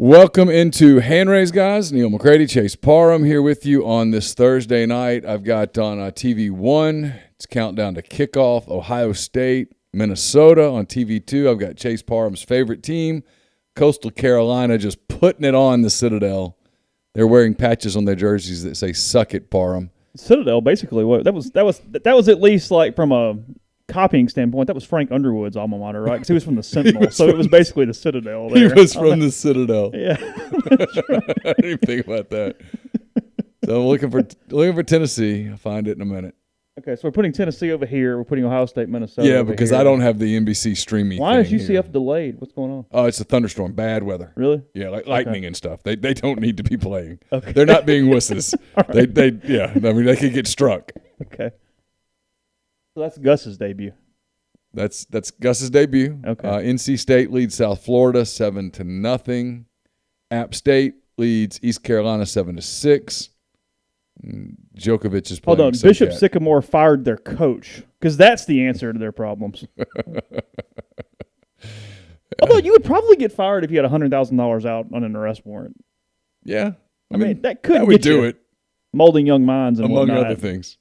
Welcome into Hand Raise, guys. Neal, McCready, Chase Parham here with you on this Thursday night. I've got on TV1, it's countdown to kickoff, Ohio State, Minnesota. On TV2, I've got Chase Parham's favorite team, Coastal Carolina, just putting it on the Citadel. They're wearing patches on their jerseys that say "Suck it, Parham." Citadel, basically, what that was at least like from a copying standpoint, that was Frank Underwood's alma mater, right? Because he was from the Sentinel, so it was basically the Citadel. There. He was from the Citadel. Yeah, I didn't even think about that. So I'm looking for Tennessee. I'll find it in a minute. Okay, so we're putting Tennessee over here. We're putting Ohio State, Minnesota. Yeah, because here. I don't have the NBC streaming. Why is thing UCF here. delayed? What's going on? Oh, it's a thunderstorm, bad weather. Really? Yeah, like lightning and stuff. They don't need to be playing. Okay. They're not being wusses. Right. They they could get struck. Okay. So that's Gus's debut. That's Gus's debut. Okay. NC State leads South Florida 7-0. App State leads East Carolina 7-6. Djokovic is playing. Hold on, Bishop Sycamore fired their coach because that's the answer to their problems. Although you would probably get fired if you had $100,000 out on an arrest warrant. Yeah, I mean that could that would get do you it molding young minds and among whatnot. other things.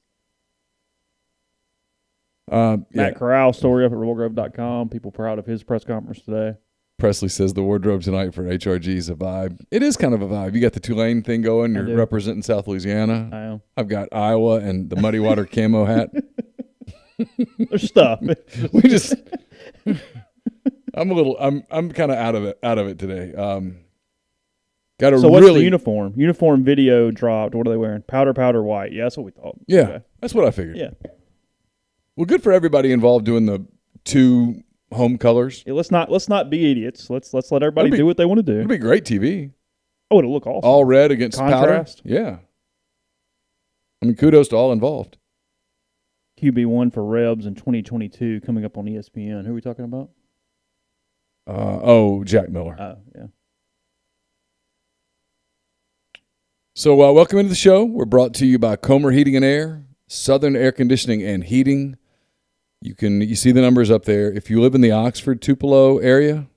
Matt Corral story up at RealGrove.com. People proud of his press conference today. Presley says the wardrobe tonight for HRG is a vibe. It is kind of a vibe. You got the Tulane thing going. You're representing South Louisiana. I am. I've got Iowa and the Muddy Water camo hat. There's stuff. We just. I'm kind of out of it today. Got a so what's the uniform? Uniform video dropped. What are they wearing? Powder white. Yeah, that's what we thought. Yeah, okay. That's what I figured. Yeah. Well, good for everybody involved doing the two home colors. Yeah, let's not be idiots. Let's let everybody do what they want to do. It'd be great TV. Oh, it'll look awesome. All red against contrast. Powder. Yeah. I mean, kudos to all involved. QB1 for Rebs in 2022 coming up on ESPN. Who are we talking about? Jack Miller. Oh, yeah. So welcome into the show. We're brought to you by Comer Heating and Air, Southern Air Conditioning and Heating. You see the numbers up there. If you live in the Oxford, Tupelo area,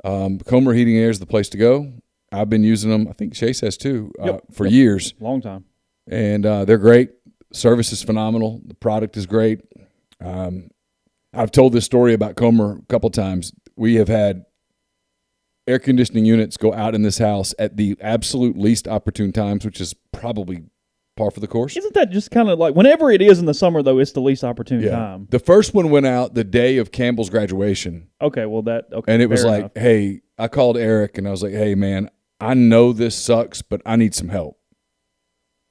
Comer Heating and Air is the place to go. I've been using them. I think Chase has too for years. Long time. And they're great. Service is phenomenal. The product is great. I've told this story about Comer a couple times. We have had air conditioning units go out in this house at the absolute least opportune times, which is probably par for the course. Isn't that just kind of like whenever it is in the summer, though, it's the least opportune time? The first one went out the day of Campbell's graduation. Okay, well, and it was like, enough. Hey, I called Eric and I was like, hey, man, I know this sucks, but I need some help.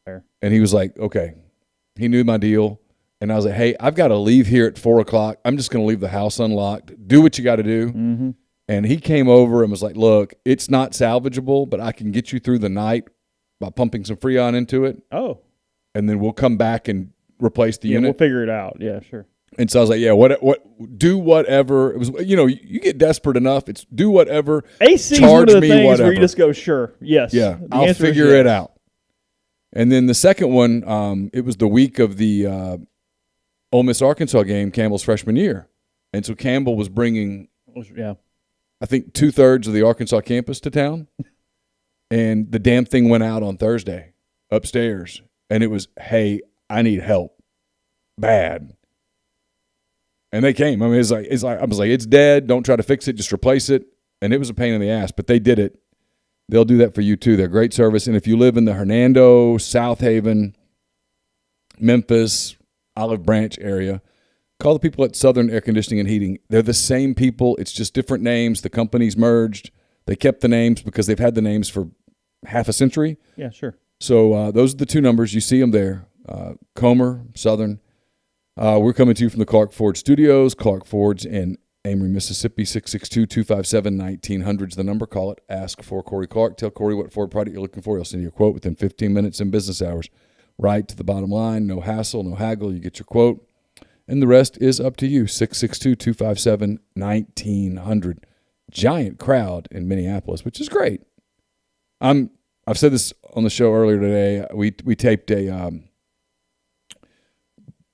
Fair. And he was like, okay. He knew my deal. And I was like, hey, I've got to leave here at 4 o'clock. I'm just going to leave the house unlocked. Do what you got to do. Mm-hmm. And he came over and was like, look, it's not salvageable, but I can get you through the night by pumping some Freon into it. Oh. And then we'll come back and replace the unit. We'll figure it out. Yeah, sure. And so I was like, yeah, do whatever. It was, you get desperate enough. It's do whatever. AC is one of the things where you just go, sure, yes. Yeah, I'll figure it out. And then the second one, it was the week of the Ole Miss Arkansas game, Campbell's freshman year. And so Campbell was bringing, I think, 2/3 of the Arkansas campus to town. And the damn thing went out on Thursday upstairs. And it was, hey, I need help. Bad. And they came. I mean, it's like I was like, it's dead. Don't try to fix it. Just replace it. And it was a pain in the ass, but they did it. They'll do that for you too. They're great service. And if you live in the Hernando, South Haven, Memphis, Olive Branch area, call the people at Southern Air Conditioning and Heating. They're the same people. It's just different names. The companies merged. They kept the names because they've had the names for half a century. Yeah, sure. So those are the two numbers. You see them there. Comer, Southern. We're coming to you from the Clark Ford Studios. Clark Ford's in Amory, Mississippi. 662-257-1900 is the number. Call it. Ask for Corey Clark. Tell Corey what Ford product you're looking for. He'll send you a quote within 15 minutes in business hours. Right to the bottom line. No hassle, no haggle. You get your quote. And the rest is up to you. 662-257-1900. Giant crowd in Minneapolis, which is great. I've said this on the show earlier today. We taped a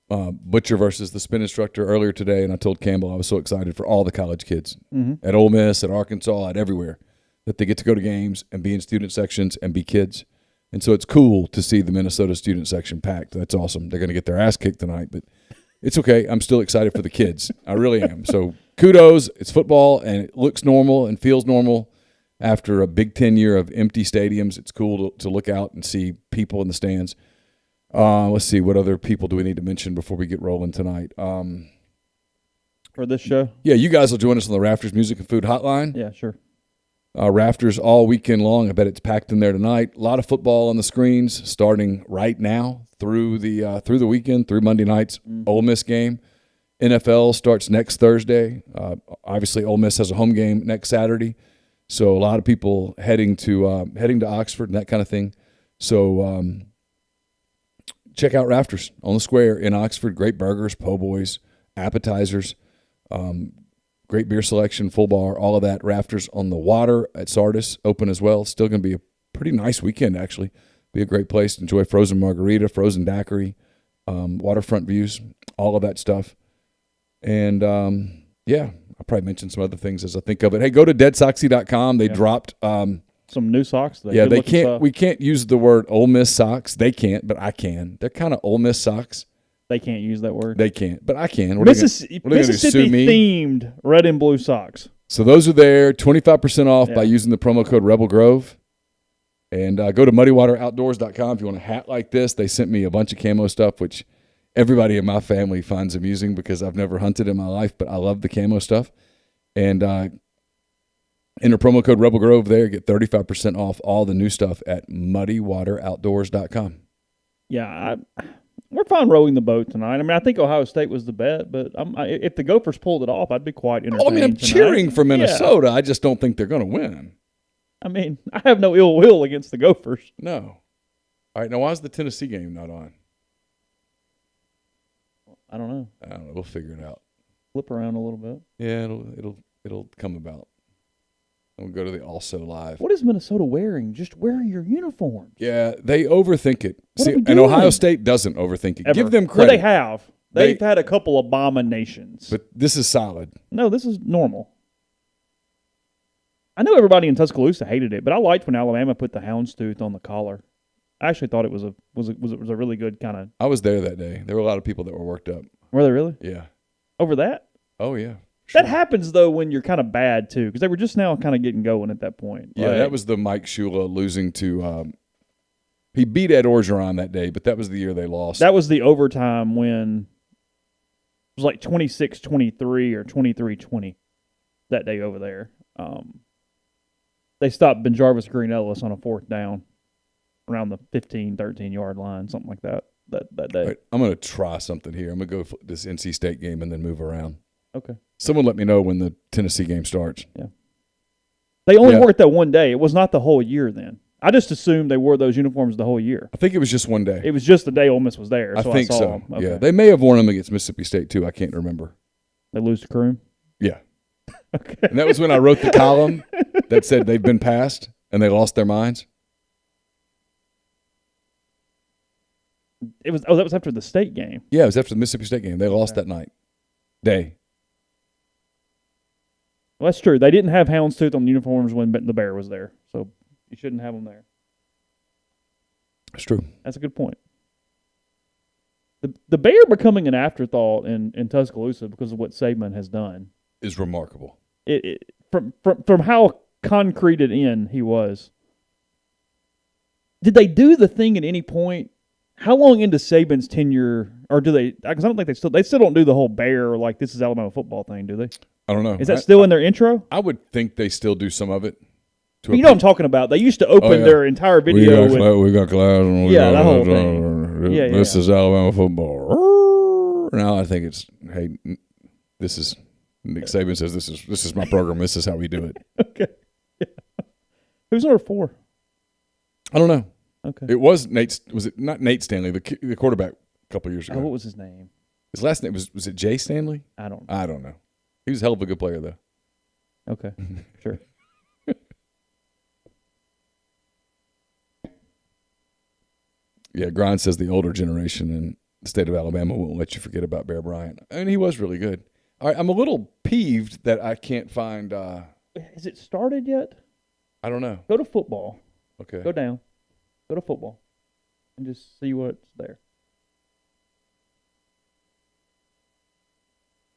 Butcher versus the spin instructor earlier today, and I told Campbell I was so excited for all the college kids at Ole Miss, at Arkansas, at everywhere. that they get to go to games and be in student sections and be kids. And so it's cool to see the Minnesota student section packed. That's awesome. They're going to get their ass kicked tonight, but it's okay. I'm still excited for the kids. I really am. So kudos. It's football, and it looks normal and feels normal after a Big Ten year of empty stadiums. It's cool to look out and see people in the stands. Let's see. What other people do we need to mention before we get rolling tonight? For this show? Yeah, you guys will join us on the Rafters Music and Food Hotline. Yeah, sure. Rafters all weekend long. I bet it's packed in there tonight. A lot of football on the screens starting right now through the weekend, through Monday night's Ole Miss game. NFL starts next Thursday. Obviously, Ole Miss has a home game next Saturday, so a lot of people heading to Oxford and that kind of thing. So check out Rafters on the Square in Oxford. Great burgers, po' boys, appetizers. Great beer selection, full bar, all of that. Rafters on the water at Sardis, open as well. Still going to be a pretty nice weekend, actually. Be a great place to enjoy frozen margarita, frozen daiquiri, waterfront views, all of that stuff. And, yeah, I'll probably mention some other things as I think of it. Hey, go to deadsoxy.com. They dropped some new socks. Yeah, they can't. We can't use the word Ole Miss socks. They can't, but I can. They're kind of Ole Miss socks. They can't use that word. They can't, but I can. Mississippi-themed red and blue socks. So those are there, 25% off by using the promo code Rebel Grove. And go to muddywateroutdoors.com if you want a hat like this. They sent me a bunch of camo stuff, which everybody in my family finds amusing because I've never hunted in my life, but I love the camo stuff. And enter promo code Rebel Grove there. Get 35% off all the new stuff at muddywateroutdoors.com. Yeah, we're fine rowing the boat tonight. I mean, I think Ohio State was the bet, but if the Gophers pulled it off, I'd be quite entertained. Oh, I mean, I'm cheering for Minnesota. Yeah. I just don't think they're going to win. I mean, I have no ill will against the Gophers. No. All right, now why is the Tennessee game not on? I don't know. We'll figure it out. Flip around a little bit. Yeah, it'll come about. And we'll go to the Also Live. What is Minnesota wearing? Just wear your uniforms. Yeah, they overthink it. See, and Ohio State doesn't overthink it. Ever. Give them credit. Well, they have. They've had a couple abominations. But this is solid. No, this is normal. I know everybody in Tuscaloosa hated it, but I liked when Alabama put the houndstooth on the collar. I actually thought it was a really good kind of. I was there that day. There were a lot of people that were worked up. Were they really? Yeah. Over that? Oh yeah. Sure. That happens, though, when you're kind of bad, too, because they were just now kind of getting going at that point. Yeah, that was the Mike Shula losing to he beat Ed Orgeron that day, but that was the year they lost. That was the overtime when it was like 26-23 or 23-20 that day over there. They stopped BenJarvis Green Ellis on a fourth down around the 15, 13-yard line, something like that day. Right, I'm going to try something here. I'm going to go for this NC State game and then move around. Okay. Someone let me know when the Tennessee game starts. Yeah. They only wore it that one day. It was not the whole year then. I just assumed they wore those uniforms the whole year. I think it was just one day. It was just the day Ole Miss was there. I think saw so. them. Okay. Yeah. They may have worn them against Mississippi State, too. I can't remember. They lose to Kroom? Yeah. Okay. And that was when I wrote the column that said they've been passed and they lost their minds. That was after the state game. Yeah, it was after the Mississippi State game. They lost that day. Well, that's true. They didn't have houndstooth on the uniforms when the Bear was there, so you shouldn't have them there. That's true. That's a good point. The Bear becoming an afterthought in Tuscaloosa because of what Saban has done is remarkable. From how concreted in he was. Did they do the thing at any point? How long into Saban's tenure, or do they? Because I don't think they still don't do the whole Bear or like this is Alabama football thing, do they? I don't know. Is that still in their intro? I would think they still do some of it. You know what I'm talking about. They used to open their entire video. We got class. And that whole thing. This is Alabama football. Now I think it's, hey, this is, Nick Saban says this is my program. This is how we do it. Okay. Yeah. Who's number 4? I don't know. Okay. It was Nate. Was it not Nate Stanley, the quarterback a couple years ago? What was his name? His last name was it Jay Stanley? I don't know. He was a hell of a good player, though. Okay, sure. Yeah, Grind says the older generation in the state of Alabama won't let you forget about Bear Bryant. I mean, he was really good. All right, I'm a little peeved that I can't find. Has it started yet? I don't know. Go to football. Okay. Go down. Go to football. And just see what's there.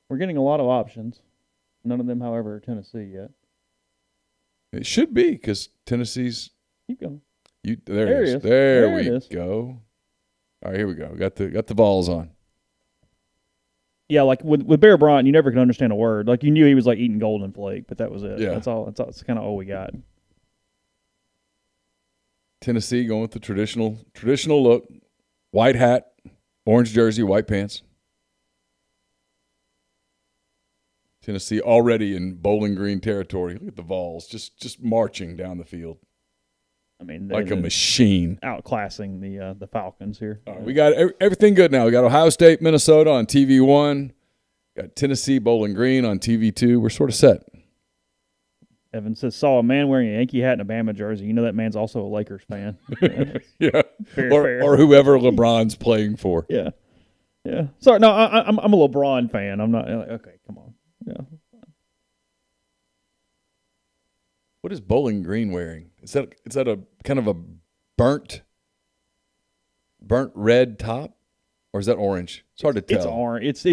We're getting a lot of options. None of them, however, are Tennessee yet. It should be because Tennessee's. Keep going. There it is. There we go. All right, here we go. Got the balls on. Yeah, like with Bear Bryant, you never could understand a word. Like you knew he was like eating golden flake, but that was it. Yeah. That's all. That's kind of all we got. Tennessee going with the traditional look: white hat, orange jersey, white pants. Tennessee already in Bowling Green territory. Look at the Vols just marching down the field. I mean, like a machine, outclassing the Falcons here. All right, we got everything good now. We got Ohio State, Minnesota on TV1. Got Tennessee, Bowling Green on TV2. We're sort of set. Evan says, saw a man wearing a Yankee hat and a Bama jersey. You know that man's also a Lakers fan. Yeah, fair. Or whoever LeBron's playing for. Yeah. Sorry, no, I'm a LeBron fan. I'm not. Okay, come on. Yeah. What is Bowling Green wearing? Is that a kind of a burnt red top, or is that orange? It's hard to tell. It's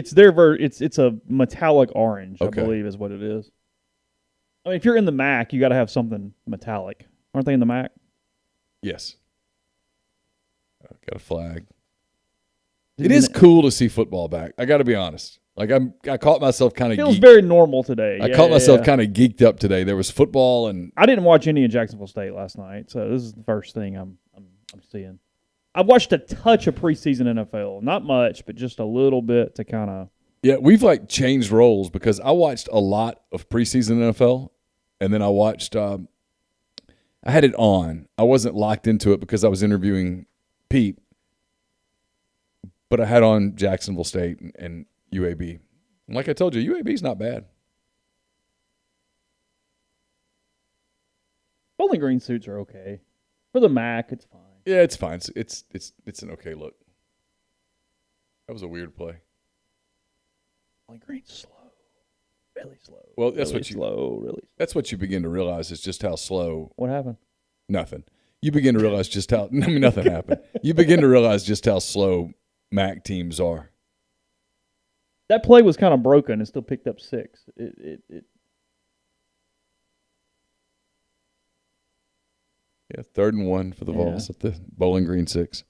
orange. It's a metallic orange. Okay. I believe is what it is. I mean, if you're in the MAC, you got to have something metallic. Aren't they in the MAC? Yes. Got a flag. It is cool to see football back. I got to be honest. Like I caught myself kind of. Feels very normal today. I caught myself kind of geeked up today. There was football, and I didn't watch any of Jacksonville State last night, so this is the first thing I'm seeing. I watched a touch of preseason NFL, not much, but just a little bit to kind of. Yeah, we've like changed roles because I watched a lot of preseason NFL, and then I watched. I had it on. I wasn't locked into it because I was interviewing Pete, but I had on Jacksonville State and UAB. And like I told you, UAB's not bad. Bowling Green suits are okay. For the MAC, it's fine. Yeah, it's fine. It's an okay look. That was a weird play. Bowling Green's slow. Really slow. Well, that's really what you slow, really. That's what you begin to realize is just how slow. What happened? Nothing. You begin to realize just how. I mean, nothing happened. You begin to realize just how slow MAC teams are. That play was kind of broken and still picked up 6. Yeah, 3rd and 1 for the Vols at the Bowling Green 6.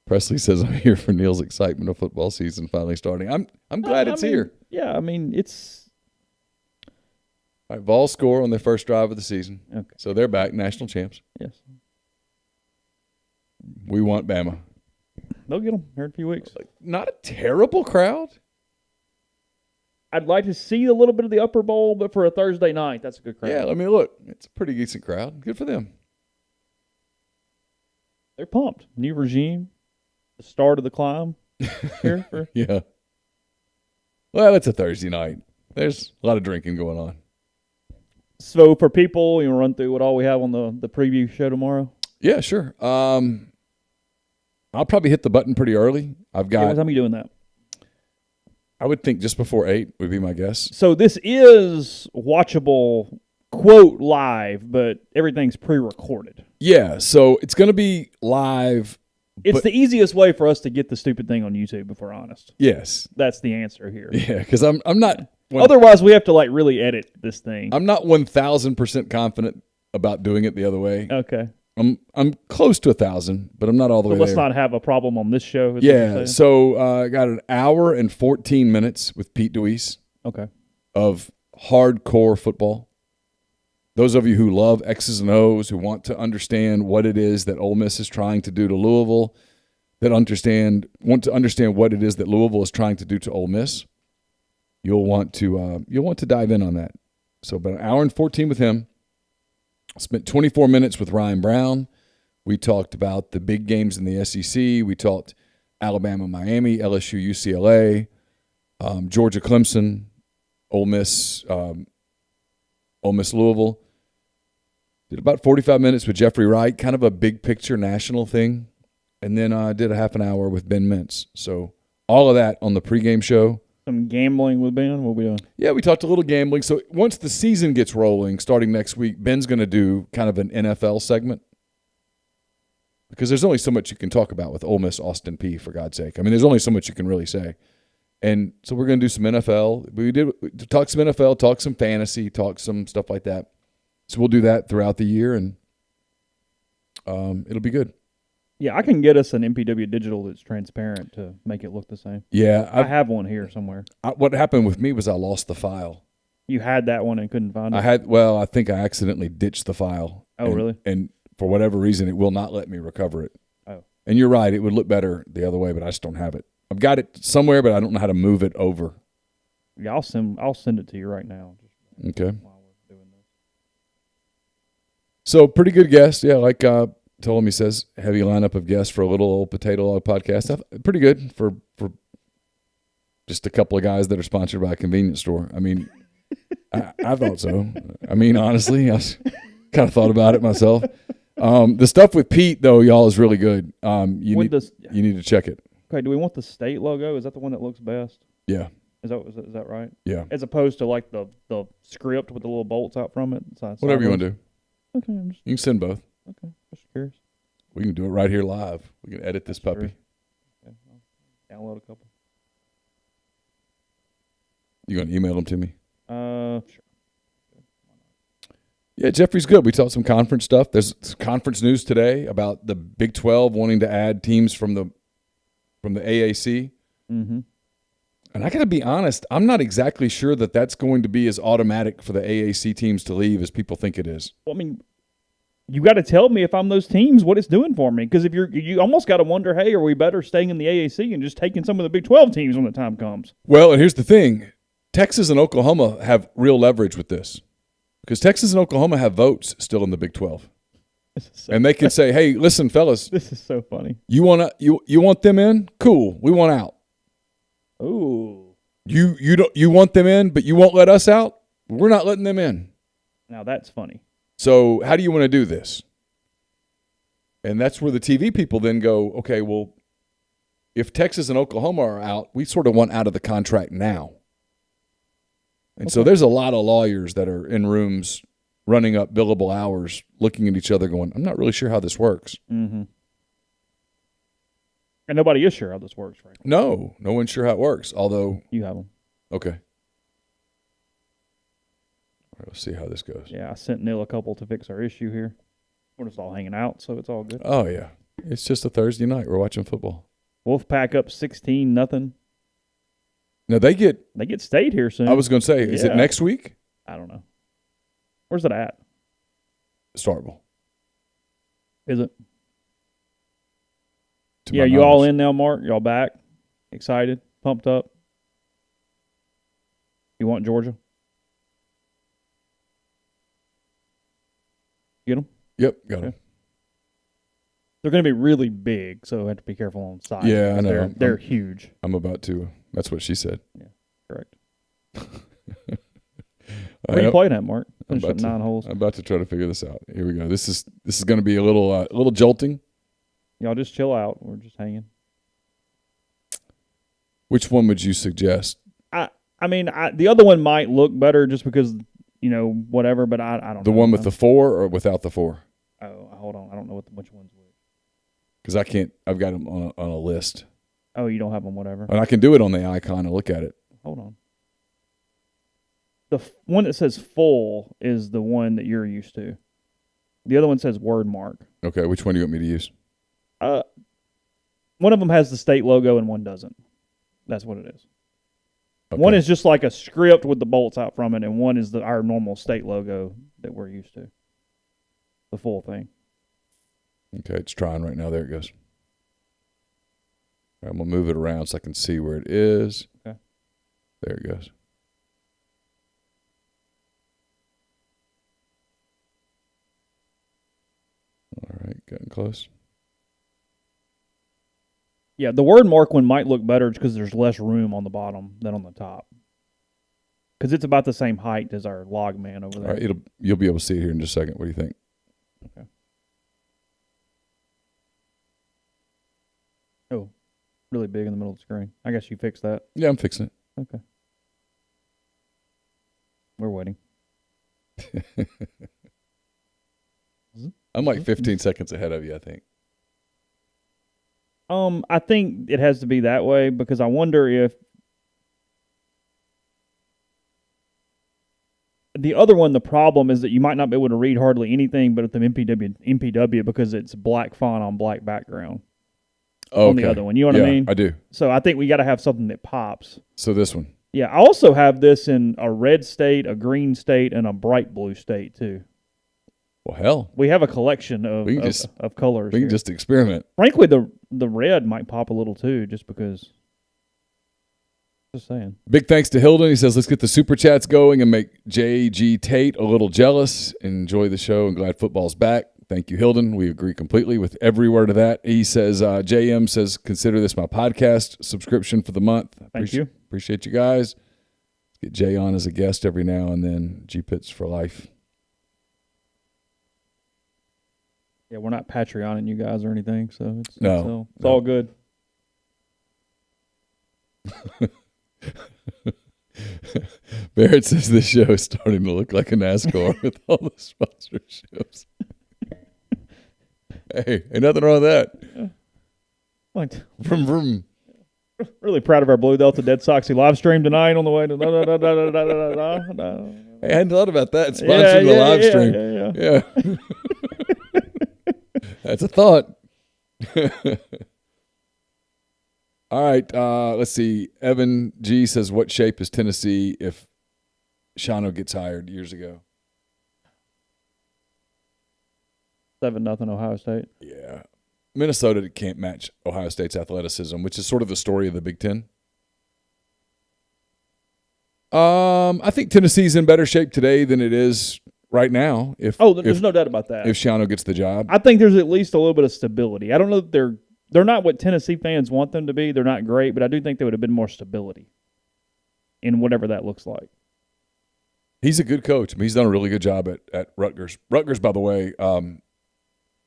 Presley says, "I'm here for Neal's excitement of football season finally starting." I'm glad it's here. Yeah, I mean it's. All right, Vols score on their first drive of the season. Okay. So they're back, national champs. Yes. We want Bama. They'll get them here in a few weeks. Not a terrible crowd. I'd like to see a little bit of the upper bowl, but for a Thursday night, that's a good crowd. Yeah, I mean, look, it's a pretty decent crowd. Good for them. They're pumped. New regime, the start of the climb. Here Yeah. Well, it's a Thursday night. There's a lot of drinking going on. So for people, you want to run through what all we have on the preview show tomorrow? Yeah, sure. I'll probably hit the button pretty early. What time are you doing that? I would think just before 8 would be my guess. So this is watchable, quote, live, but everything's pre-recorded. Yeah, so it's going to be live. It's the easiest way for us to get the stupid thing on YouTube, if we're honest. Yes. That's the answer here. Yeah, because I'm not. Otherwise, we have to like really edit this thing. I'm not 1,000% confident about doing it the other way. Okay. I'm close to 1,000, but I'm not all the way there. Let's not have a problem on this show. Yeah, so I got an hour and 14 minutes with Pete DeWeese. Okay. Of hardcore football. Those of you who love X's and O's, who want to understand what it is that Ole Miss is trying to do to Louisville, that want to understand what it is that Louisville is trying to do to Ole Miss, you'll want to dive in on that. So about an hour and 14 with him. Spent 24 minutes with Ryan Brown. We talked about the big games in the SEC. We talked Alabama, Miami, LSU, UCLA, Georgia, Clemson, Ole Miss, Louisville. Did about 45 minutes with Jeffrey Wright, kind of a big picture national thing. And then I did a half an hour with Ben Mintz. So all of that on the pregame show. Some gambling with Ben. What we doing? Yeah, we talked a little gambling. So once the season gets rolling, starting next week, Ben's going to do kind of an NFL segment. Because there's only so much you can talk about with Ole Miss Austin Peay, for God's sake. I mean, there's only so much you can really say. And so we're going to do some NFL. We talk some NFL, talk some fantasy, talk some stuff like that. So we'll do that throughout the year, and it'll be good. Yeah, I can get us an MPW digital that's transparent to make it look the same. Yeah. I have one here somewhere. What happened with me was I lost the file. You had that one and couldn't find it? I think I accidentally ditched the file. Oh, really? And for whatever reason, it will not let me recover it. Oh. And you're right. It would look better the other way, but I just don't have it. I've got it somewhere, but I don't know how to move it over. Yeah, I'll send it to you right now. Okay. While we're doing this. So pretty good guest. Yeah, like told him, he says, heavy lineup of guests for a little old potato log podcast. Pretty good for just a couple of guys that are sponsored by a convenience store. I mean, I thought so. I mean, honestly, I kind of thought about it myself. The stuff with Pete, though, y'all, is really good. You need to check it. Okay, do we want the state logo? Is that the one that looks best? Yeah. Is that right? Yeah. As opposed to like the script with the little bolts out from it? Whatever you want to do. Okay. You can send both. Okay, just curious. We can do it right here live. We can edit this puppy. Okay, I'll download a couple. You going to email them to me? Sure. Yeah, Jeffrey's good. We talked some conference stuff. There's conference news today about the Big 12 wanting to add teams from the AAC. Mm-hmm. And I got to be honest, I'm not exactly sure that that's going to be as automatic for the AAC teams to leave as people think it is. Well, I mean, you got to tell me if I'm those teams what it's doing for me. Because if you almost got to wonder, hey, are we better staying in the AAC and just taking some of the Big 12 teams when the time comes? Well, and here's the thing. Texas and Oklahoma have real leverage with this. Because Texas and Oklahoma have votes still in the Big 12. And they can say, hey, listen, fellas. This is so funny. You want them in? Cool. We want out. Ooh. You want them in, but you won't let us out? We're not letting them in. Now that's funny. So how do you want to do this? And that's where the TV people then go, okay, well, if Texas and Oklahoma are out, we sort of want out of the contract now. And so there's a lot of lawyers that are in rooms running up billable hours, looking at each other going, I'm not really sure how this works. Mm-hmm. And nobody is sure how this works, right? No one's sure how it works, although. You have them. Okay. All right, let's see how this goes. Yeah, I sent Neal a couple to fix our issue here. We're just all hanging out, so it's all good. Oh, yeah. It's just a Thursday night. We're watching football. Wolfpack up 16-0. No, they get state here soon. I was going to say, is it next week? I don't know. Where's it at? Starkville. Is it? To yeah, you all in now, Mark? Y'all back? Excited? Pumped up? You want Georgia? Get them? Yep, got them. They're going to be really big, so I have to be careful on size. Yeah, I know. They're huge. I'm about to. That's what she said. Yeah, correct. Where are you playing at, Mark? Finish up 9 holes. I'm about to try to figure this out. Here we go. This is going to be a little jolting. Y'all just chill out. We're just hanging. Which one would you suggest? I mean, the other one might look better just because, whatever, but I don't know. The one with the 4 or without the 4? Oh, hold on. I don't know which one's which. Because I can't. I've got them on a list. Oh, you don't have them, whatever. And I can do it on the icon and look at it. Hold on. The one that says full is the one that you're used to. The other one says word mark. Okay, which one do you want me to use? One of them has the state logo and one doesn't. That's what it is. Okay. One is just like a script with the bolts out from it, and one is our normal state logo that we're used to. The full thing. Okay, it's trying right now. There it goes. All right, I'm going to move it around so I can see where it is. Okay. There it goes. All right, getting close. Yeah, the word mark one might look better because there's less room on the bottom than on the top. Because it's about the same height as our log man over there. All right, you'll be able to see it here in just a second. What do you think? Okay. Oh, really big in the middle of the screen. I guess you fixed that. Yeah, I'm fixing it. Okay. We're waiting. I'm like 15 seconds ahead of you, I think. I think it has to be that way because I wonder if the other one, the problem is that you might not be able to read hardly anything but at the MPW because it's black font on black background. Oh, on the other one. You know what I mean? I do. So I think we got to have something that pops. So this one. Yeah, I also have this in a red state, a green state, and a bright blue state too. Well, hell. We have a collection of colors. We can just experiment. Frankly, the red might pop a little too, just because. Just saying. Big thanks to Hilden. He says, let's get the super chats going and make J.G. Tate a little jealous. Enjoy the show and glad football's back. Thank you, Hilden. We agree completely with every word of that. He says, JM says, consider this my podcast subscription for the month. Thank you. Appreciate you guys. Let's get Jay on as a guest every now and then. G-Pits for life. Yeah, we're not Patreoning you guys or anything, so it's no. all good. Barrett says this show is starting to look like a NASCAR with all the sponsorships. Hey, ain't nothing wrong with that. Yeah. Like, vroom, vroom. Really proud of our Blue Delta Dead Soxy live stream tonight on the way to Hey, I hadn't thought about that. Sponsoring the live stream. Yeah. That's a thought. All right, let's see. Evan G says, what shape is Tennessee if Shano gets hired years ago? 7-0 Ohio State. Yeah. Minnesota can't match Ohio State's athleticism, which is sort of the story of the Big Ten. I think Tennessee's in better shape today than it is right now. There's no doubt about that. If Shano gets the job. I think there's at least a little bit of stability. I don't know that they're not what Tennessee fans want them to be. They're not great, but I do think there would have been more stability in whatever that looks like. He's a good coach. I mean, he's done a really good job at Rutgers. Rutgers, by the way,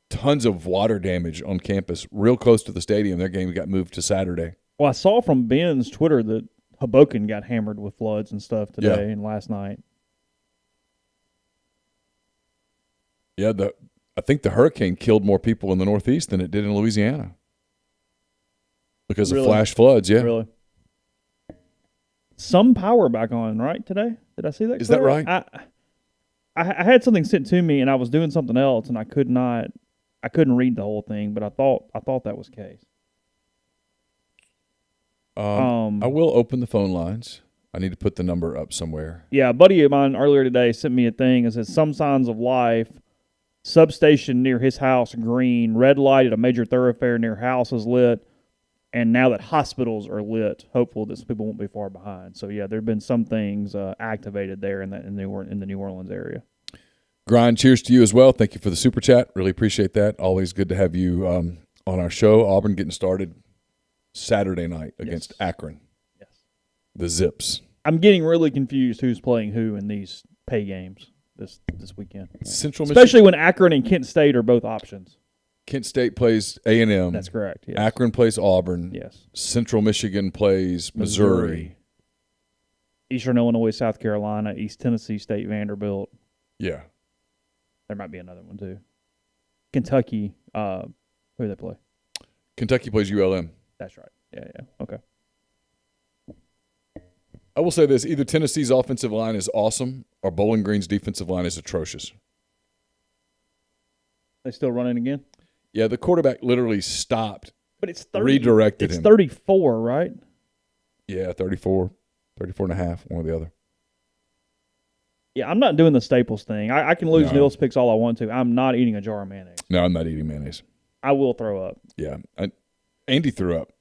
tons of water damage on campus, real close to the stadium. Their game got moved to Saturday. Well, I saw from Ben's Twitter that Hoboken got hammered with floods and stuff today and last night. Yeah, I think the hurricane killed more people in the Northeast than it did in Louisiana because of flash floods. Yeah, really. Some power back on right today. Did I see that? Is that right? I had something sent to me and I was doing something else and I couldn't read the whole thing, but I thought that was the case. I will open the phone lines. I need to put the number up somewhere. Yeah, a buddy of mine earlier today sent me a thing that says some signs of life. Substation near his house green, red light at a major thoroughfare near house is lit, and now that hospitals are lit, hopeful that people won't be far behind. So yeah, there have been some things activated there in the New Orleans area. Grind, cheers to you as well. Thank you for the super chat. Really appreciate that. Always good to have you on our show. Auburn getting started Saturday night against Akron. Yes. The Zips. I'm getting really confused who's playing who in these pay games this weekend. Central Especially when Akron and Kent State are both options. Kent State plays A&M. That's correct. Yes. Akron plays Auburn. Yes. Central Michigan plays Missouri. Eastern Illinois, South Carolina, East Tennessee State, Vanderbilt. Yeah. There might be another one too. Kentucky, who do they play? Kentucky plays ULM. That's right. Yeah. Okay. I will say this. Either Tennessee's offensive line is awesome or Bowling Green's defensive line is atrocious. They still running again? Yeah, the quarterback literally stopped. But it's redirected him. It's 34, right? Yeah, 34 and a half, one or the other. Yeah, I'm not doing the Staples thing. I can lose Neal's picks all I want to. I'm not eating a jar of mayonnaise. No, I'm not eating mayonnaise. I will throw up. Yeah. Andy threw up.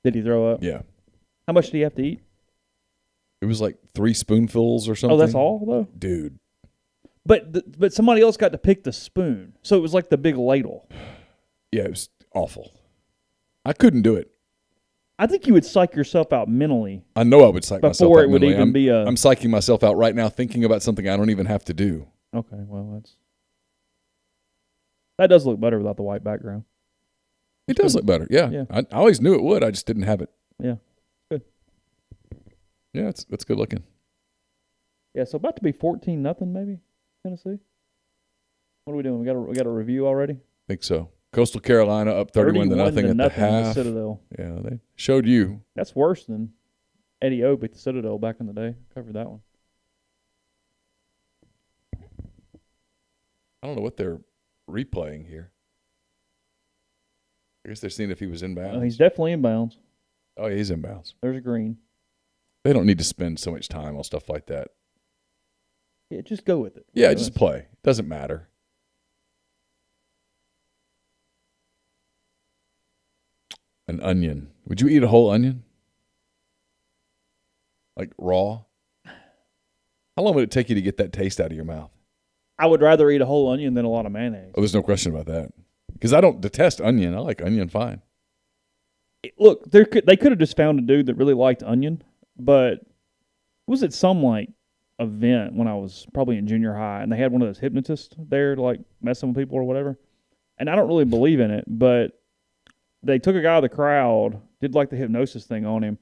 Did he throw up? Yeah. How much did he have to eat? It was like 3 spoonfuls or something. Oh, that's all, though? Dude. But somebody else got to pick the spoon. So it was like the big ladle. Yeah, it was awful. I couldn't do it. I think you would psych yourself out mentally. I know I would psych myself out before it would mentally. even be a... I'm psyching myself out right now thinking about something I don't even have to do. Okay, well, that does look better without the white background. It does look better, yeah. I always knew it would. I just didn't have it. Yeah, good. Yeah, that's good looking. Yeah, so about to be 14-0 maybe, Tennessee. What are we doing? We got a review already? I think so. Coastal Carolina up 31-0 at the half. Citadel. Yeah, they showed you. That's worse than Eddie O beat the Citadel back in the day. Covered that one. I don't know what they're replaying here. I guess they're seeing if he was inbounds. He's definitely inbounds. Oh, yeah, he's inbounds. There's a green. They don't need to spend so much time on stuff like that. Yeah, just go with it. Yeah, just play. Doesn't matter. An onion. Would you eat a whole onion? Like raw? How long would it take you to get that taste out of your mouth? I would rather eat a whole onion than a lot of mayonnaise. Oh, there's no question about that. Because I don't detest onion. I like onion fine. Look, they could have just found a dude that really liked onion, but was it some like event when I was probably in junior high, and they had one of those hypnotists there to like messing with people or whatever. And I don't really believe in it, but they took a guy out of the crowd, did like the hypnosis thing on him,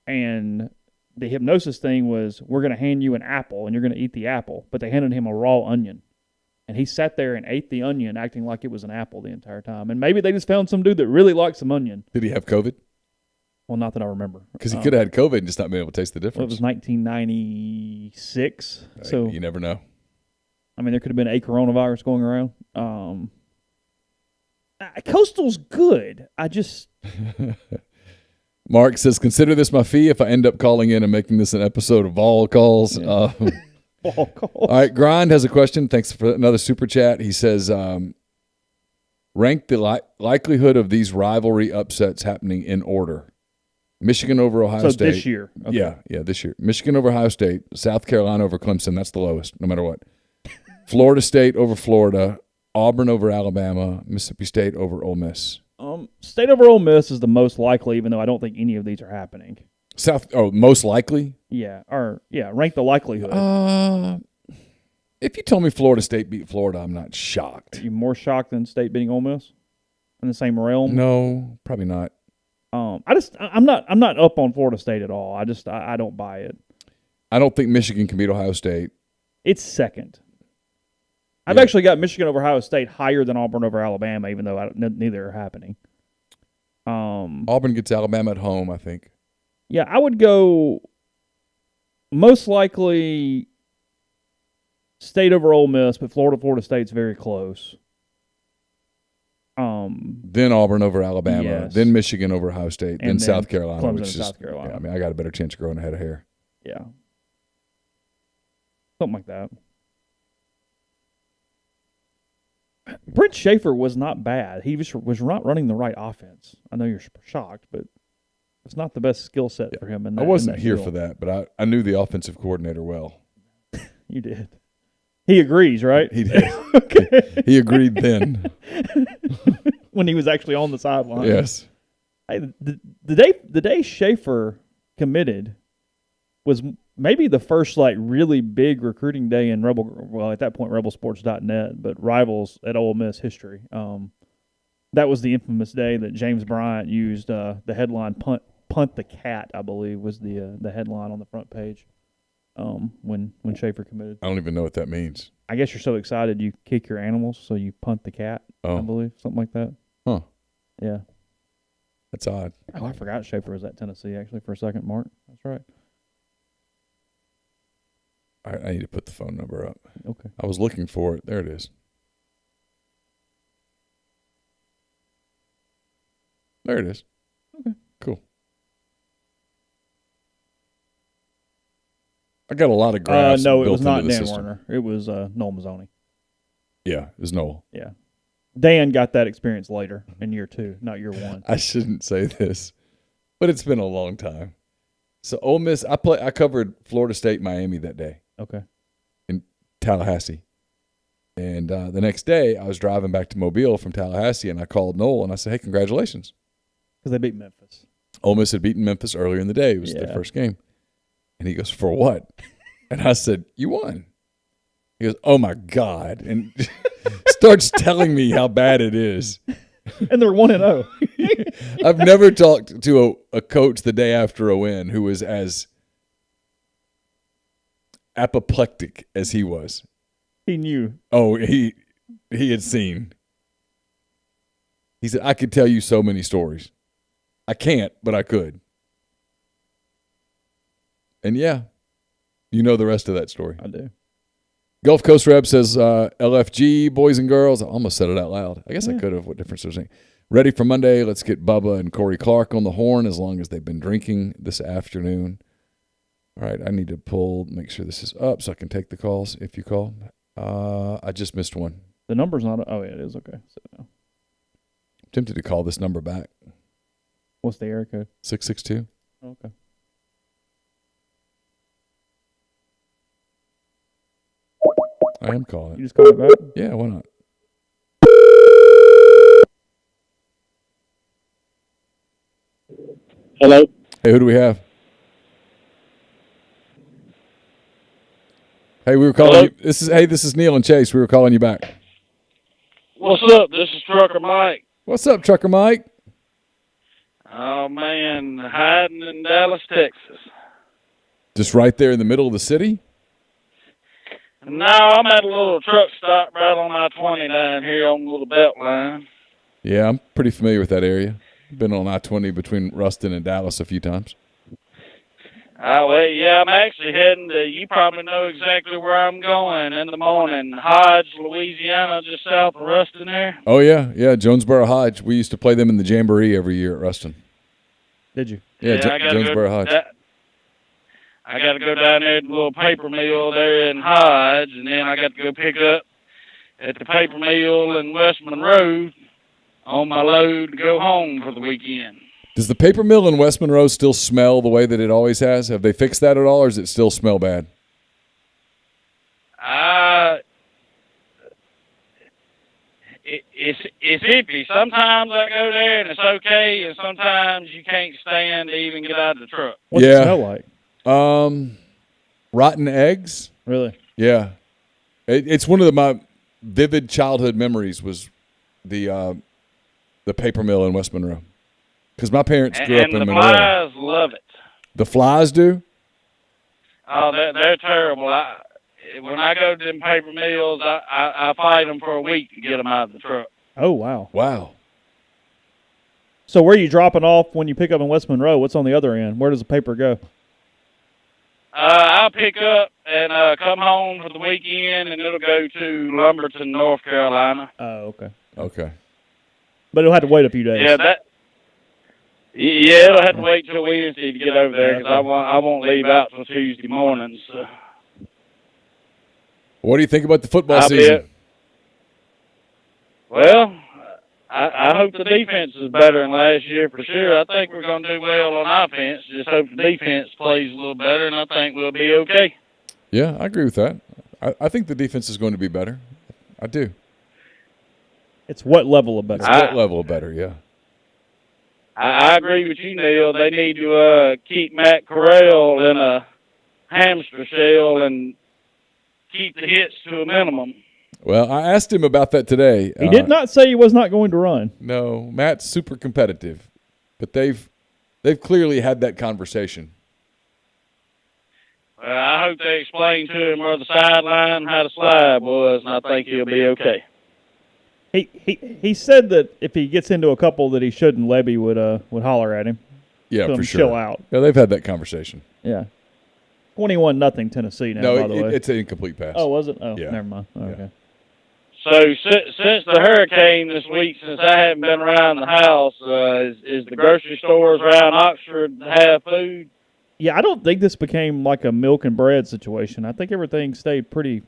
and the hypnosis thing was, we're going to hand you an apple, and you're going to eat the apple. But they handed him a raw onion. And he sat there and ate the onion, acting like it was an apple the entire time. And maybe they just found some dude that really liked some onion. Did he have COVID? Well, not that I remember. Because he could have had COVID and just not been able to taste the difference. Well, it was 1996. So you never know. I mean, there could have been a coronavirus going around. Coastal's good. I just... Mark says, consider this my fee if I end up calling in and making this an episode of Vol Calls. Yeah. All right, Grind has a question. Thanks for another super chat. He says, rank the likelihood of these rivalry upsets happening in order. Michigan over Ohio State. So this year. Okay. Yeah, this year. Michigan over Ohio State. South Carolina over Clemson. That's the lowest, no matter what. Florida State over Florida. Auburn over Alabama. Mississippi State over Ole Miss. State over Ole Miss is the most likely, even though I don't think any of these are happening. Most likely? Yeah, rank the likelihood. If you told me Florida State beat Florida, I'm not shocked. Are you more shocked than State beating Ole Miss in the same realm? No, probably not. I'm not up on Florida State at all. I don't buy it. I don't think Michigan can beat Ohio State. It's second. I've actually got Michigan over Ohio State higher than Auburn over Alabama, even though neither are happening. Auburn gets Alabama at home, I think. Yeah, I would go most likely State over Ole Miss, but Florida State's very close. Then Auburn over Alabama, yes. Then Michigan over Ohio State, then South Carolina. Clemson and South Carolina. Yeah, I mean, I got a better chance of growing a head of hair. Yeah. Something like that. Brent Schaefer was not bad. He was not running the right offense. I know you're shocked, but it's not the best skill set for him. I wasn't here for that, but I knew the offensive coordinator well. You did. He agrees, right? He did. Okay. He agreed then. When he was actually on the sideline. Yes. Hey, the day Schaefer committed was maybe the first really big recruiting day in at that point rebelsports.net, but Rivals at Ole Miss history. That was the infamous day that James Bryant used the headline punt the cat, I believe, was the headline on the front page when Schaefer committed. I don't even know what that means. I guess you're so excited you kick your animals, so you punt the cat, I believe, something like that. Huh. Yeah. That's odd. Oh, I forgot Schaefer was at Tennessee, actually, for a second, Mark. That's right. All right, I need to put the phone number up. Okay. I was looking for it. There it is. There it is. Okay. Cool. I got a lot of graphs. No, it built was not into the Dan system. Werner. It was Noel Mazzoni. Yeah, it was Noel. Yeah. Dan got that experience later in year 2, not year 1. I shouldn't say this, but it's been a long time. So Ole Miss, I covered Florida State, Miami that day. Okay. In Tallahassee. And the next day, I was driving back to Mobile from Tallahassee, and I called Noel, and I said, hey, congratulations. Because they beat Memphis. Ole Miss had beaten Memphis earlier in the day. It was their first game. And he goes, for what? And I said, you won. He goes, oh, my God. And starts telling me how bad it is. And they're 1-0. I've never talked to a coach the day after a win who was as apoplectic as he was. He knew. Oh, he had seen. He said, I could tell you so many stories. I can't, but I could. And yeah, you know the rest of that story. I do. Gulf Coast Reb says, LFG, boys and girls. I almost said it out loud. I guess I could have. What difference does it make? Ready for Monday. Let's get Bubba and Corey Clark on the horn as long as they've been drinking this afternoon. All right, I need to make sure this is up so I can take the calls if you call. I just missed one. The number's not. Oh, yeah, it is. Okay. So, no. I'm tempted to call this number back. What's the area code? 662. Okay. I am calling it. You just call it back? Yeah, why not? Hello. Hey, who do we have? Hey, we were calling Hello? you. This is Neal and Chase. We were calling you back. What's up? This is Trucker Mike. What's up, Trucker Mike? Oh, man. Hiding in Dallas, Texas. Just right there in the middle of the city? No, I'm at a little truck stop right on I-20 down here on the little belt line. Yeah, I'm pretty familiar with that area. Been on I-20 between Ruston and Dallas a few times. Oh, well, yeah, I'm actually heading to, you probably know exactly where I'm going in the morning. Hodge, Louisiana, just south of Ruston there. Oh, yeah, Jonesboro Hodge. We used to play them in the Jamboree every year at Ruston. Did you? Yeah, Jonesboro Hodge. I got to go down there to the little paper mill there in Hodge, and then I got to go pick up at the paper mill in West Monroe on my load to go home for the weekend. Does the paper mill in West Monroe still smell the way that it always has? Have they fixed that at all, or does it still smell bad? It's iffy. Sometimes I go there and it's okay, and sometimes you can't stand to even get out of the truck. What's it smell like? Rotten eggs. Really? Yeah, it's one of my vivid childhood memories was the paper mill in West Monroe because my parents grew up in Monroe. And the flies love it. The flies do? Oh, they're terrible. When I go to them paper mills, I fight them for a week to get them out of the truck. Oh, wow. Wow. So where are you dropping off when you pick up in West Monroe? What's on the other end? Where does the paper go? I'll pick up and come home for the weekend, and it'll go to Lumberton, North Carolina. Oh, okay. Okay. But it'll have to wait a few days. Yeah, it'll have to wait till Wednesday to get over there because I won't leave out till Tuesday morning. So. What do you think about the football season? Well, I hope the defense is better than last year for sure. I think we're going to do well on offense. Just hope the defense plays a little better, and I think we'll be okay. Yeah, I agree with that. I think the defense is going to be better. I do. It's what level of better? What level of better, yeah. I agree with you, Neal. They need to keep Matt Corral in a hamster shell and keep the hits to a minimum. Well, I asked him about that today. He did not say he was not going to run. No, Matt's super competitive, but they've clearly had that conversation. Well, I hope they explain to him where the sideline, how the slide was, and I think he'll be okay. He said that if he gets into a couple that he shouldn't, Levy would holler at him. Yeah, for sure. Chill out. Yeah, they've had that conversation. Yeah. 21-0 Tennessee now, by the way. It's an incomplete pass. Oh, was it? Oh, yeah. Never mind. Oh, yeah. Okay. So since the hurricane this week, since I haven't been around the house, is the grocery stores around Oxford have food? Yeah, I don't think this became like a milk and bread situation. I think everything stayed pretty,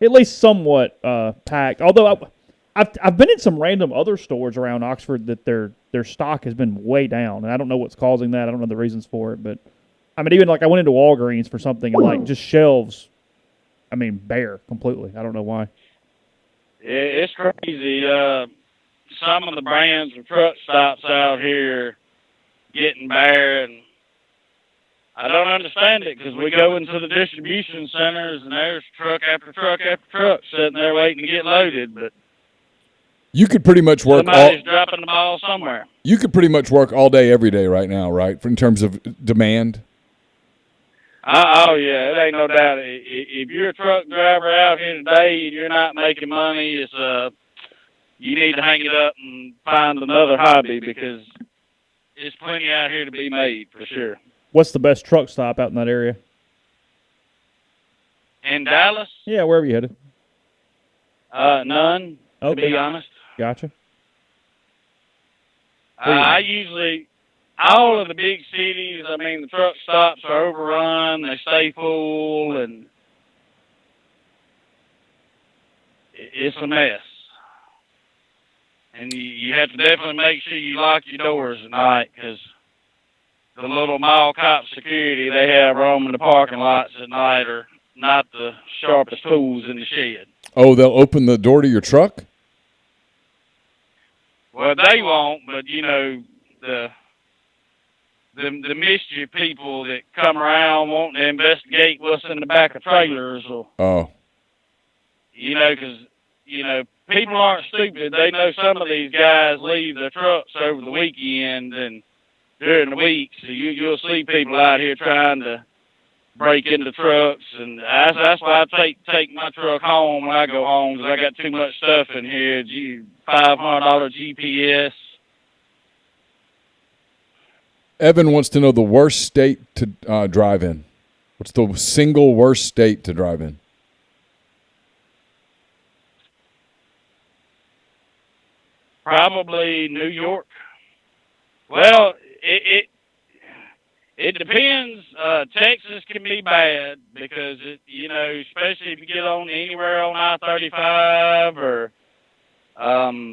at least somewhat packed. Although I've been in some random other stores around Oxford that their stock has been way down, and I don't know what's causing that. I don't know the reasons for it, but I mean, even like I went into Walgreens for something and like just shelves, I mean, bare completely. I don't know why. It's crazy. Some of the brands of truck stops out here getting bare, and I don't understand it because we go into the distribution centers and there's truck after truck after truck sitting there waiting to get loaded, but you could pretty much work. Somebody's dropping the ball somewhere. You could pretty much work all day, every day right now, right? In terms of demand. Oh, yeah, it ain't no doubt. If you're a truck driver out here today and you're not making money, you need to hang it up and find another hobby because there's plenty out here to be made, for sure. What's the best truck stop out in that area? In Dallas? Yeah, wherever you headed. None, to be honest. Gotcha. I usually, all of the big cities, I mean, the truck stops are overrun, they stay full, and it's a mess. And you have to definitely make sure you lock your doors at night because the little mall cop security they have roaming the parking lots at night are not the sharpest tools in the shed. Oh, they'll open the door to your truck? Well, they won't, but, the mischief people that come around wanting to investigate what's in the back of trailers will, because, people aren't stupid. They know some of these guys leave their trucks over the weekend and during the week, so you'll see people out here trying to break into trucks, and that's why I take my truck home when I go home, because I got too much stuff in here. $500 GPS. Evan wants to know the worst state to drive in. What's the single worst state to drive in? Probably New York. Well, it depends. Texas can be bad because especially if you get on anywhere on I-35 or I-35,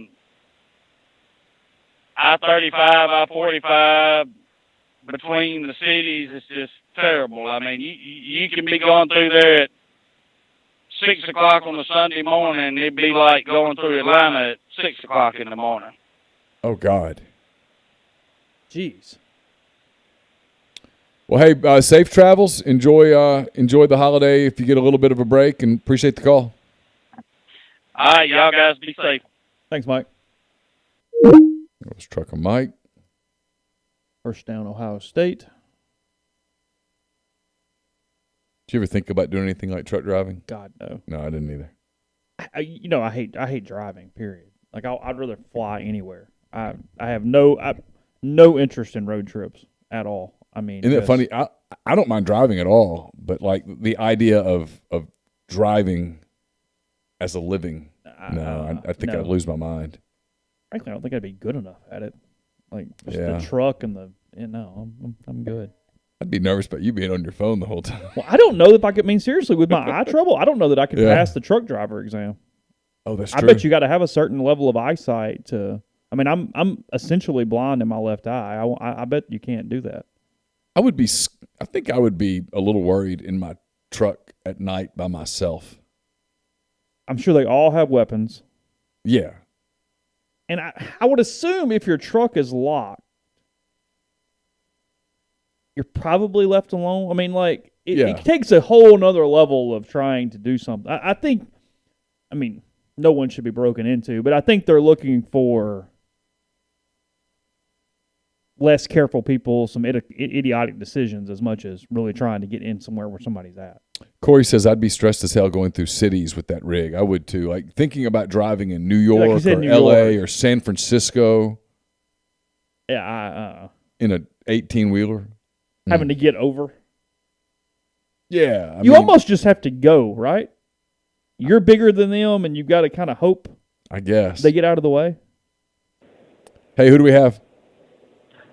I-45 between the cities. It's just terrible. I mean, you can be going through there at 6 o'clock on a Sunday morning, and it'd be like going through Atlanta at 6 o'clock in the morning. Oh, God. Jeez. Well, hey, safe travels. Enjoy the holiday if you get a little bit of a break, and appreciate the call. All right, y'all guys be safe. Thanks, Mike. Let's Trucker Mike. First down, Ohio State. Did you ever think about doing anything like truck driving? God, no. No, I didn't either. I hate driving. Period. Like I'd rather fly anywhere. I have no interest in road trips at all. I mean, isn't it funny? I don't mind driving at all, but like the idea of driving as a living, I think I'd lose my mind. Frankly, I don't think I'd be good enough at it. Like just the truck and I'm good. I'd be nervous about you being on your phone the whole time. Well, I don't know if I could. Seriously, with my eye trouble, I don't know that I could pass the truck driver exam. Oh, that's true. I bet you got to have a certain level of eyesight to. I mean, I'm essentially blind in my left eye. I bet you can't do that. I think I would be a little worried in my truck at night by myself. I'm sure they all have weapons. Yeah. And I would assume if your truck is locked, you're probably left alone. I mean, like, it takes a whole nother level of trying to do something. I think, no one should be broken into, but I think they're looking for less careful people, some idiotic decisions as much as really trying to get in somewhere where somebody's at. Corey says, I'd be stressed as hell going through cities with that rig. I would too. Like thinking about driving in New York or L.A. or San Francisco. Yeah, in an 18-wheeler. Having to get over. Yeah. You almost just have to go, right? You're bigger than them, and you've got to kind of hope, I guess, they get out of the way. Hey, who do we have?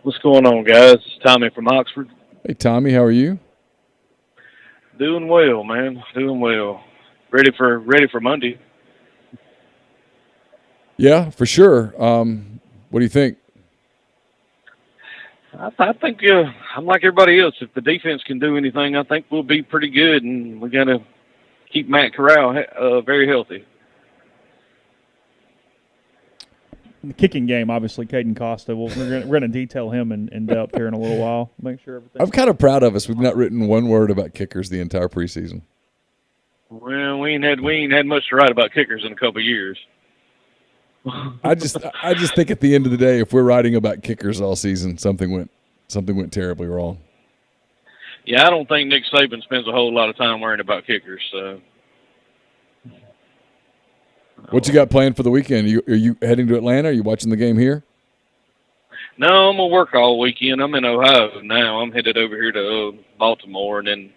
What's going on, guys? It's Tommy from Oxford. Hey, Tommy, how are you? Doing well, man. Doing well. Ready for Monday. Yeah, for sure. What do you think? I think I'm like everybody else. If the defense can do anything, I think we'll be pretty good, and we got to keep Matt Corral very healthy. The kicking game, obviously, Caden Costa. We're going to detail him in depth here in a little while. Make sure everything. I'm kind of proud of us. We've not written one word about kickers the entire preseason. Well, we ain't had much to write about kickers in a couple of years. I just think at the end of the day, if we're writing about kickers all season, something went terribly wrong. Yeah, I don't think Nick Saban spends a whole lot of time worrying about kickers. So. What you got planned for the weekend? Are you heading to Atlanta? Are you watching the game here? No, I'm going to work all weekend. I'm in Ohio now. I'm headed over here to Baltimore, and then,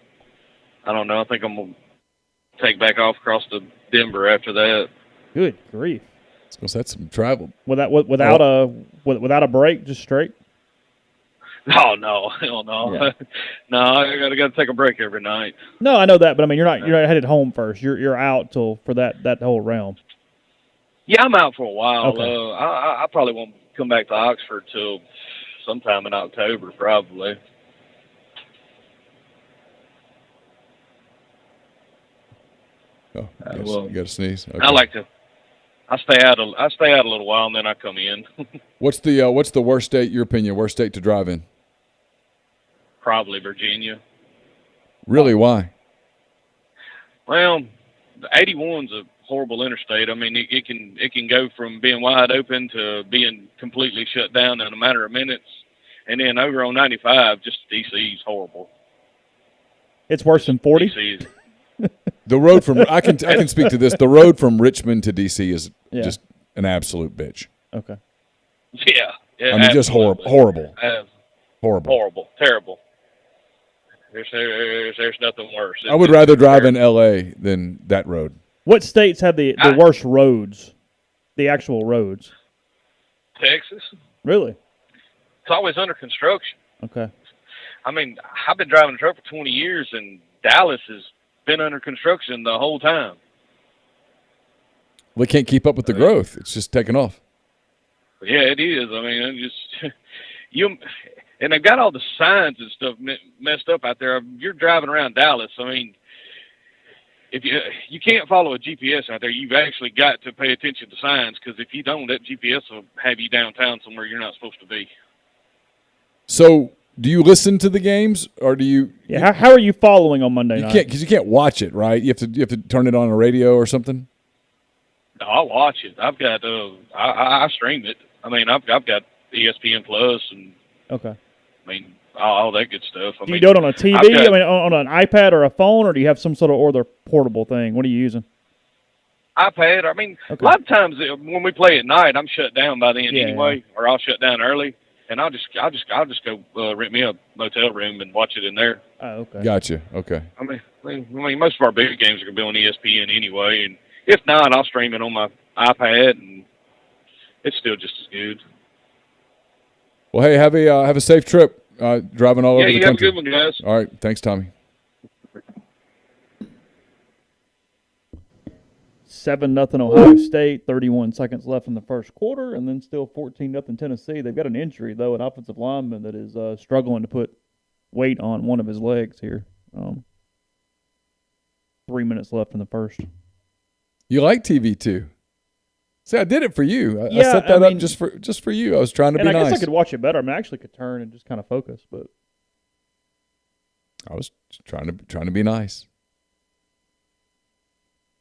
I don't know, I think I'm going to take back off across to Denver after that. Good grief! So that's some travel. Without a break, just straight. Oh no, hell no, Yeah. No! I got to take a break every night. No, I know that, but I mean, you're not headed home first. You're out for that whole realm. Yeah, I'm out for a while. Okay. I probably won't come back to Oxford till sometime in October, probably. Oh, you got to sneeze. Okay. I stay out a little while and then I come in. What's the worst state? Your opinion? Worst state to drive in? Probably Virginia. Really? Why? Well, the 81's a horrible interstate. I mean, it can go from being wide open to being completely shut down in a matter of minutes, and then over on 95, just DC's horrible. It's worse than 40. DC's. The road from I can speak to this. The road from Richmond to DC is just an absolute bitch. Okay. Yeah. I mean, just horrible. Horrible. Terrible. There's nothing worse. I would rather drive in L.A. than that road. What states have the worst roads? The actual roads. Texas. Really? It's always under construction. Okay. I mean, I've been driving a truck for 20 years, and Dallas has been under construction the whole time. They can't keep up with the growth. It's just taking off. Yeah, it is. I mean, and they've got all the signs and stuff messed up out there. You're driving around Dallas. I mean, if you can't follow a GPS out there, you've actually got to pay attention to signs, because if you don't, that GPS will have you downtown somewhere you're not supposed to be. So, do you listen to the games, or do you? Yeah. How are you following on Monday night? You can't, because you can't watch it, right? You have to turn it on a radio or something. No, I'll watch it. I've got I stream it. I mean, I've got ESPN Plus and okay. I mean, all that good stuff. Do you do it on a TV? I mean, on an iPad or a phone, or do you have some sort of other portable thing? What are you using? iPad. I mean, A lot of times when we play at night, I'm shut down by then anyway, or I'll shut down early, and I'll just go rent me a motel room and watch it in there. Oh, okay. Gotcha. Okay. I mean, most of our big games are going to be on ESPN anyway, and if not, I'll stream it on my iPad, and it's still just as good. Well, hey, have a safe trip driving all over the country. Yeah, you have a good one, guys. All right. Thanks, Tommy. 7-0 Ohio State, 31 seconds left in the first quarter, and then still 14-0 Tennessee. They've got an injury, though, an offensive lineman that is struggling to put weight on one of his legs here. 3 minutes left in the first. You like TV too? See, I did it for you. I set that up just for you. I was trying to be nice. And I guess I could watch it better. I mean, I actually could turn and just kind of focus, but I was trying to be nice.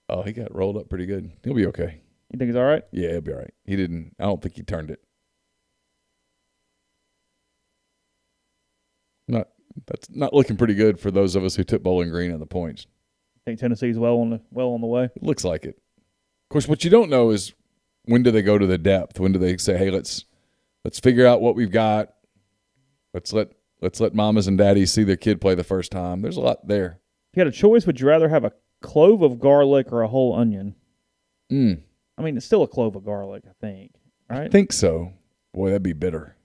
Oh, he got rolled up pretty good. He'll be okay. You think he's all right? Yeah, he'll be all right. He didn't. I don't think he turned it. That's not looking pretty good for those of us who took Bowling Green on the points. I think Tennessee's well on the way. It looks like it. Of course, what you don't know is when do they go to the depth? When do they say, "Hey, let's figure out what we've got. Let's let mamas and daddies see their kid play the first time." There's a lot there. If you had a choice, would you rather have a clove of garlic or a whole onion? I mean, it's still a clove of garlic, I think. Right? I think so. Boy, that'd be bitter.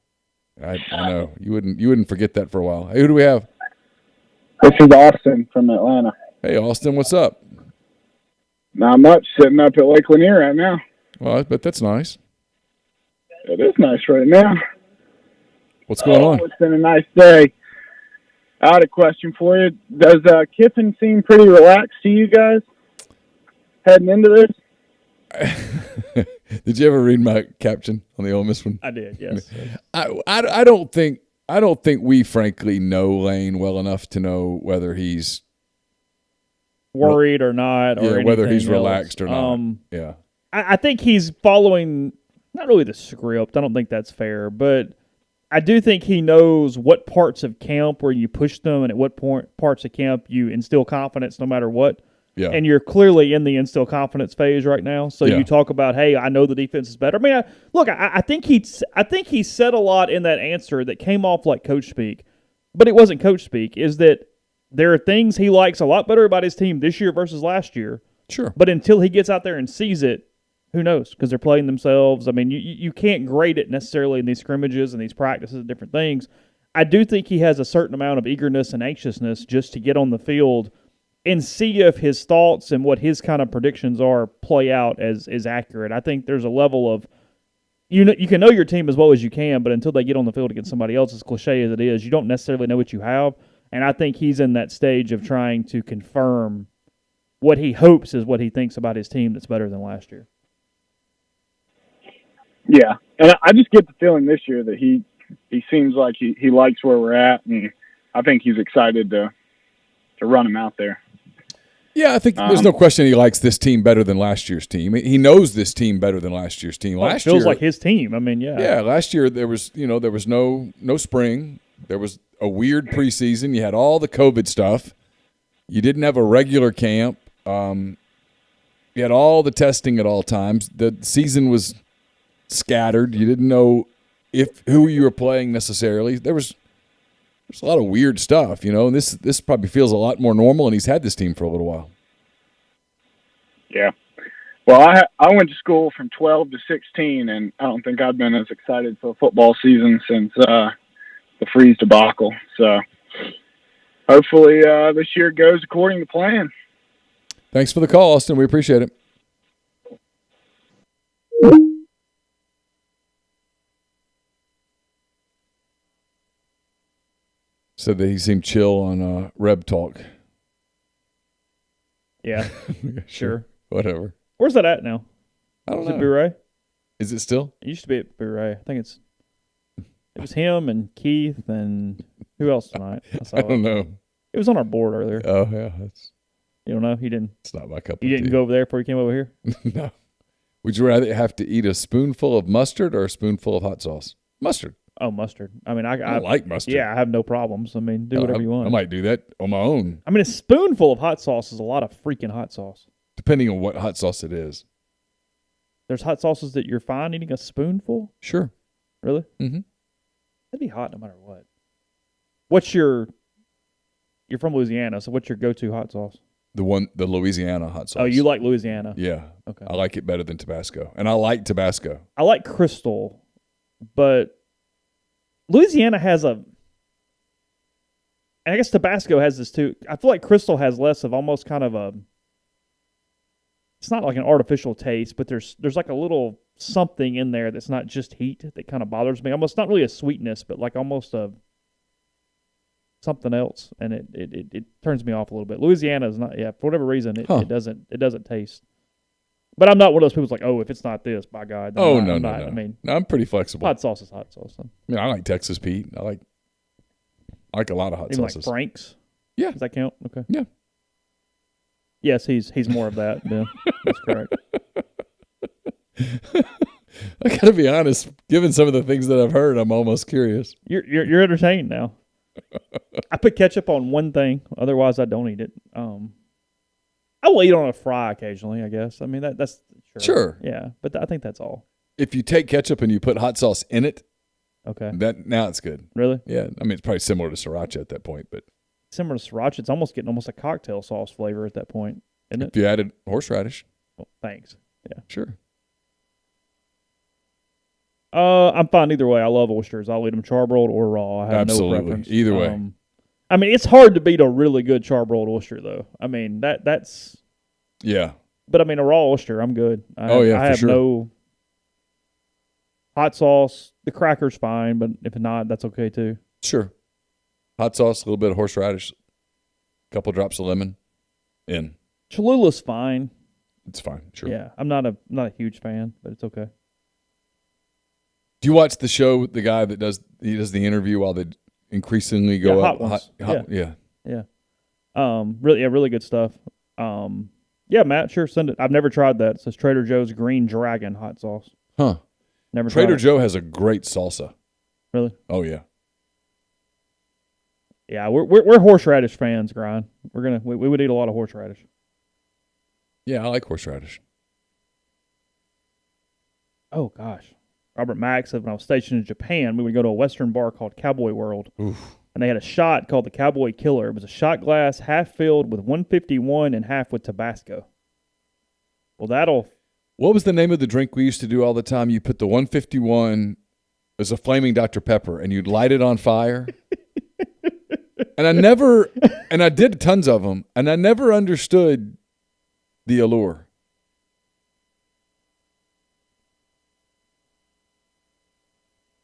I know you wouldn't forget that for a while. Hey, who do we have? This is Austin from Atlanta. Hey, Austin, what's up? Not much. Sitting up at Lake Lanier right now. Well, I bet that's nice. It is nice right now. What's going on? It's been a nice day. I had a question for you. Does Kiffin seem pretty relaxed to you guys heading into this? Did you ever read my caption on the Ole Miss one? I did, yes. I don't think we frankly know Lane well enough to know whether he's worried or not, or whether he's else. relaxed or not. Yeah, I think he's following not really the script. I don't think that's fair, but I do think he knows what parts of camp where you push them and at what parts of camp you instill confidence no matter what. Yeah. And you're clearly in the instill confidence phase right now. So you talk about, hey, I know the defense is better. I mean, I think he said a lot in that answer that came off like coach speak, but it wasn't coach speak, is that there are things he likes a lot better about his team this year versus last year. Sure. But until he gets out there and sees it, who knows? Because they're playing themselves. I mean, you can't grade it necessarily in these scrimmages and these practices and different things. I do think he has a certain amount of eagerness and anxiousness just to get on the field and see if his thoughts and what his kind of predictions are play out as accurate. I think there's a level of you can know your team as well as you can, but until they get on the field against somebody else, as cliche as it is, you don't necessarily know what you have. And I think he's in that stage of trying to confirm what he hopes is what he thinks about his team that's better than last year. Yeah, and I just get the feeling this year that he seems like he likes where we're at, and I think he's excited to run him out there. Yeah, I think there's no question he likes this team better than last year's team. He knows this team better than last year's team. Well, it feels like his team. I mean, yeah. Yeah, last year there was no spring. There was a weird preseason. You had all the COVID stuff. You didn't have a regular camp. You had all the testing at all times. The season was scattered. You didn't know who you were playing necessarily. There's a lot of weird stuff, and this probably feels a lot more normal, and he's had this team for a little while. Yeah. Well, I went to school from 12 to 16, and I don't think I've been as excited for a football season since the freeze debacle. So hopefully this year goes according to plan. Thanks for the call, Austin. We appreciate it. Said that he seemed chill on Reb Talk. Yeah, sure. Whatever. Where's that at now? I don't Is know. it Bouret? Is it still? It used to be at Bouret. I think it was him and Keith and who else tonight? I don't know. It was on our board earlier. Oh, yeah. You don't know? He didn't. It's not my cup of tea. You didn't go over there before you came over here? No. Would you rather have to eat a spoonful of mustard or a spoonful of hot sauce? Mustard. Oh, mustard. I mean, I like mustard. Yeah, I have no problems. I mean, do whatever you want. I might do that on my own. I mean, a spoonful of hot sauce is a lot of freaking hot sauce. Depending on what hot sauce it is. There's hot sauces that you're fine eating a spoonful? Sure. Really? Mm-hmm. That'd be hot no matter what. You're from Louisiana, so what's your go-to hot sauce? The Louisiana hot sauce. Oh, you like Louisiana? Yeah. Okay. I like it better than Tabasco. And I like Tabasco. I like Crystal, but Louisiana has and I guess Tabasco has this too. I feel like Crystal has less of almost kind of it's not like an artificial taste, but there's like a little something in there that's not just heat that kind of bothers me. Almost not really a sweetness, but like almost a something else, and it turns me off a little bit. Louisiana is not, for whatever reason, it doesn't taste. But I'm not one of those people who's like, oh, if it's not this, by God. No. I mean, I'm pretty flexible. Hot sauce is hot sauce. I mean, I like Texas Pete. I like a lot of hot Even sauces. like Frank's. Yeah. Does that count? Okay. Yeah. Yes, he's more of that. Yeah, that's correct. I gotta be honest. Given some of the things that I've heard, I'm almost curious. You're entertained now. I put ketchup on one thing. Otherwise, I don't eat it. I will eat on a fry occasionally, I guess. I mean, that's sure. Yeah, but I think that's all. If you take ketchup and you put hot sauce in it, okay, now it's good. Really? Yeah. I mean, it's probably similar to sriracha at that point, but similar to sriracha, it's almost getting a cocktail sauce flavor at that point, isn't it? If you added horseradish. Well, thanks. Yeah. Sure. I'm fine either way. I love oysters. I'll eat them charbroiled or raw. I have Absolutely. no preference. Either way. I mean, it's hard to beat a really good charbroiled oyster, though. I mean, that's yeah. But I mean, a raw oyster, I'm good. I have sure. no hot sauce. The cracker's fine, but if not, that's okay too. Sure. Hot sauce, a little bit of horseradish, a couple drops of lemon, in. Cholula's fine. It's fine. Sure. Yeah, I'm not a huge fan, but it's okay. Do you watch the show? The guy that does the interview while they increasingly go hot up. Ones. Yeah. Really good stuff. Yeah, Matt, sure, send it. I've never tried that. It says Trader Joe's Green Dragon hot sauce. Huh. Never. Trader tried it. Joe has a great salsa. Really? Oh yeah. Yeah, we're horseradish fans, Grind. We would eat a lot of horseradish. Yeah, I like horseradish. Oh gosh, Robert Mack said when I was stationed in Japan, we would go to a Western bar called Cowboy World, Oof. and they had a shot called the Cowboy Killer. It was a shot glass half filled with 151 and half with Tabasco. Well, What was the name of the drink we used to do all the time? You put the 151 as a flaming Dr. Pepper, and you'd light it on fire. And I did tons of them, and I never understood the allure.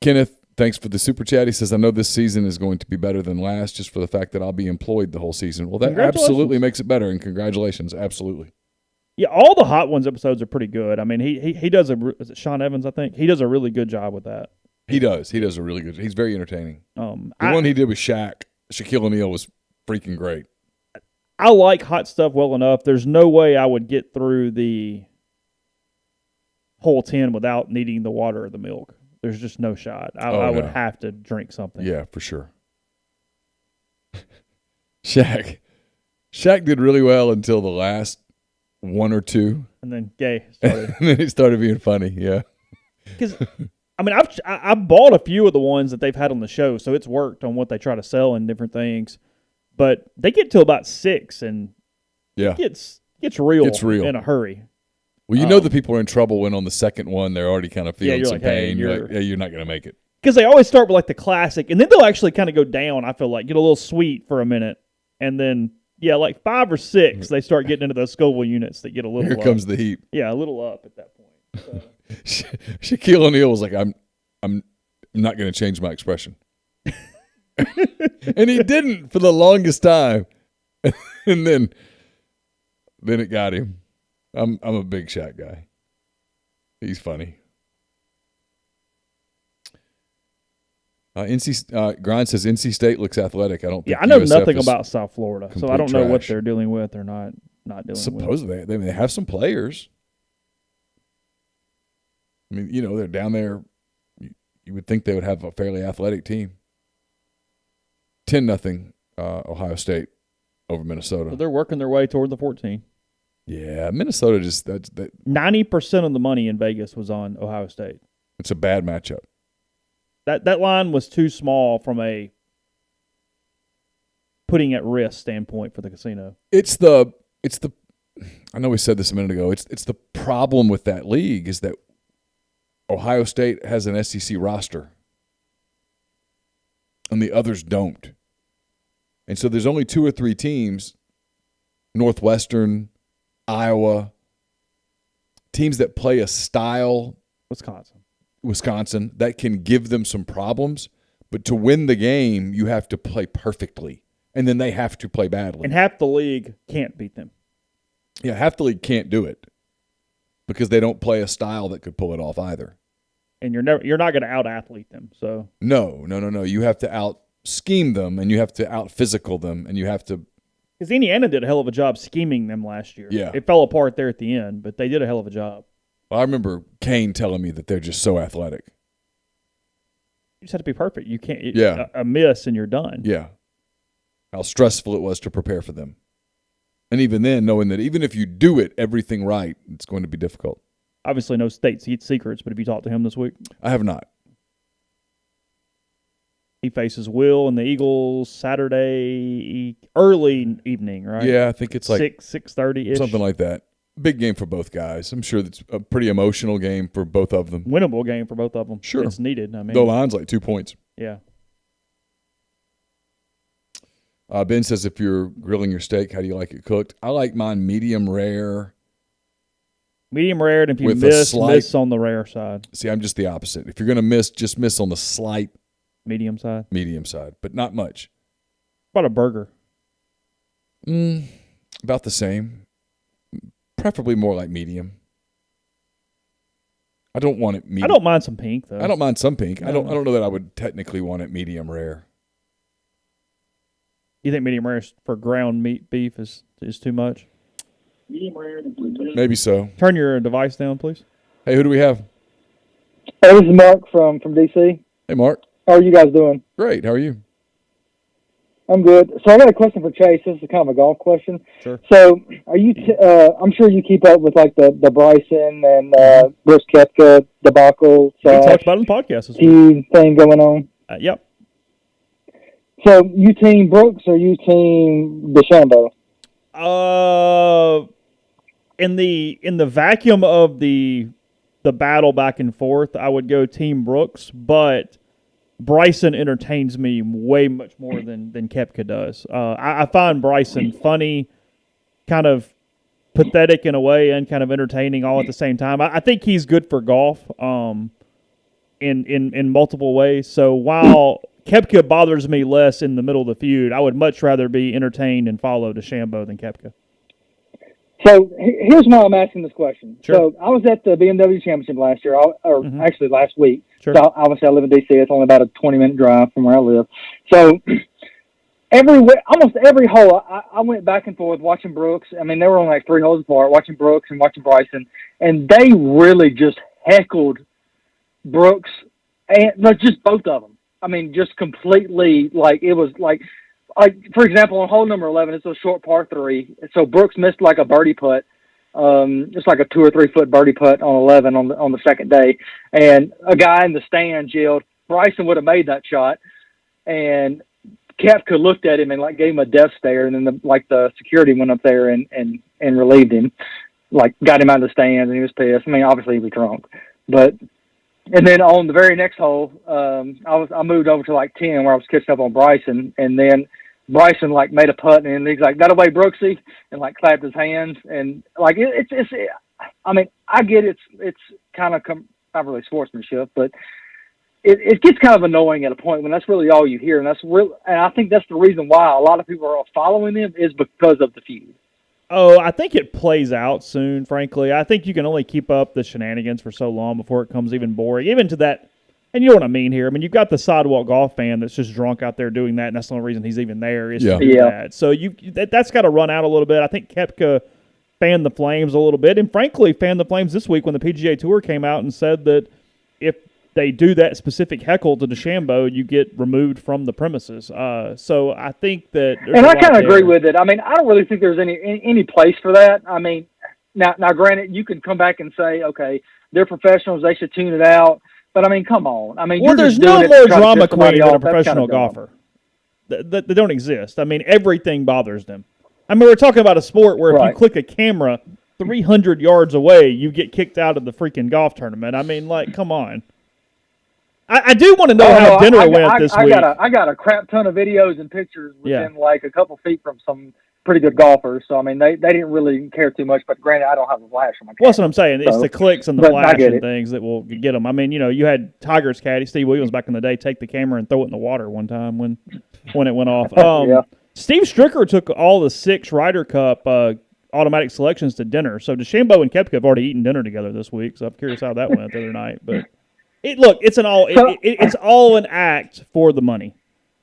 Kenneth, thanks for the super chat. He says, I know this season is going to be better than last just for the fact that I'll be employed the whole season. Well, that absolutely makes it better, and congratulations. Absolutely. Yeah, all the Hot Ones episodes are pretty good. I mean, he does is it Sean Evans, I think? He does a really good job with that. He does. He does a really good. He's very entertaining. The one he did with Shaquille O'Neal was freaking great. I like hot stuff well enough. There's no way I would get through the whole 10 without needing the water or the milk. There's just no shot. I would have to drink something. Yeah, for sure. Shaq did really well until the last one or two. And then Gay started. And then he started being funny, yeah. Because, I mean, I bought a few of the ones that they've had on the show, so it's worked on what they try to sell and different things. But they get to about 6, and it gets real in a hurry. Well, you know the people are in trouble when on the second one they're already kind of feeling some pain. Hey, you're like, you're not going to make it. Because they always start with like the classic, and then they'll actually kind of go down, I feel like, get a little sweet for a minute. And then, like 5 or 6, they start getting into those Scoville units that get a little Here comes the heat. Yeah, a little up at that point. So. Shaquille O'Neal was like, I'm not going to change my expression. And he didn't for the longest time. And then it got him. I'm a big Shaq guy. He's funny. Grind says NC State looks athletic. I don't think I know USF nothing about South Florida, so I don't know what they're dealing with or not dealing with. Supposedly, they have some players. I mean, they're down there. You would think they would have a fairly athletic team. 10-0 Ohio State over Minnesota. So they're working their way toward the 14. Yeah, Minnesota just that 90% of the money in Vegas was on Ohio State. It's a bad matchup. That line was too small from a putting at risk standpoint for the casino. It's the I know we said this a minute ago. It's the problem with that league is that Ohio State has an SEC roster and the others don't. And so there's only 2 or 3 teams, Northwestern, Iowa, teams that play a style, Wisconsin, that can give them some problems. But to win the game, you have to play perfectly. And then they have to play badly. And half the league can't beat them. Yeah, half the league can't do it because they don't play a style that could pull it off either. And you're not going to out-athlete them. So No. You have to out-scheme them, and you have to out-physical them, and you have to – because Indiana did a hell of a job scheming them last year. Yeah. It fell apart there at the end, but they did a hell of a job. I remember Kane telling me that they're just so athletic. You just have to be perfect. You can't – a miss and you're done. Yeah. How stressful it was to prepare for them. And even then, knowing that even if you do it, everything right, it's going to be difficult. Obviously, no state secrets, but have you talked to him this week? I have not. He faces Will and the Eagles Saturday early evening, right? Yeah, I think it's like 6:30-ish. Something like that. Big game for both guys. I'm sure it's a pretty emotional game for both of them. Winnable game for both of them. Sure. It's needed. I mean, the line's like 2 points. Yeah. Ben says, if you're grilling your steak, how do you like it cooked? I like mine medium rare. Medium rare, and if you miss on the rare side. See, I'm just the opposite. If you're going to miss, just miss on the slight. Medium side, but not much. What about a burger? About the same. Preferably more like medium. I don't want it medium. I don't mind some pink though. I don't mind some pink. No. I don't know that I would technically want it medium rare. You think medium rare for ground meat beef is too much? Medium rare. Maybe so. Turn your device down, please. Hey, who do we have? Hey, this is Mark from DC. Hey, Mark. How are you guys doing? Great. How are you? I'm good. So I got a question for Chase. This is kind of a golf question. Sure. So are you? I'm sure you keep up with like the Bryson and Brooks Koepka debacle. We talked about it in the podcast this week. Team thing going on. Yep. So you team Brooks or you team DeChambeau? In the vacuum of the battle back and forth, I would go Team Brooks, but Bryson entertains me way much more than Koepka does. I find Bryson funny, kind of pathetic in a way, and kind of entertaining all at the same time. I think he's good for golf in multiple ways. So while Koepka bothers me less in the middle of the feud, I would much rather be entertained and follow DeChambeau than Koepka. So here's why I'm asking this question. Sure. So I was at the BMW Championship last year, actually last week. Sure. So obviously I live in D.C. It's only about a 20-minute drive from where I live. So almost every hole, I went back and forth watching Brooks. I mean, they were only like 3 holes apart, watching Brooks and watching Bryson, and they really just heckled Brooks and just both of them. I mean, just completely it was like, for example, on hole number 11, it's a short par 3. So Brooks missed like a birdie putt. It's like a 2 or 3 foot birdie putt on 11 on the second day. And a guy in the stands yelled, Bryson would have made that shot. And Koepka looked at him and like gave him a death stare. And then the security went up there and relieved him, like got him out of the stands, and he was pissed. I mean, obviously he was drunk, and then on the very next hole, I moved over to like 10 where I was catching up on Bryson, and then Bryson like made a putt, and he's like, "That away, Brooksy," and like clapped his hands, and like it's I mean, I get it's kind of not really sportsmanship, but it gets kind of annoying at a point when that's really all you hear, and and I think that's the reason why a lot of people are following him is because of the feud. Oh, I think it plays out soon, frankly. I think you can only keep up the shenanigans for so long before it becomes even boring. Even to that, and you know what I mean here. I mean, you've got the sidewalk golf fan that's just drunk out there doing that, and that's the only reason he's even there is to do that. So that's got to run out a little bit. I think Koepka fanned the flames a little bit, and frankly fanned the flames this week when the PGA Tour came out and said that if they do that specific heckle to DeChambeau, you get removed from the premises. So I think that, and I kind of agree with it. I mean, I don't really think there's any place for that. I mean, now granted, you can come back and say, okay, they're professionals, they should tune it out. But I mean, come on. I mean, there's no more drama queen than a professional golfer. They don't exist. I mean, everything bothers them. I mean, we're talking about a sport where if you click a camera 300 yards away, you get kicked out of the freaking golf tournament. I mean, like, come on. I do want to know how dinner went this week. I got a crap ton of videos and pictures within like a couple feet from some pretty good golfers. So, I mean, they didn't really care too much. But granted, I don't have a flash on my camera. Well, that's what I'm saying. It's the clicks and the flash and things that will get them. I mean, you know, you had Tiger's caddy, Steve Williams, back in the day, take the camera and throw it in the water one time when it went off. Steve Stricker took all the 6 Ryder Cup automatic selections to dinner. So DeChambeau and Koepka have already eaten dinner together this week. So I'm curious how that went the other night. But it's all an act for the money.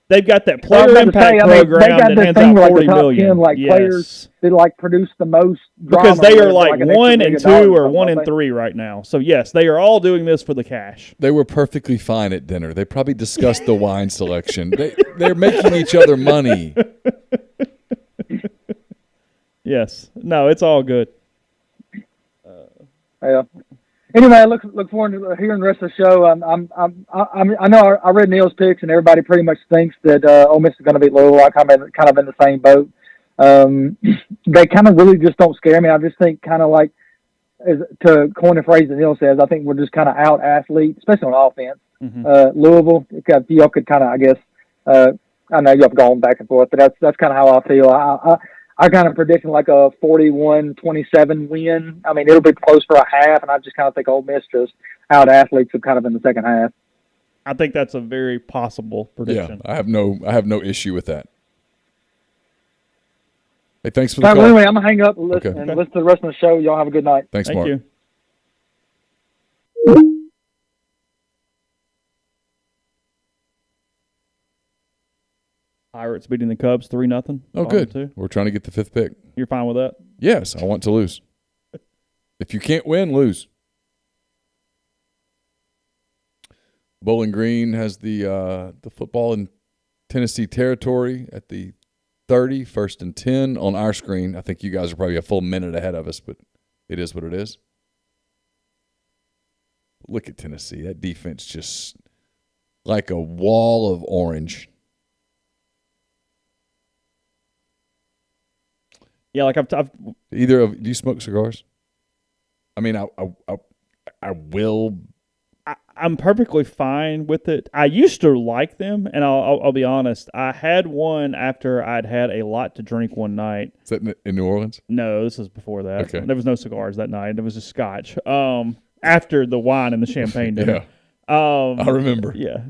They've got that player impact program that hands out $40 million. Players that like produce the most drama because they are like 1 and 2 or 1 and 3 right now. So yes, they are all doing this for the cash. They were perfectly fine at dinner. They probably discussed the wine selection. They're making each other money. Yes. No, it's all good. Yeah. Anyway, I look forward to hearing the rest of the show. I know I read Neal's picks, and everybody pretty much thinks that Ole Miss is going to beat Louisville. I kind of in the same boat. They kind of really just don't scare me. I just think kind of like, to coin a phrase that Neal says, I think we're just kind of out athletes, especially on offense. Mm-hmm. Louisville, y'all could kind of, I guess, I know y'all have gone back and forth, but that's kind of how I feel. I kind of predicting like a 41-27 win. I mean, it'll be close for a half, and I just kind of think Ole Miss just out athletes them kind of in the second half. I think that's a very possible prediction. Yeah, I have no issue with that. Hey, thanks for the call. Anyway, I'm gonna hang up and listen to the rest of the show. Y'all have a good night. Thanks, Mark. Thank you. Pirates beating the Cubs 3-0. Oh, good. We're trying to get the 5th pick. You're fine with that? Yes, I want to lose. If you can't win, lose. Bowling Green has the football in Tennessee territory at the 30, 1st and 10 on our screen. I think you guys are probably a full minute ahead of us, but it is what it is. Look at Tennessee. That defense just like a wall of orange. Yeah, like I've Either of do you smoke cigars? I mean, I will. I'm perfectly fine with it. I used to like them, and I'll be honest. I had one after I'd had a lot to drink one night. Is that in New Orleans? No, this was before that. Okay. There was no cigars that night. There was just scotch. After the wine and the champagne dinner. Yeah. I remember. Yeah.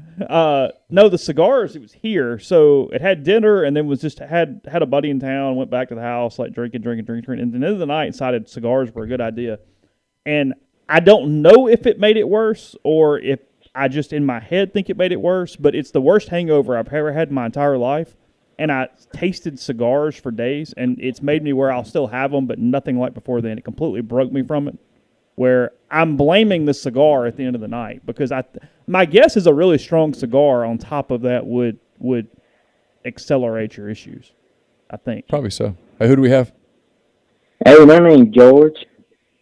No, the cigars, it was here. So it had dinner and then was just had a buddy in town, went back to the house, like drinking. And at the end of the night, decided cigars were a good idea. And I don't know if it made it worse or if I just in my head think it made it worse, but it's the worst hangover I've ever had in my entire life. And I tasted cigars for days, and it's made me where I'll still have them, but nothing like before then. It completely broke me from it, where I'm blaming the cigar at the end of the night because my guess is a really strong cigar on top of that would accelerate your issues, I think. Probably so. Hey, who do we have? Hey, my name's George.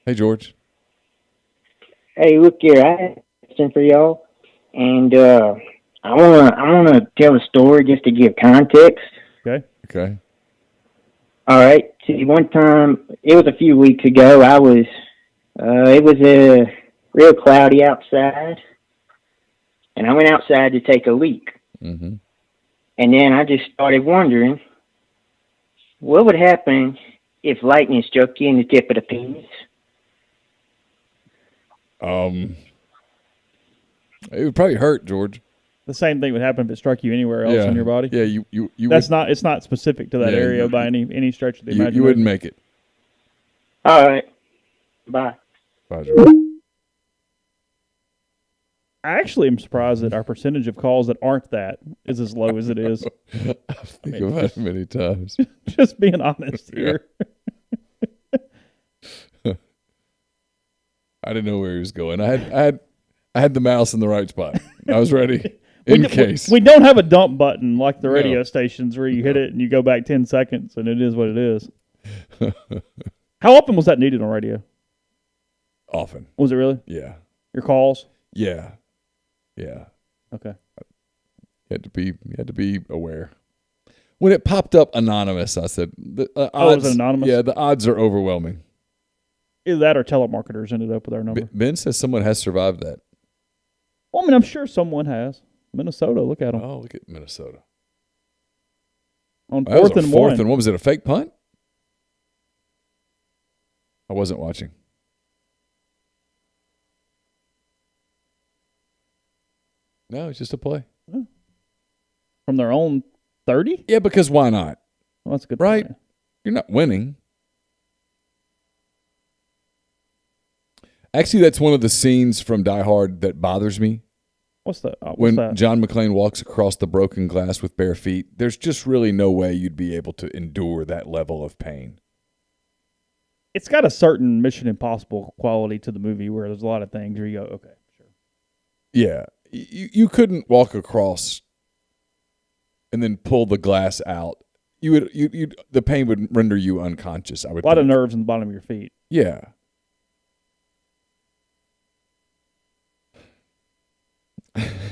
Hey, George. Hey, look here, I have a question for y'all, and I wanna tell a story just to give context. Okay. All right. See, one time, it was a few weeks ago. It was real cloudy outside, and I went outside to take a leak. Mm-hmm. And then I just started wondering, what would happen if lightning struck you in the tip of the penis? It would probably hurt, George. The same thing would happen if it struck you anywhere else in your body. Yeah, you. It's not specific to that area by any stretch of the imagination. You wouldn't make it. All right. Bye. Bye, George. I actually am surprised that our percentage of calls that aren't that is as low as it is. I think about it many times. Just being honest here. I didn't know where he was going. I had the mouse in the right spot. I was ready in case. We don't have a dump button like the radio stations where you hit it and you go back 10 seconds and it is what it is. How often was that needed on radio? Often. Was it really? Yeah. Your calls? Yeah. Okay. You had to be aware. When it popped up anonymous, I said, the odds, was it anonymous? Yeah, the odds are overwhelming. Either that or telemarketers ended up with our number. Ben says someone has survived that. Well, I mean, I'm sure someone has. Minnesota, look at them. Oh, look at Minnesota. On fourth and one. And what was it, a fake punt? I wasn't watching. No, it's just a play. From their own 30? Yeah, because why not? Well, that's a good. Right? Point. You're not winning. Actually, that's one of the scenes from Die Hard that bothers me. What's that? When John McClane walks across the broken glass with bare feet, there's just really no way you'd be able to endure that level of pain. It's got a certain Mission Impossible quality to the movie where there's a lot of things where you go, okay, sure. Yeah. You couldn't walk across and then pull the glass out. The pain would render you unconscious, I would think. A lot of nerves in the bottom of your feet. Yeah.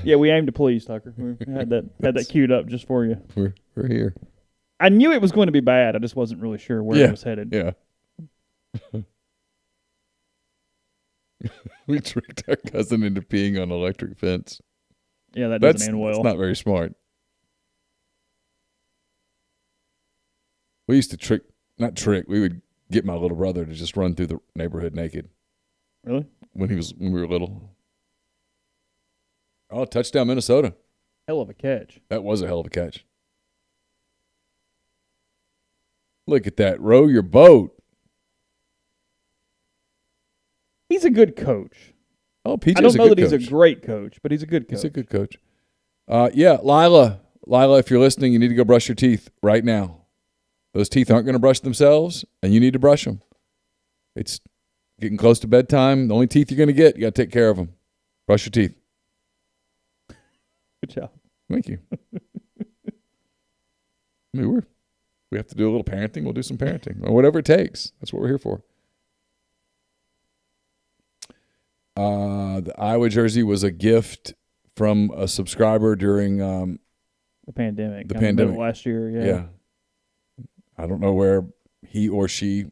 Yeah, we aim to please, Tucker. We had that queued up just for you. We're here. I knew it was going to be bad. I just wasn't really sure where it was headed. Yeah. We tricked our cousin into peeing on an electric fence. Yeah, that doesn't end well. That's not very smart. We used to we would get my little brother to just run through the neighborhood naked. Really? When we were little. Oh, touchdown Minnesota. Hell of a catch. That was a hell of a catch. Look at that. Row your boat. He's a good coach. Oh, PJ's I don't know that coach. he's a great coach, but he's a good coach. He's a good coach. Yeah, Lila, if you're listening, you need to go brush your teeth right now. Those teeth aren't going to brush themselves, and you need to brush them. It's getting close to bedtime. The only teeth you're going to get, you got to take care of them. Brush your teeth. Good job. Thank you. I mean, we have to do a little parenting. We'll do some parenting, or whatever it takes. That's what we're here for. The Iowa jersey was a gift from a subscriber during the pandemic. The pandemic last year. Yeah. I don't know where he or she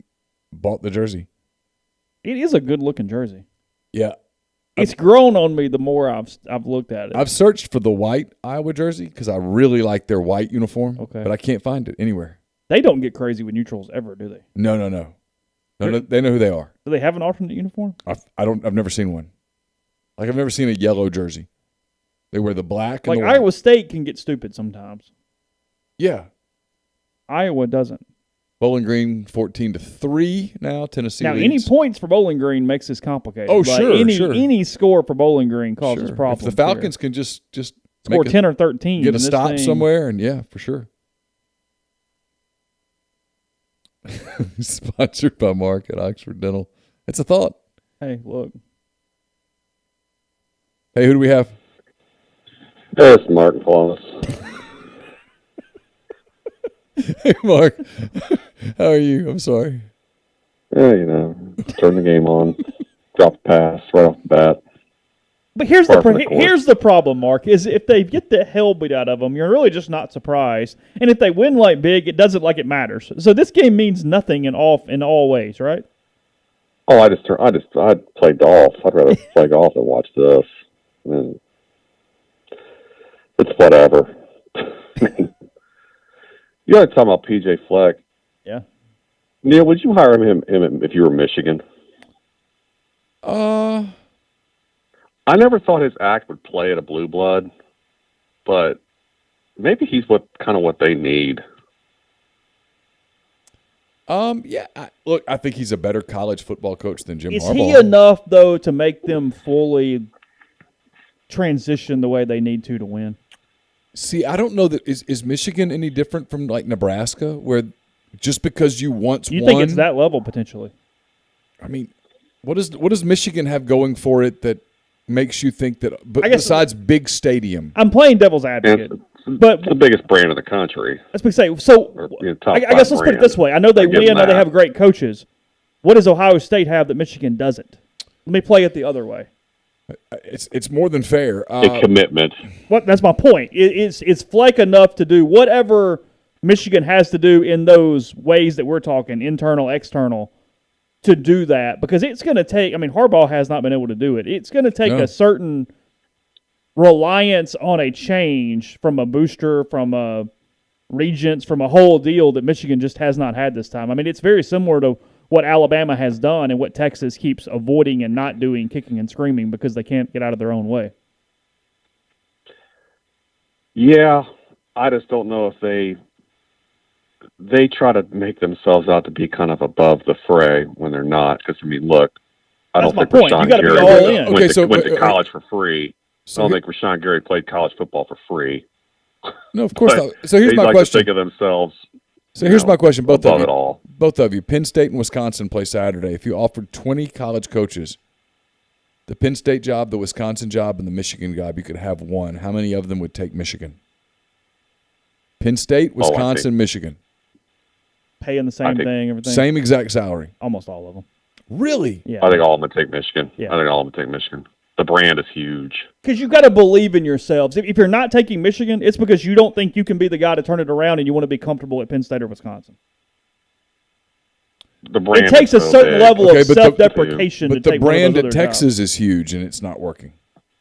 bought the jersey. It is a good looking jersey. Yeah. It's grown on me the more I've looked at it. I've searched for the white Iowa jersey because I really like their white uniform, but I can't find it anywhere. They don't get crazy with neutrals ever, do they? No. They know who they are. Do they have an alternate uniform? I've never seen one. Like, I've never seen a yellow jersey. They wear the black and like the white. Iowa State can get stupid sometimes. Yeah. Iowa doesn't. Bowling Green 14-3 now. Tennessee Now, leads. any points for Bowling Green makes this complicated. Oh, Like, sure. Any score for Bowling Green causes problems. If the Falcons can just score 10 or 13, get a stop somewhere, and yeah, for sure. Sponsored by Mark at Oxford Dental. It's a thought. Hey, look. Hey, who do we have? Hey, it's Mark Columbus. Hey, Mark. How are you? I'm sorry. Yeah, turn the game on, drop the pass right off the bat. But here's the problem, Mark, is if they get the hell beat out of them, you're really just not surprised. And if they win like big, it doesn't like it matters. So this game means nothing in all ways, right? Oh, I'd play golf. I'd rather play golf than watch this. I mean, it's whatever. You got to talk about PJ Fleck. Yeah. Neal, would you hire him if you were Michigan? I never thought his act would play at a blue blood, but maybe he's what they need. Yeah. Look, I think he's a better college football coach than Jim Harbaugh. Is he enough, though, to make them fully transition the way they need to win? See, I don't know that is Michigan any different from like Nebraska, where just because you once won, you think it's that level potentially? I mean, what does Michigan have going for it that makes you think that? But besides big stadium, I'm playing devil's advocate. But it's the biggest brand in the country. Let's say so. I guess let's put it this way: I know they win. I know they have great coaches. What does Ohio State have that Michigan doesn't? Let me play it the other way. It's more than fair. A commitment. That's my point. It's Fleck enough to do whatever Michigan has to do in those ways that we're talking, internal, external, to do that, because it's going to take. I mean, Harbaugh has not been able to do it. It's going to take a certain reliance on a change from a booster, from a regents, from a whole deal that Michigan just has not had this time. I mean, it's very similar to what Alabama has done and what Texas keeps avoiding and not doing, kicking and screaming, because they can't get out of their own way. Yeah, I just don't know if they try to make themselves out to be kind of above the fray when they're not. Because, I mean, look, I don't think Rashawn Gary went to college for free. I don't think Rashawn Gary played college football for free. No, of course not. So here's my question. To think of themselves. So here's my question, both of you. All. Both of you. Penn State and Wisconsin play Saturday. If you offered 20 college coaches, the Penn State job, the Wisconsin job, and the Michigan job, you could have one. How many of them would take Michigan? Penn State, Wisconsin, Michigan. Paying the same thing, everything. Same exact salary. Almost all of them. Really? Yeah. I think all of them would take Michigan. Yeah. I think all of them would take Michigan. The brand is huge. Because you've got to believe in yourselves. If you're not taking Michigan, it's because you don't think you can be the guy to turn it around and you want to be comfortable at Penn State or Wisconsin. The brand it takes a certain level of self-deprecation to take one of those other But the brand at Texas jobs. is huge, and it's not working.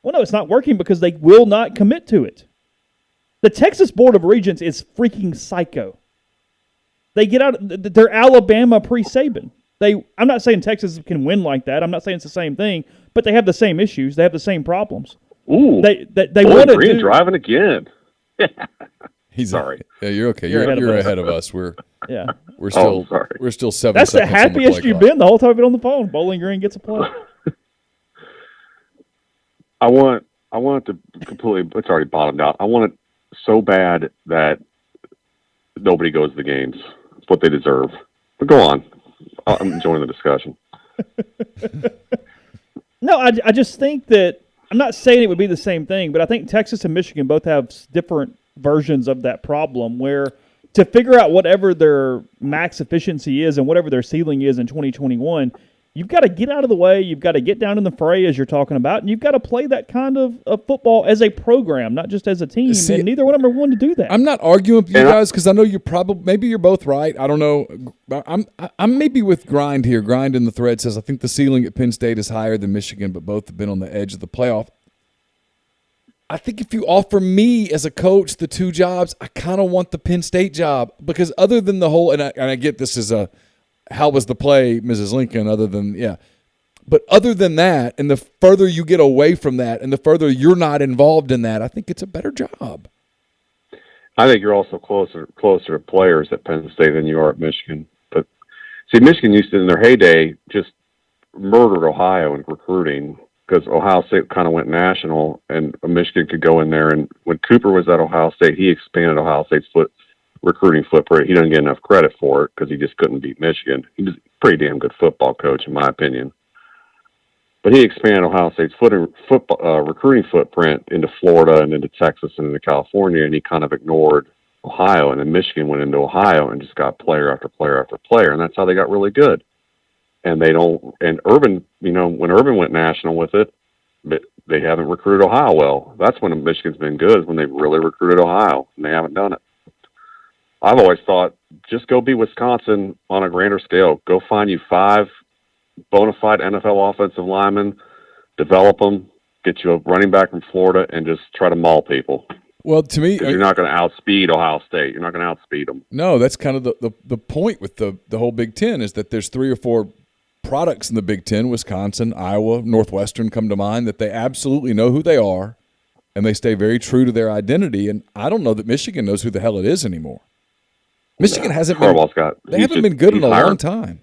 Well, no, it's not working because they will not commit to it. The Texas Board of Regents is freaking psycho. They get out. They're Alabama pre-Saban. I'm not saying Texas can win like that. I'm not saying it's the same thing, but they have the same issues. They have the same problems. Ooh, they want to do driving again. He's sorry. Yeah, you're okay. You're ahead of us. We're still 7 That's seconds. the happiest you've been the whole time you've been on the phone. Bowling Green gets a play. I want to completely. It's already bottomed out. I want it so bad that nobody goes to the games. It's what they deserve. But go on. I'm enjoying the discussion. No, I just think that, I'm not saying it would be the same thing, but I think Texas and Michigan both have different versions of that problem where to figure out whatever their max efficiency is and whatever their ceiling is in 2021, you've got to get out of the way. You've got to get down in the fray, as you're talking about, and you've got to play that kind of football as a program, not just as a team. See, and neither one of them are willing to do that. I'm not arguing with you guys because I know you're maybe you're both right. I don't know. I'm maybe with Grind here. Grind in the thread says, I think the ceiling at Penn State is higher than Michigan, but both have been on the edge of the playoff. I think if you offer me as a coach the two jobs, I kind of want the Penn State job because other than the whole, and I get this is how was the play, Mrs. Lincoln, but other than that, and the further you get away from that and the further you're not involved in that, I think it's a better job. I think you're also closer to players at Penn State than you are at Michigan. But see, Michigan used to, in their heyday, just murdered Ohio in recruiting because Ohio State kind of went national, and Michigan could go in there. And when Cooper was at Ohio State, he expanded Ohio State's recruiting footprint. He doesn't get enough credit for it because he just couldn't beat Michigan. He was a pretty damn good football coach, in my opinion. But he expanded Ohio State's recruiting footprint into Florida and into Texas and into California, and he kind of ignored Ohio. And then Michigan went into Ohio and just got player after player after player, and that's how they got really good. And Urban, when Urban went national with it, but they haven't recruited Ohio well. That's when Michigan's been good, is when they've really recruited Ohio, and they haven't done it. I've always thought, just go be Wisconsin on a grander scale. Go find you 5 bona fide NFL offensive linemen, develop them, get you a running back from Florida, and just try to maul people. Well, to me, you're not going to outspeed Ohio State. You're not going to outspeed them. No, that's kind of the point with the whole Big Ten is that there's 3 or 4 products in the Big Ten, Wisconsin, Iowa, Northwestern come to mind, that they absolutely know who they are, and they stay very true to their identity. And I don't know that Michigan knows who the hell it is anymore. Michigan hasn't been. They haven't been good in a long time.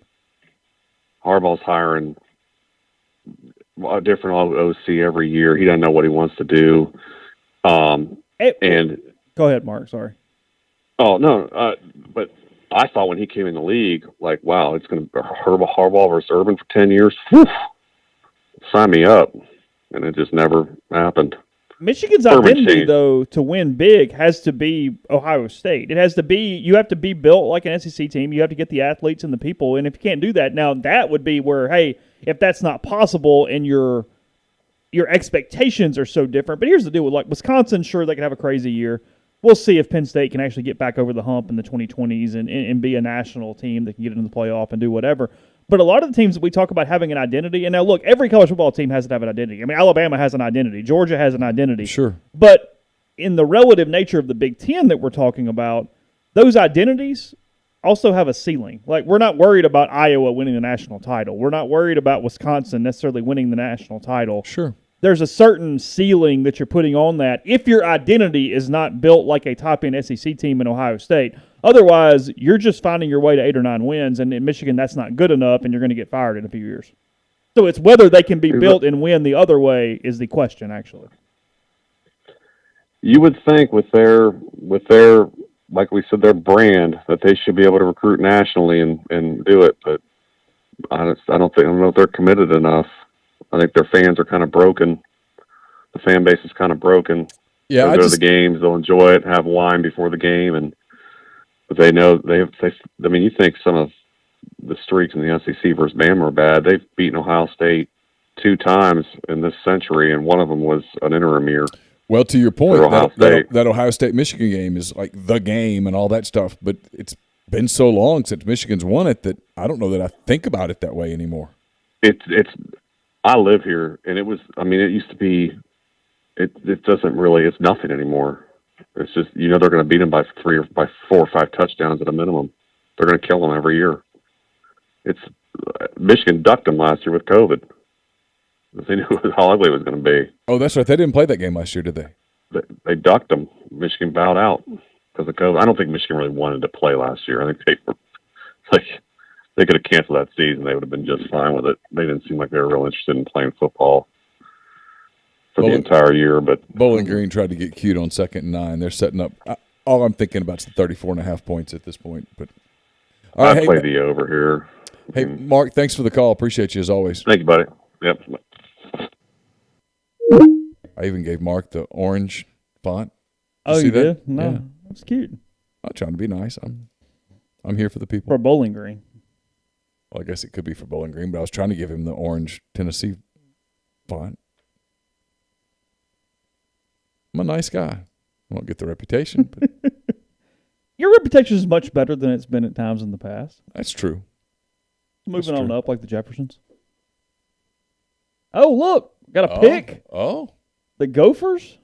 Harbaugh's hiring a different OC every year. He doesn't know what he wants to do. And go ahead, Mark. Sorry. Oh no, but I thought when he came in the league, like, wow, it's going to be Harbaugh versus Urban for 10 years. Whew, sign me up, and it just never happened. Michigan's identity, though, to win big has to be Ohio State. It has to be, you have to be built like an SEC team. You have to get the athletes and the people. And if you can't do that, now that would be where, hey, if that's not possible and your expectations are so different. But here's the deal with, like, Wisconsin, sure, they could have a crazy year. We'll see if Penn State can actually get back over the hump in the 2020s and be a national team that can get into the playoff and do whatever. But a lot of the teams that we talk about having an identity, and now look, every college football team has to have an identity. I mean, Alabama has an identity. Georgia has an identity. Sure. But in the relative nature of the Big Ten that we're talking about, those identities also have a ceiling. Like, we're not worried about Iowa winning the national title. We're not worried about Wisconsin necessarily winning the national title. Sure. There's a certain ceiling that you're putting on that if your identity is not built like a top-end SEC team in Ohio State. Otherwise, you're just finding your way to 8 or 9 wins, and in Michigan, that's not good enough, and you're going to get fired in a few years. So it's whether they can be built and win the other way is the question, actually. You would think with their like we said, their brand, that they should be able to recruit nationally and do it, but I don't know if they're committed enough. I think their fans are kind of broken. The fan base is kind of broken. Yeah, they'll go to the games, they'll enjoy it, have wine before the game, but they know I mean, you think some of the streaks in the SEC versus Bama are bad. They've beaten Ohio State 2 times in this century, and one of them was an interim year. Well, to your point, that Ohio State-Michigan game is like the game and all that stuff, but it's been so long since Michigan's won it that I don't know that I think about it that way anymore. I live here, and it used to be, it doesn't really, it's nothing anymore. It's just, they're going to beat them by 4 or 5 touchdowns at a minimum. They're going to kill them every year. Michigan ducked them last year with COVID. They knew how ugly it was going to be. Oh, that's right. They didn't play that game last year, did they? They ducked them. Michigan bowed out because of COVID. I don't think Michigan really wanted to play last year. I think they were they could have canceled that season. They would have been just fine with it. They didn't seem like they were real interested in playing football for the entire year. But Bowling Green tried to get cute on 2nd and 9. They're setting up. All I'm thinking about is the 34.5 points at this point. But all right, play the over here. Hey, Mark, thanks for the call. Appreciate you as always. Thank you, buddy. Yep. I even gave Mark the orange font. Oh, you you see that? did? No, Yeah. that's cute. I'm trying to be nice. I'm here for the people. For Bowling Green. Well, I guess it could be for Bowling Green, but I was trying to give him the orange Tennessee font. I'm a nice guy. I won't get the reputation, but Your reputation is much better than it's been at times in the past. that's true. Moving That's on true. up like the Jeffersons. Oh, look. Got a pick. Oh, The Gophers.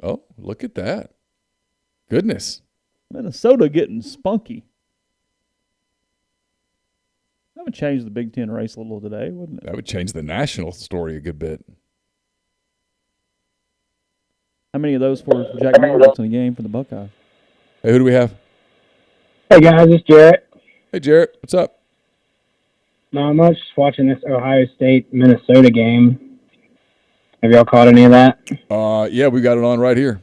oh, look at that. Goodness. Minnesota getting spunky. That would change the Big Ten race a little today, wouldn't it? That would change the national story a good bit. How many of those for Jack Morris in the game for the Buckeyes? Hey, who do we have? Hey guys, it's Jarrett. Hey, Jarrett. What's up? Not much. Just watching this Ohio State-Minnesota game. Have y'all caught any of that? Yeah, we got it on right here.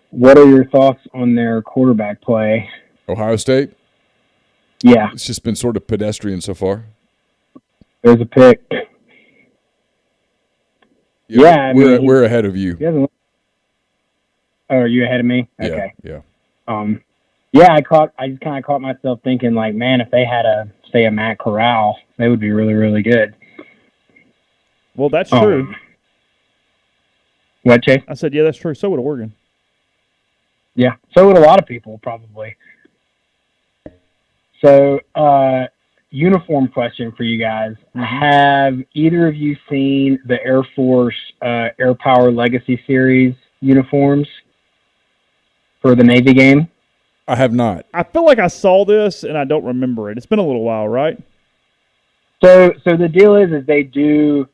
What are your thoughts on their quarterback play? Ohio State. Yeah, It's just been sort of pedestrian so far. there's a pick. Yeah, I mean, we're ahead of you. He doesn't. Oh, are you ahead of me? Okay. Yeah. Yeah, I just kind of caught myself thinking, like, man, if they had a Matt Corral, they would be really, really good. Well, that's true. What, Chase? I said, yeah, that's true. So would Oregon. Yeah, so would a lot of people, probably. So, uniform question for you guys. Have either of you seen the Air Force Air Power Legacy Series uniforms for the Navy game? I have not. I feel like I saw this, and I don't remember it. It's been a little while, right? So the deal is they do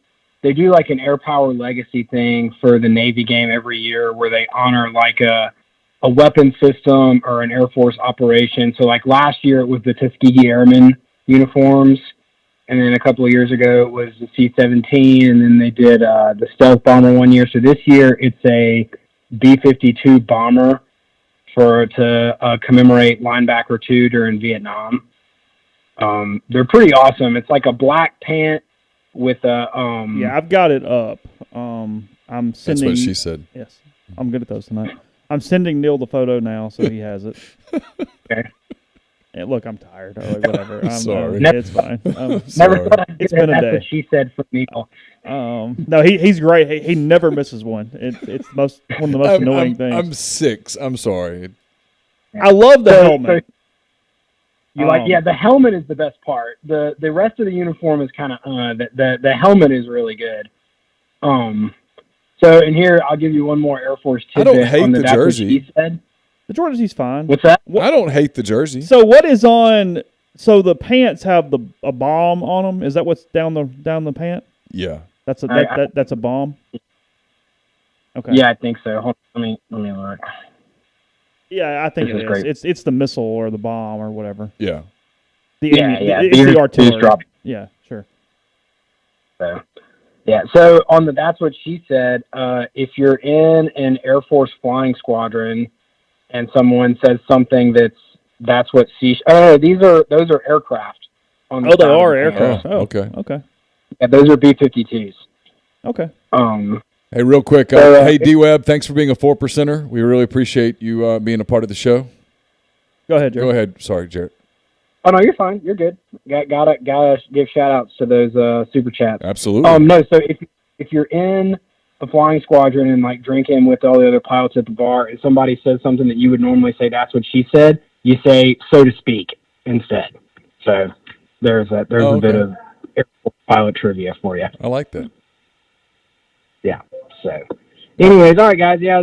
like an Air Power Legacy thing for the Navy game every year where they honor like a weapon system or an Air Force operation. So like last year it was the Tuskegee Airmen uniforms, and then a couple of years ago it was the C-17, and then they did the stealth bomber one year. So this year it's a B-52 bomber to commemorate Linebacker 2 during Vietnam. They're pretty awesome. It's like a black pant with a Yeah, I've got it up. I'm sending. That's what she said. Yes, I'm good at those tonight. I'm sending Neal the photo now, so he has it. Okay. And look, I'm tired. Or like, whatever. I'm sorry. It's fine. Never thought I'd It's get been a that's day. what she said from Neal. No, he's great. He never misses one. It's one of the most annoying things. I'm 6. I'm sorry. I love the helmet. You the helmet is the best part. The rest of the uniform is kind of the helmet is really good. So in here I'll give you one more Air Force tidbit. I don't hate the jersey. He said. The jersey's fine. What's that? I don't hate the jersey. So what is on? So the pants have a bomb on them. Is that what's down the pant? Yeah. That's a bomb. Okay. Yeah, I think so. Hold on, let me look. Yeah, I think This it is is. great. It's the missile or the bomb or whatever. Yeah. It's the artillery. Drop. Yeah, sure. So, yeah. So on the that's what she said. If you're in an Air Force flying squadron, and someone says something that's what she. Those are aircraft. On the they side of are the aircraft. pant. Oh, okay. Okay. Yeah, those are B-52s. Okay. Hey, real quick. Hey, D-Web, thanks for being a 4%er. We really appreciate you being a part of the show. Go ahead, Jared. Go ahead. Sorry, Jarrett. Oh no, you're fine. You're good. Gotta give shout outs to those super chats. Absolutely. No. So if you're in a flying squadron and like drinking with all the other pilots at the bar, and somebody says something that you would normally say, "That's what she said," you say, "So to speak," instead. So there's a bit of Air Force pilot trivia for you. I like that. Yeah. So, anyways, all right, guys. Yeah,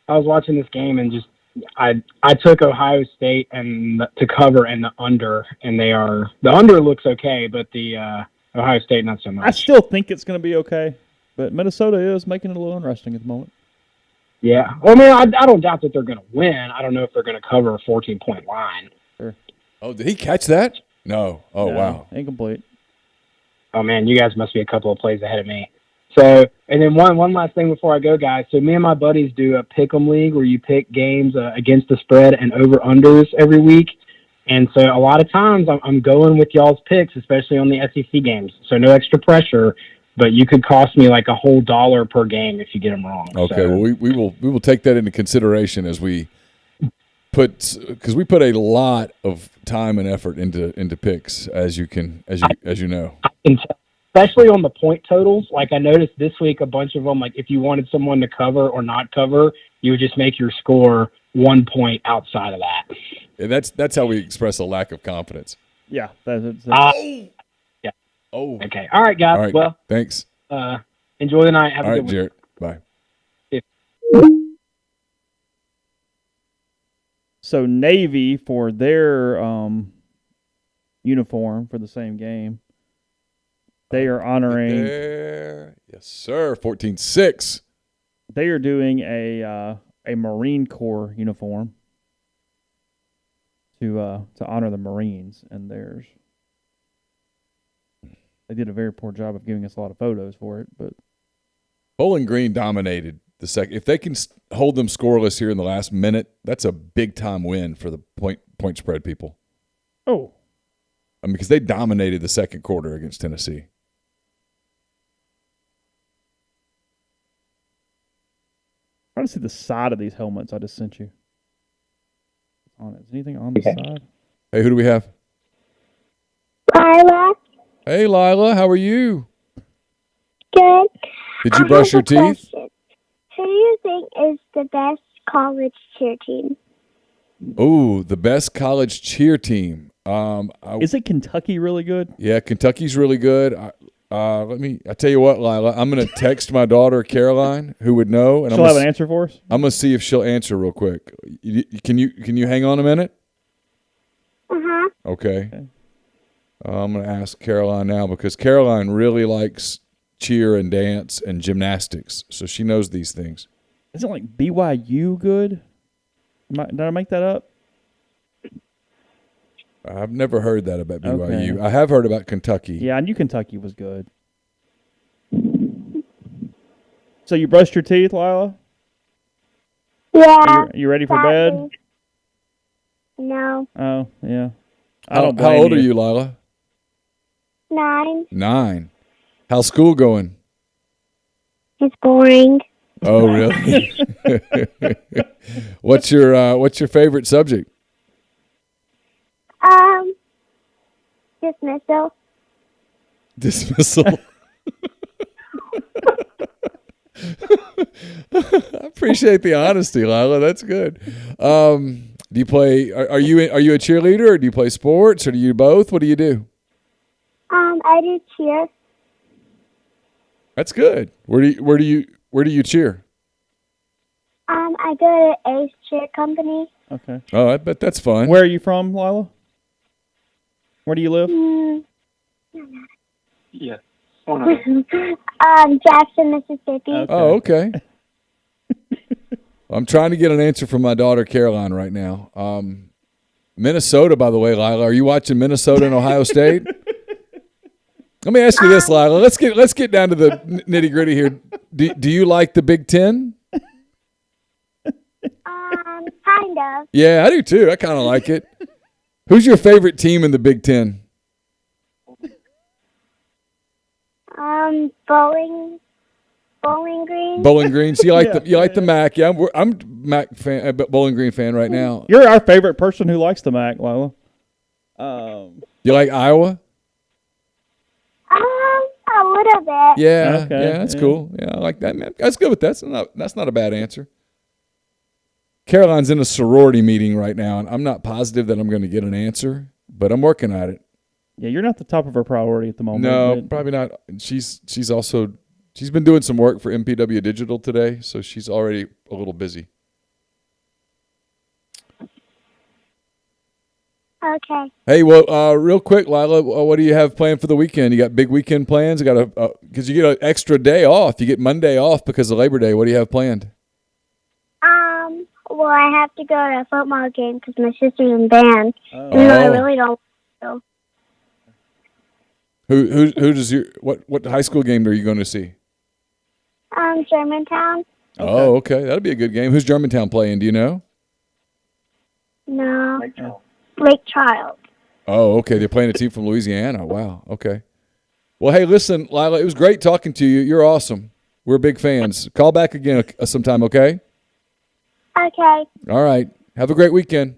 I was watching this game and just I took Ohio State to cover and the under, and the under looks okay, but the Ohio State not so much. I still think it's going to be okay, but Minnesota is making it a little interesting at the moment. Yeah. Well, man, I don't doubt that they're going to win. I don't know if they're going to cover a 14-point line. Sure. Oh, did he catch that? No. Oh, No, wow. Incomplete. Oh man, you guys must be a couple of plays ahead of me. So, and then one last thing before I go, guys. So me and my buddies do a pick'em league where you pick games against the spread and over-unders every week. And so a lot of times I'm going with y'all's picks, especially on the SEC games. So no extra pressure. but you could cost me like a whole $1 per game if you get them wrong. Okay, so. well we will take that into consideration as we put a lot of time and effort into picks as you know. I can tell, especially on the point totals. Like I noticed this week, a bunch of them. Like if you wanted someone to cover or not cover, you would just make your score 1 point outside of that. And that's how we express a lack of confidence. Yeah. That's yeah. Oh. Okay. All right, guys. All right. Well, thanks. Enjoy the night. Have All a right, good one. Jarrett. Bye. Yeah. So Navy, for their uniform for the same game, they are honoring. Yes, sir. 14-6. They are doing a Marine Corps uniform to honor the Marines, and theirs. They did a very poor job of giving us a lot of photos for it, but Bowling Green dominated the second. If they can hold them scoreless here in the last minute, that's a big time win for the point spread people. Oh, I mean, because they dominated the second quarter against Tennessee. trying to see the side of these helmets I just sent you. On it. Is anything on the side? Hey, who do we have? Lila. Hey, Lila, how are you? Good. Did you brush your teeth? Question. Who do you think is the best college cheer team? Oh, the best college cheer team. Is it Kentucky really good? Yeah, Kentucky's really good. I tell you what, Lila, I'm going to text my daughter Caroline, who would know, and she'll have an answer for us. I'm going to see if she'll answer real quick. Can you hang on a minute? Okay. I'm going to ask Caroline now because Caroline really likes cheer and dance and gymnastics, so she knows these things. Isn't like BYU good? Did I make that up? I've never heard that about BYU. Okay. I have heard about Kentucky. Yeah, I knew Kentucky was good. So you brushed your teeth, Lila? Yeah. Are you ready for bed? No. Oh, yeah. How old are you, Lila? 9. 9. How's school going? It's boring. Oh, really? What's your favorite subject? Dismissal. I appreciate the honesty, Lila. That's good. Do you play? Are you a cheerleader, or do you play sports, or do you do both? What do you do? I do cheer. That's good. Where do you cheer? I go to Ace Cheer Company. Okay. Oh, I bet that's fun. Where are you from, Lila? Where do you live? Yeah. Jackson, Mississippi. Okay. Oh, okay. I'm trying to get an answer from my daughter Caroline right now. Minnesota, by the way, Lila, are you watching Minnesota and Ohio State? Let me ask you this, Lila. Let's get down to the nitty gritty here. Do you like the Big Ten? Kind of. Yeah, I do too. I kind of like it. Who's your favorite team in the Big Ten? Bowling Green. Bowling Green. So you like Yeah. the MAC? Yeah, I'm MAC fan, Bowling Green fan right now. You're our favorite person who likes the MAC, Lila. You like Iowa? A little bit. Yeah, Okay, yeah, that's yeah. cool. Yeah, I like that, man. That's good with that. That's not a bad answer. Caroline's in a sorority meeting right now, and I'm not positive that I'm going to get an answer, but I'm working at it. Yeah, you're not the top of her priority at the moment. No, but probably not. She's been doing some work for MPW Digital today, so she's already a little busy. Okay. Hey, well, real quick, Lila, what do you have planned for the weekend? You got big weekend plans? You got because you get an extra day off. You get Monday off because of Labor Day. What do you have planned? Well, I have to go to a football game because my sister's in band. Oh. Even though I really don't. So. Who does what high school game are you going to see? Germantown. Oh, okay, that'll be a good game. Who's Germantown playing? Do you know? No. Lake Child. Oh, okay. They're playing a team from Louisiana. Wow. Okay. Well, hey, listen, Lila, it was great talking to you. You're awesome. We're big fans. Call back again sometime, okay? Okay. All right. Have a great weekend.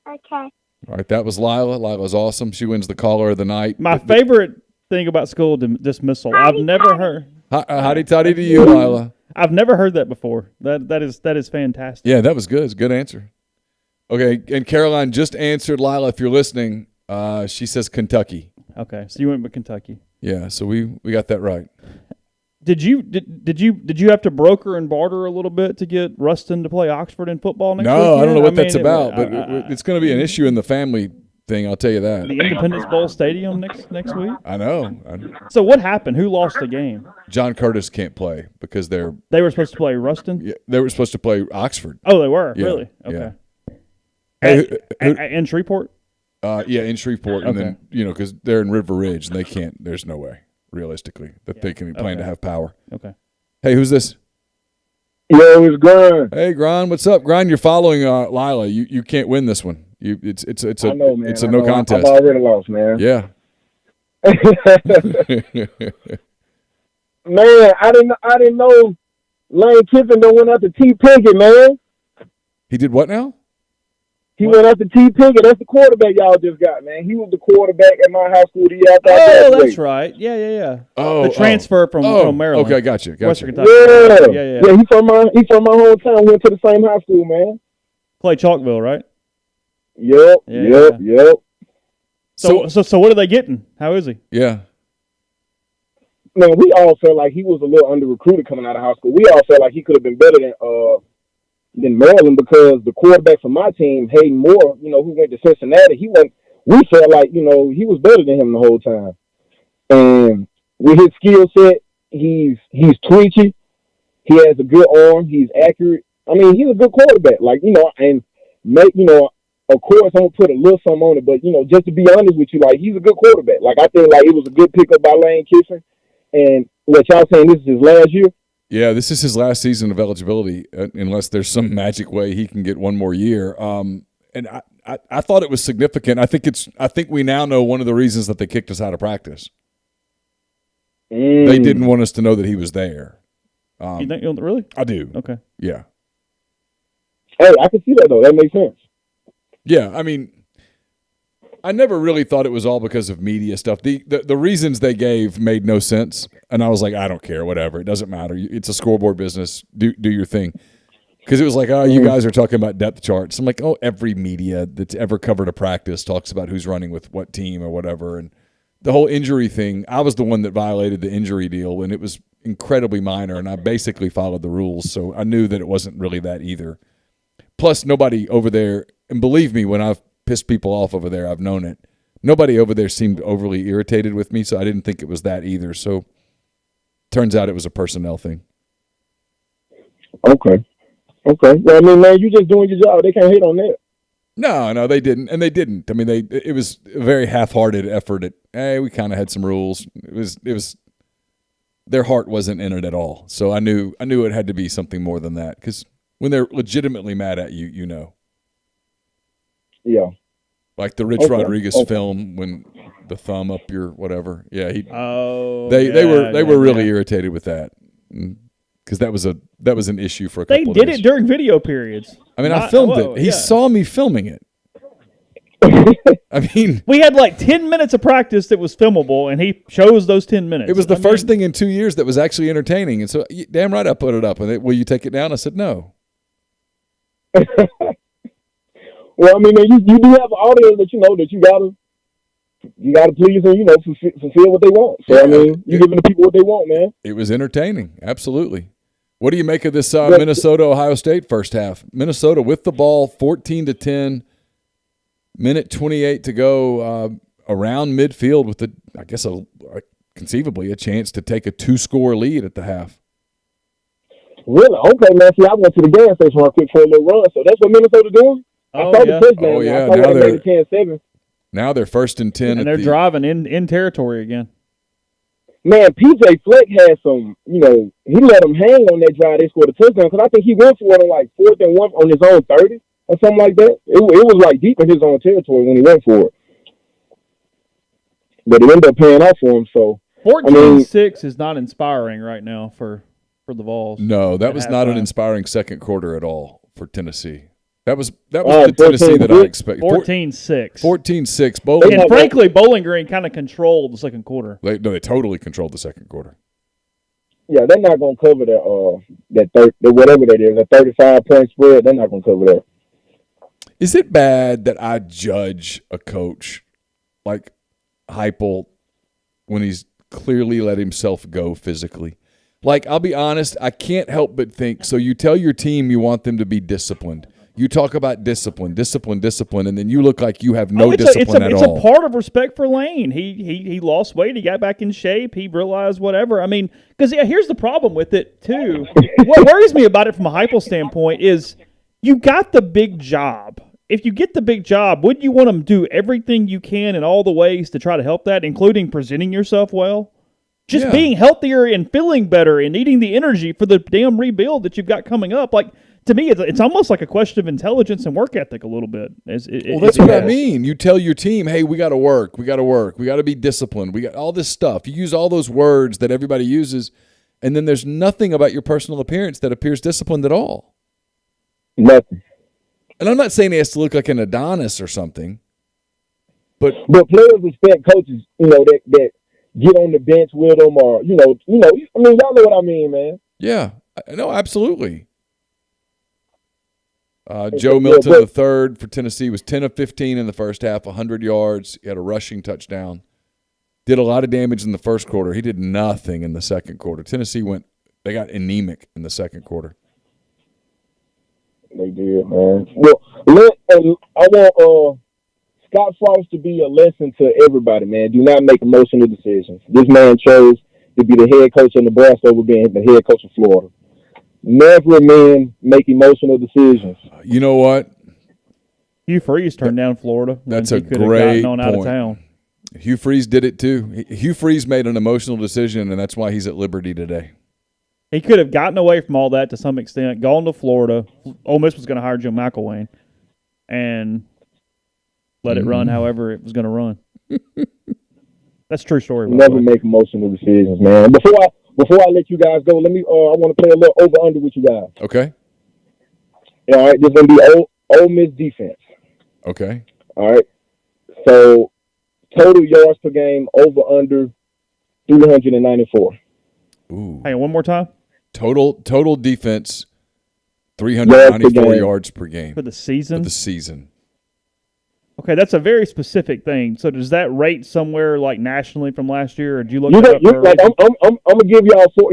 Okay. All right, that was Lila. Lila's awesome. She wins the caller of the night. My favorite thing about school dismissal, I've never heard. Howdy toddy to you, Lila. I've never heard that before. That is fantastic. Yeah, that was good. It's a good answer. Okay, and Caroline just answered Lila. If you're listening, she says Kentucky. Okay, so you went with Kentucky. Yeah, so we got that right. Did you have to broker and barter a little bit to get Ruston to play Oxford in football next weekend? No, I don't know what that's about, but it's going to be an issue in the family thing. I'll tell you that. The Independence Bowl Stadium next week. I know. So what happened? Who lost the game? John Curtis can't play because they were supposed to play Ruston. Yeah, they were supposed to play Oxford. Oh, they were really yeah. okay. In Shreveport. Yeah, in Shreveport, and then because they're in River Ridge, and they can't. There's no way, realistically, that they can be playing to have power. Okay. Hey, who's this? Yo, it's Grind. Hey, Grind, what's up, Grind? You're following Lila. You can't win this one. It's a no contest. I've already lost, man. Yeah. Man, I didn't know Lane Kiffin don't went after T. Pickett, man. He did what now? He went after T. Pickett. That's the quarterback y'all just got, man. He was the quarterback at my high school the year after I Oh, graduated. that's right. Yeah. Oh, the transfer from Maryland. Okay, gotcha. Yeah. Western Kentucky. Yeah. He from my hometown. Went to the same high school, man. Play Chalkville, right? Yep. So what are they getting? How is he? Yeah. Man, we all felt like he was a little under recruited coming out of high school. We all felt like he could have been better than Maryland because the quarterback from my team, Hayden Moore, who went to Cincinnati, we felt like, he was better than him the whole time. And with his skill set, he's twitchy. He has a good arm. He's accurate. I mean, he's a good quarterback. Of course, I'm going to put a little something on it, but, just to be honest with you, he's a good quarterback. I think, it was a good pickup by Lane Kiffin. And what y'all saying, this is his last year? Yeah, this is his last season of eligibility, unless there's some magic way he can get one more year. And I thought it was significant. I think we now know one of the reasons that they kicked us out of practice. They didn't want us to know that he was there. You think really? I do. Okay. Yeah. Hey, I can see that though. That makes sense. Yeah, I mean, I never really thought it was all because of media stuff. The reasons they gave made no sense, and I was like, I don't care, whatever. It doesn't matter. It's a scoreboard business. Do your thing. Because it was like, you guys are talking about depth charts. I'm like, every media that's ever covered a practice talks about who's running with what team or whatever. And the whole injury thing, I was the one that violated the injury deal, and it was incredibly minor, and I basically followed the rules, so I knew that it wasn't really that either. Plus, nobody over there, and believe me, when I've pissed people off over there, I've known it. Nobody over there seemed overly irritated with me, so I didn't think it was that either. So, turns out it was a personnel thing. Okay. Well, I mean, man, you just doing your job. They can't hate on that. No, they didn't, and they didn't. I mean, it was a very half-hearted effort at, hey, we kind of had some rules. It was their heart wasn't in it at all. So I knew it had to be something more than that, because when they're legitimately mad at you, you know. Yeah. Like the Rich Rodriguez film when the thumb up your whatever. Yeah, they were really irritated with that because that was an issue for a couple of days. They did it during video periods. I mean, I filmed it. He saw me filming it. I mean, we had 10 minutes of practice that was filmable, and he chose those 10 minutes. It was the first thing in 2 years that was actually entertaining, and so damn right I put it up. And will you take it down? I said no. Well, I mean, you do have an audience that that you gotta please and fulfill what they want. So I mean, you're giving the people what they want, man. It was entertaining, absolutely. What do you make of this Minnesota-Ohio State first half? Minnesota with the ball, 14-10, minute 28 to go, around midfield with conceivably a chance to take a 2-score lead at the half. Really? Okay, man. See, I went to the gas station real quick for a little run, so that's what Minnesota doing. I saw the touchdown. Oh yeah, now they're 10-7. Now they're 1st and 10, and they're driving in territory again. Man, PJ Fleck had some. He let them hang on that drive. They scored a touchdown because I think he went for it on 4th and 1 on his own 30 or something like that. It was deep in his own territory when he went for it. but it ended up paying off for him. So 14-6 is not inspiring right now for the Vols. No, that was not an inspiring second quarter at all for Tennessee. That was the Tennessee that I expected. 14-6. 14-6. Bowling. And frankly, Bowling Green kind of controlled the second quarter. They totally controlled the second quarter. Yeah, they're not going to cover that whatever that is, that 35-point spread. They're not going to cover that. Is it bad that I judge a coach like Heupel when he's clearly let himself go physically? Like, I'll be honest, I can't help but think, so you tell your team you want them to be disciplined. You talk about discipline, and then you look like you have no discipline at all. It's a part of respect for Lane. He lost weight. He got back in shape. He realized whatever. I mean, because here's the problem with it, too. What worries me about it from a Heupel standpoint is you got the big job. If you get the big job, wouldn't you want to do everything you can in all the ways to try to help that, including presenting yourself well? Just being healthier and feeling better and needing the energy for the damn rebuild that you've got coming up. Like, to me, it's almost like a question of intelligence and work ethic a little bit. That's what I mean. You tell your team, hey, we got to work. We got to be disciplined. We got all this stuff. You use all those words that everybody uses, and then there's nothing about your personal appearance that appears disciplined at all. Nothing. And I'm not saying he has to look like an Adonis or something, but players respect coaches, that get on the bench with them, or I mean, y'all know what I mean, man. Yeah, no, absolutely. Joe Milton III for Tennessee was 10 of 15 in the first half, 100 yards. He had a rushing touchdown. Did a lot of damage in the first quarter. He did nothing in the second quarter. Tennessee they got anemic in the second quarter. They did, man. Well, I want Scott Frost to be a lesson to everybody, man. Do not make emotional decisions. This man chose to be the head coach of Nebraska over being the head coach of Florida. Never men make emotional decisions. You know what? Hugh Freeze turned down Florida. That's a great point. Out of town. Hugh Freeze did it too. Hugh Freeze made an emotional decision, and that's why he's at Liberty today. He could have gotten away from all that to some extent, gone to Florida. Ole Miss was going to hire Jim McElwain and let it run however it was going to run. That's a true story. Never make emotional decisions, man. Before I let you guys go, let me. I want to play a little over-under with you guys. Okay. Yeah, all right. This is going to be Ole Miss defense. Okay. All right. So, total yards per game, over-under 394. Ooh. Hey, one more time. Total defense, 394 yards per game. For the season? Okay, that's a very specific thing. So does that rate somewhere like nationally from last year, or did you look it up? I'm gonna give y'all four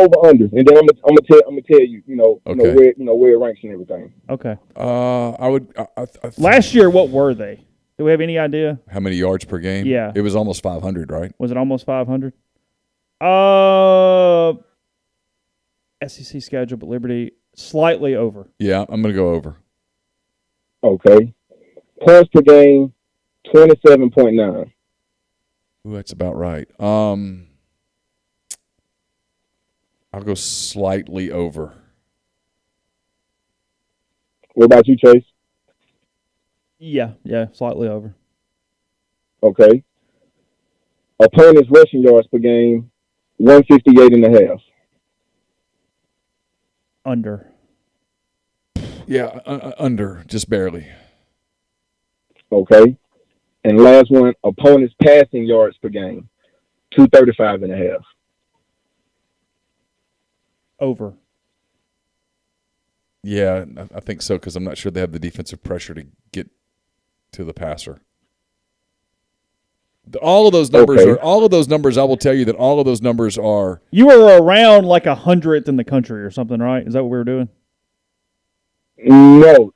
over unders, and then I'm gonna tell you, where it ranks and everything. Okay. Last year, what were they? Do we have any idea? How many yards per game? Yeah. It was almost 500, right? Was it almost 500? SEC schedule, but Liberty slightly over. Yeah, I'm gonna go over. Okay. Points per game, 27.9. Ooh, that's about right. I'll go slightly over. What about you, Chase? Yeah, slightly over. Okay. Opponent's rushing yards per game, 158.5. Under. Yeah, under, just barely. Okay. And last one, opponent's passing yards per game, 235.5. Over. Yeah, I think so, because I'm not sure they have the defensive pressure to get to the passer. All of those numbers I will tell you that all of those numbers are. You were around like 100th in the country or something, right? Is that what we were doing? No,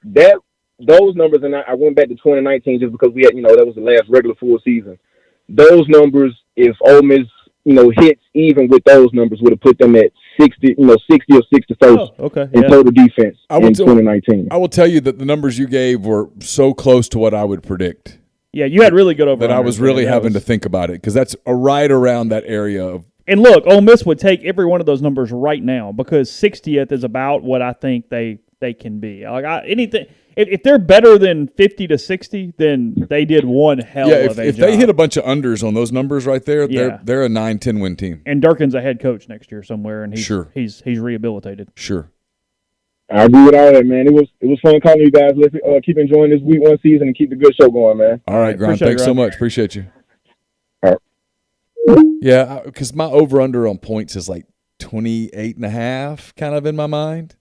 those numbers, and I went back to 2019 just because we had, that was the last regular full season. Those numbers, if Ole Miss, hits even with those numbers, would have put them at 60 or 61st in total defense in 2019. I will tell you that the numbers you gave were so close to what I would predict. Yeah, you had really good over. That I was really having to think about it, because that's right around that area of. And look, Ole Miss would take every one of those numbers right now, because 60th is about what I think they can be. Like anything if they're better than 50 to 60, then they did one hell of a job. If they hit a bunch of unders on those numbers right there, they're a 9-10 win team. And Durkin's a head coach next year somewhere, and he's rehabilitated. Sure. I agree with all that, man. It was fun calling you guys. Let's keep enjoying this week 1 season and keep the good show going, man. All right, Grind. Thanks so much. Appreciate you. All right. Yeah, because my over-under on points is like 28.5 kind of in my mind.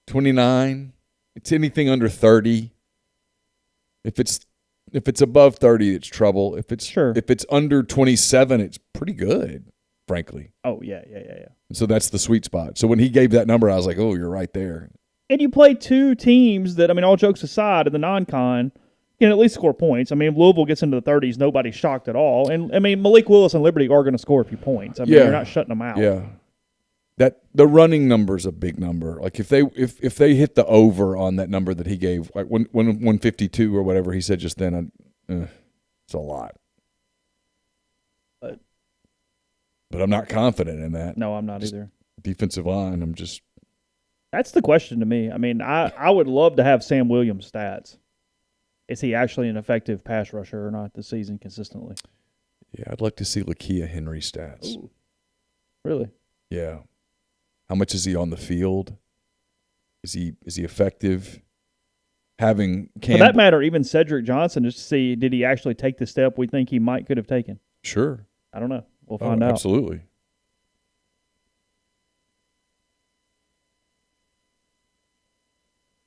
29. It's anything under 30. If it's above 30, it's trouble. If it's under 27, it's pretty good, frankly. Oh, yeah. So that's the sweet spot. So when he gave that number, I was like, oh, you're right there. And you play two teams that, I mean, all jokes aside, in the non-con, can at least score points. I mean, if Louisville gets into the 30s, nobody's shocked at all. And, I mean, Malik Willis and Liberty are going to score a few points. I mean, you're not shutting them out. Yeah. The running number is a big number. Like if they hit the over on that number that he gave, like when 152 or whatever he said just then, it's a lot. But I'm not confident in that. No, I'm not either. Defensive line, That's the question to me. I mean, I would love to have Sam Williams' stats. Is he actually an effective pass rusher or not this season consistently? Yeah, I'd like to see Lakia Henry's stats. Ooh. Really? Yeah. How much is he on the field? Is he effective? Having for that matter, even Cedric Johnson, just to see did he actually take the step we think he could have taken? Sure. I don't know. We'll find out. Absolutely.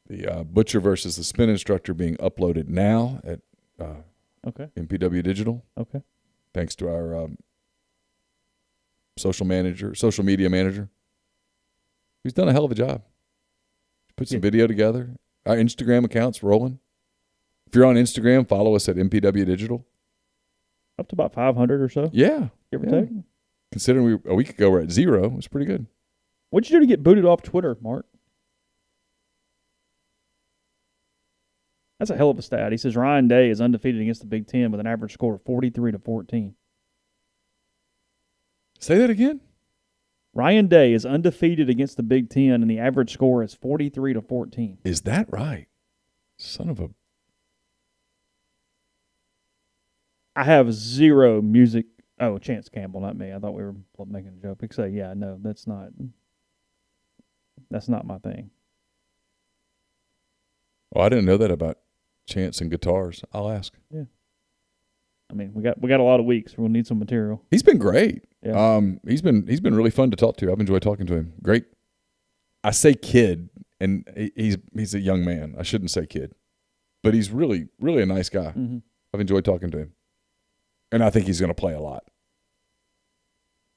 The Butcher versus the Spin Instructor being uploaded now at MPW Digital. Okay. Thanks to our social media manager. He's done a hell of a job. Put some video together. Our Instagram account's rolling. If you're on Instagram, follow us at MPW Digital. Up to about 500 or so. Yeah. Give or take. Considering a week ago we're at 0, it was pretty good. What'd you do to get booted off Twitter, Mark? That's a hell of a stat. He says Ryan Day is undefeated against the Big Ten with an average score of 43-14. Say that again? Ryan Day is undefeated against the Big Ten, and the average score is 43-14. Is that right? Son of a... I have zero music. Oh, Chance Campbell, not me. I thought we were making a joke. Say, yeah, no, that's not my thing. Oh, I didn't know that about Chance and guitars. I'll ask. Yeah. I mean, we got a lot of weeks. We'll need some material. He's been great. Yeah. He's been really fun to talk to. I've enjoyed talking to him. Great. I say kid, and he's a young man. I shouldn't say kid, but he's really, really a nice guy. Mm-hmm. I've enjoyed talking to him, and I think he's going to play a lot.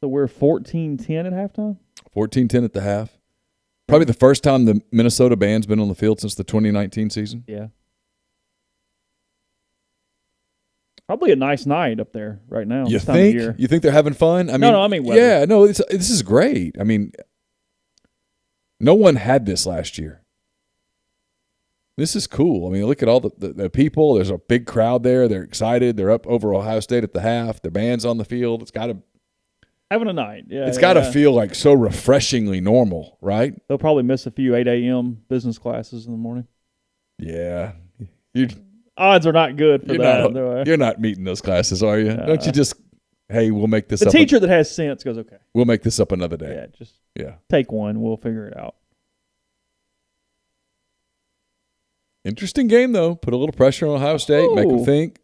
So we're 14-10 at halftime? 14-10 at the half. Probably the first time the Minnesota band's been on the field since the 2019 season. Yeah. Probably a nice night up there right now. You think? You think they're having fun? I mean, I mean weather. Yeah, no, this is great. I mean, no one had this last year. This is cool. I mean, look at all the people. There's a big crowd there. They're excited. They're up over Ohio State at the half. Their band's on the field. It's got to having a night. Yeah, it's got to feel like so refreshingly normal, right? They'll probably miss a few 8 a.m. business classes in the morning. Yeah, odds are not good for that. You're not meeting those classes, are you? Don't you just, hey, we'll make this up. The teacher that has sense goes, okay. We'll make this up another day. Yeah, just take one. We'll figure it out. Interesting game, though. Put a little pressure on Ohio State, make them think.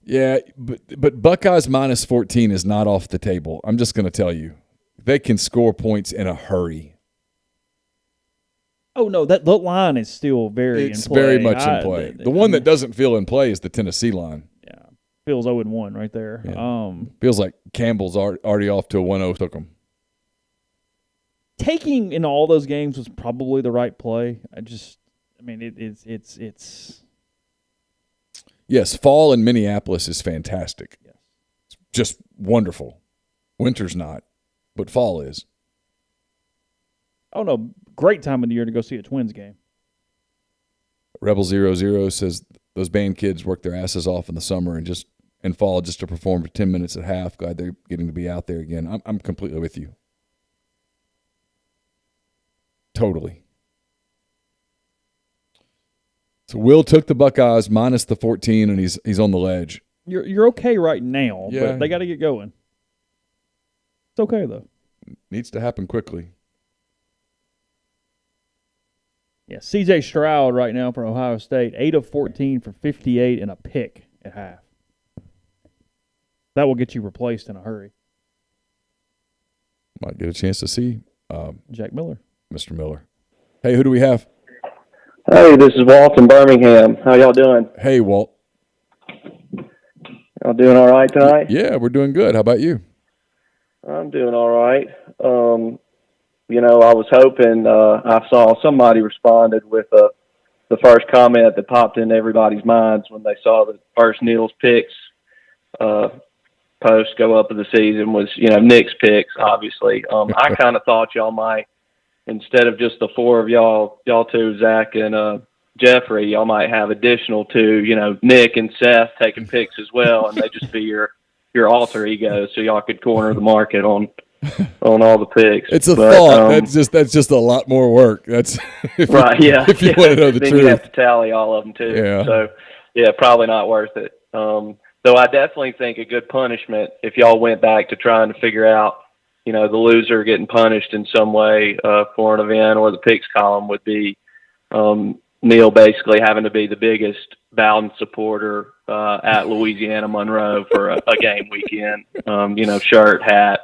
Yeah, but Buckeyes minus 14 is not off the table. I'm just going to tell you. They can score points in a hurry. Oh, no, that line is still very in play. It's very much in play. The one that doesn't feel in play is the Tennessee line. Yeah, feels 0-1 right there. Yeah. Feels like Campbell's already off to a 1-0 took him. Taking in all those games was probably the right play. It's Yes, fall in Minneapolis is fantastic. Yes. It's just wonderful. Winter's not, but fall is. Oh, no, great time of the year to go see a Twins game. Rebel 00 says those band kids work their asses off in the summer and fall just to perform for 10 minutes at half. Glad they're getting to be out there again. I'm completely with you. Totally. So Will took the Buckeyes minus the 14, and he's on the ledge. You're okay right now, Yeah. but they got to get going. It's okay, though. Needs to happen quickly. Yeah, C.J. Stroud right now from Ohio State, 8 of 14 for 58 and a pick at half. That will get you replaced in a hurry. Might get a chance to see Jack Miller. Mr. Miller. Hey, who do we have? Hey, this is Walt in Birmingham. How y'all doing? Hey, Walt. Y'all doing all right tonight? Yeah, we're doing good. How about you? I'm doing all right. I was hoping I saw somebody responded with the first comment that popped into everybody's minds when they saw the first Neal's picks post go up of the season was, Nick's picks, obviously. I kind of thought y'all might, instead of just the four of y'all two, Zach and Jeffrey, y'all might have additional two, Nick and Seth taking picks as well, and they just be your alter egos, so y'all could corner the market on all the picks. It's a thought. That's just a lot more work. That's right. Yeah. If you want to know the then truth, you have to tally all of them too. Yeah. So yeah, probably not worth it. Though I definitely think a good punishment if y'all went back to trying to figure out, the loser getting punished in some way for an event or the picks column would be Neal basically having to be the biggest Bowden supporter at Louisiana Monroe for a game weekend. Shirt, hat,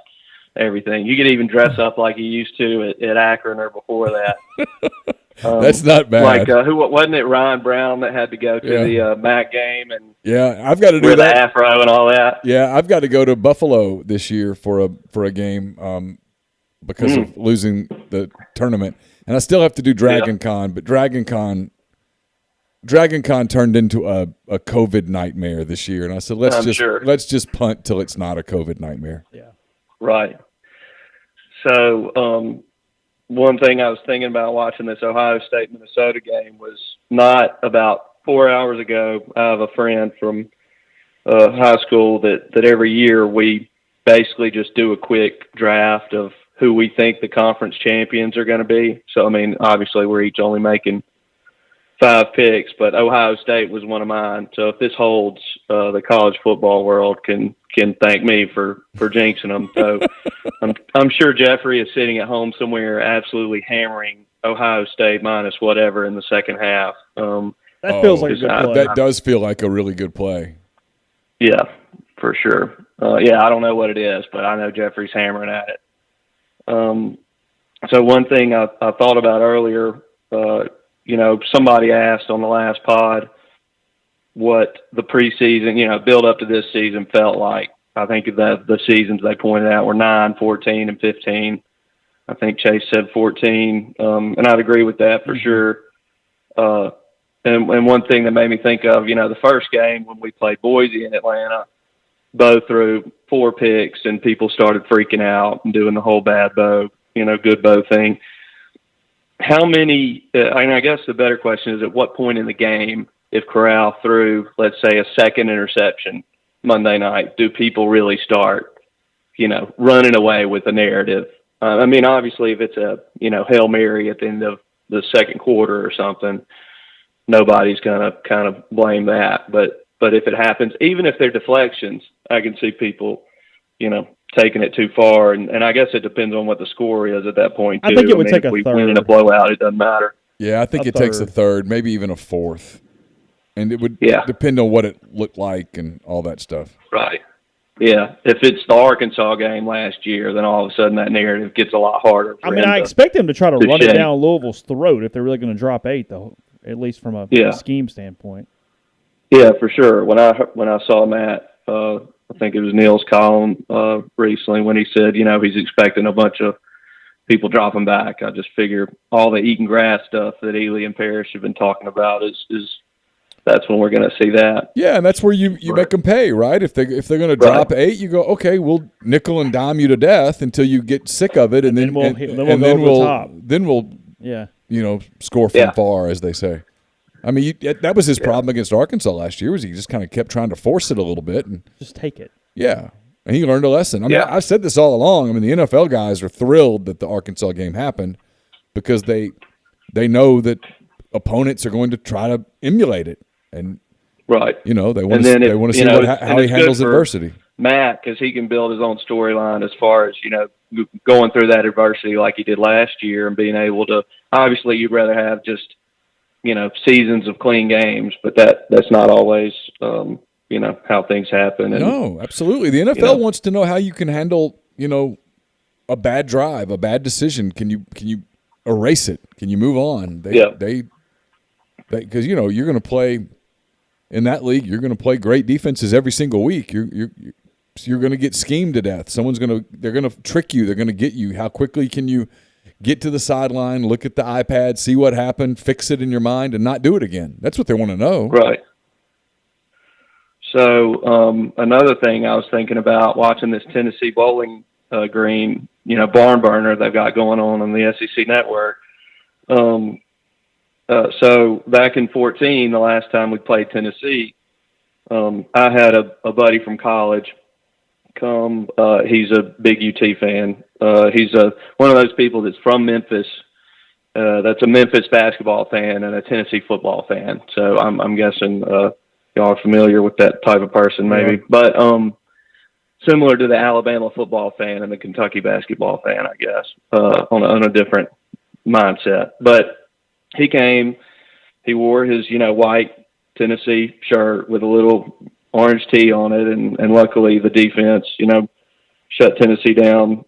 everything. You could even dress up like you used to at Akron or before that. That's not bad. Like who wasn't it? Ryan Brown that had to go to the MAC game and I've got to do that. The afro and all that. Yeah, I've got to go to Buffalo this year for a game because of losing the tournament, and I still have to do Dragon Con. But Dragon Con turned into a COVID nightmare this year, and I said let's just punt till it's not a COVID nightmare. Yeah, right. So one thing I was thinking about watching this Ohio State-Minnesota game was not about 4 hours ago. I have a friend from high school that every year we basically just do a quick draft of who we think the conference champions are going to be. So, obviously we're each only making 5 picks, but Ohio State was one of mine. So if this holds, the college football world can thank me for jinxing them. So I'm sure Jeffrey is sitting at home somewhere absolutely hammering Ohio State minus whatever in the second half. That feels like a good play. That does feel like a really good play. Yeah, for sure. I don't know what it is, but I know Jeffrey's hammering at it. So one thing I thought about earlier, somebody asked on the last pod what the preseason, build up to this season felt like. I think that the seasons they pointed out were 9, 14, and 15. I think Chase said 14, and I'd agree with that for sure. And one thing that made me think of, the first game when we played Boise in Atlanta, Bo threw 4 picks and people started freaking out and doing the whole bad Bo, good Bo thing. How many, I guess the better question is at what point in the game, if Corral threw, let's say, a second interception Monday night, do people really start, running away with the narrative? Obviously if it's a, Hail Mary at the end of the second quarter or something, nobody's going to kind of blame that. But if it happens, even if they're deflections, I can see people, taking it too far. And I guess it depends on what the score is at that point, too. I think it would take a third. If we win in a blowout, it doesn't matter. Yeah, I think it takes a third, maybe even a fourth. And it would depend on what it looked like and all that stuff. Right. Yeah. If it's the Arkansas game last year, then all of a sudden that narrative gets a lot harder. I expect them to try to run it down Louisville's throat if they're really going to drop 8, though, at least from a scheme standpoint. Yeah, for sure. When I saw Matt, I think it was Neal's column recently when he said, he's expecting a bunch of people dropping back. I just figure all the eating grass stuff that Ely and Parrish have been talking about is that's when we're going to see that. Yeah, and that's where you make them pay, right? If they're going to drop 8, you go, okay, we'll nickel and dime you to death until you get sick of it, and then we'll score from far, as they say. That was his problem against Arkansas last year. Was he just kind of kept trying to force it a little bit and just take it. Yeah, and he learned a lesson. I've said this all along. The NFL guys are thrilled that the Arkansas game happened, because they know that opponents are going to try to emulate it, and right, they want to see how he handles adversity. Matt, because he can build his own storyline as far as going through that adversity like he did last year, and being able to. Obviously, you'd rather have just seasons of clean games, but that's not always how things happen. And, no, absolutely. The NFL wants to know how you can handle a bad drive, a bad decision. Can you erase it? Can you move on? Because you're going to play in that league. You're going to play great defenses every single week. You're going to get schemed to death. They're going to trick you. They're going to get you. How quickly can you get to the sideline, look at the iPad, see what happened, fix it in your mind, and not do it again? That's what they want to know. Right. So another thing I was thinking about watching this Tennessee Bowling Green, barn burner they've got going on the SEC network. So back in 2014, the last time we played Tennessee, I had a buddy from college come. He's a big UT fan. He's one of those people that's from Memphis. That's a Memphis basketball fan and a Tennessee football fan. So I'm guessing y'all are familiar with that type of person, maybe. Yeah. But similar to the Alabama football fan and the Kentucky basketball fan, I guess, on a different mindset. But he came. He wore his white Tennessee shirt with a little orange tee on it, and luckily the defense shut Tennessee down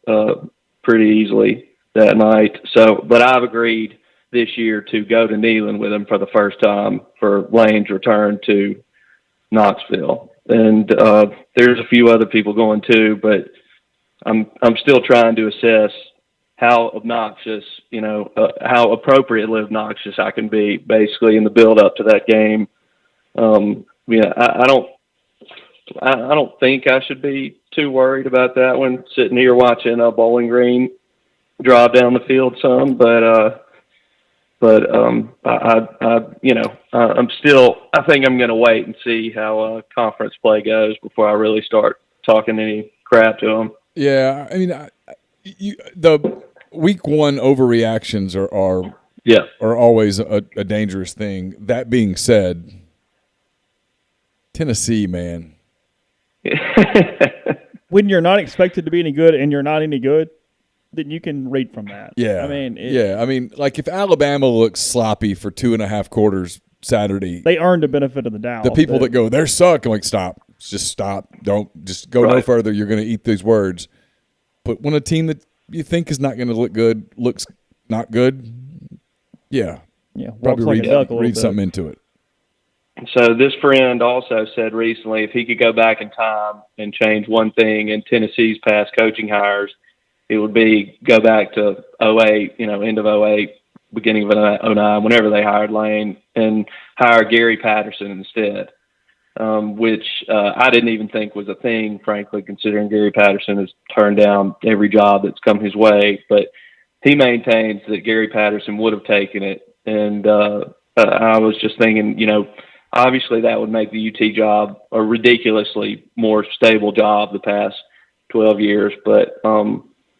pretty easily that night. So, but I've agreed this year to go to Neyland with him for the first time for Lane's return to Knoxville. And there's a few other people going too, but I'm still trying to assess how obnoxious, how appropriately obnoxious I can be basically in the build up to that game. I don't think I should be too worried about that one, sitting here watching a Bowling Green drive down the field some, I think I'm going to wait and see how conference play goes before I really start talking any crap to them. Yeah, I mean, the week one overreactions are always a dangerous thing. That being said, Tennessee, man. When you're not expected to be any good and you're not any good, then you can read from that. Yeah. I mean, like if Alabama looks sloppy for 2.5 quarters Saturday, they earned the benefit of the doubt. The people that go, they're suck, I'm like, stop. Just stop. Don't just go no further. You're going to eat these words. But when a team that you think is not going to look good looks not good, probably read something into it. So this friend also said recently if he could go back in time and change one thing in Tennessee's past coaching hires, it would be go back to 08, end of 08, beginning of 09, whenever they hired Lane, and hire Gary Patterson instead, which I didn't even think was a thing, frankly, considering Gary Patterson has turned down every job that's come his way. But he maintains that Gary Patterson would have taken it. And I was just thinking, obviously that would make the UT job a ridiculously more stable job the past 12 years. But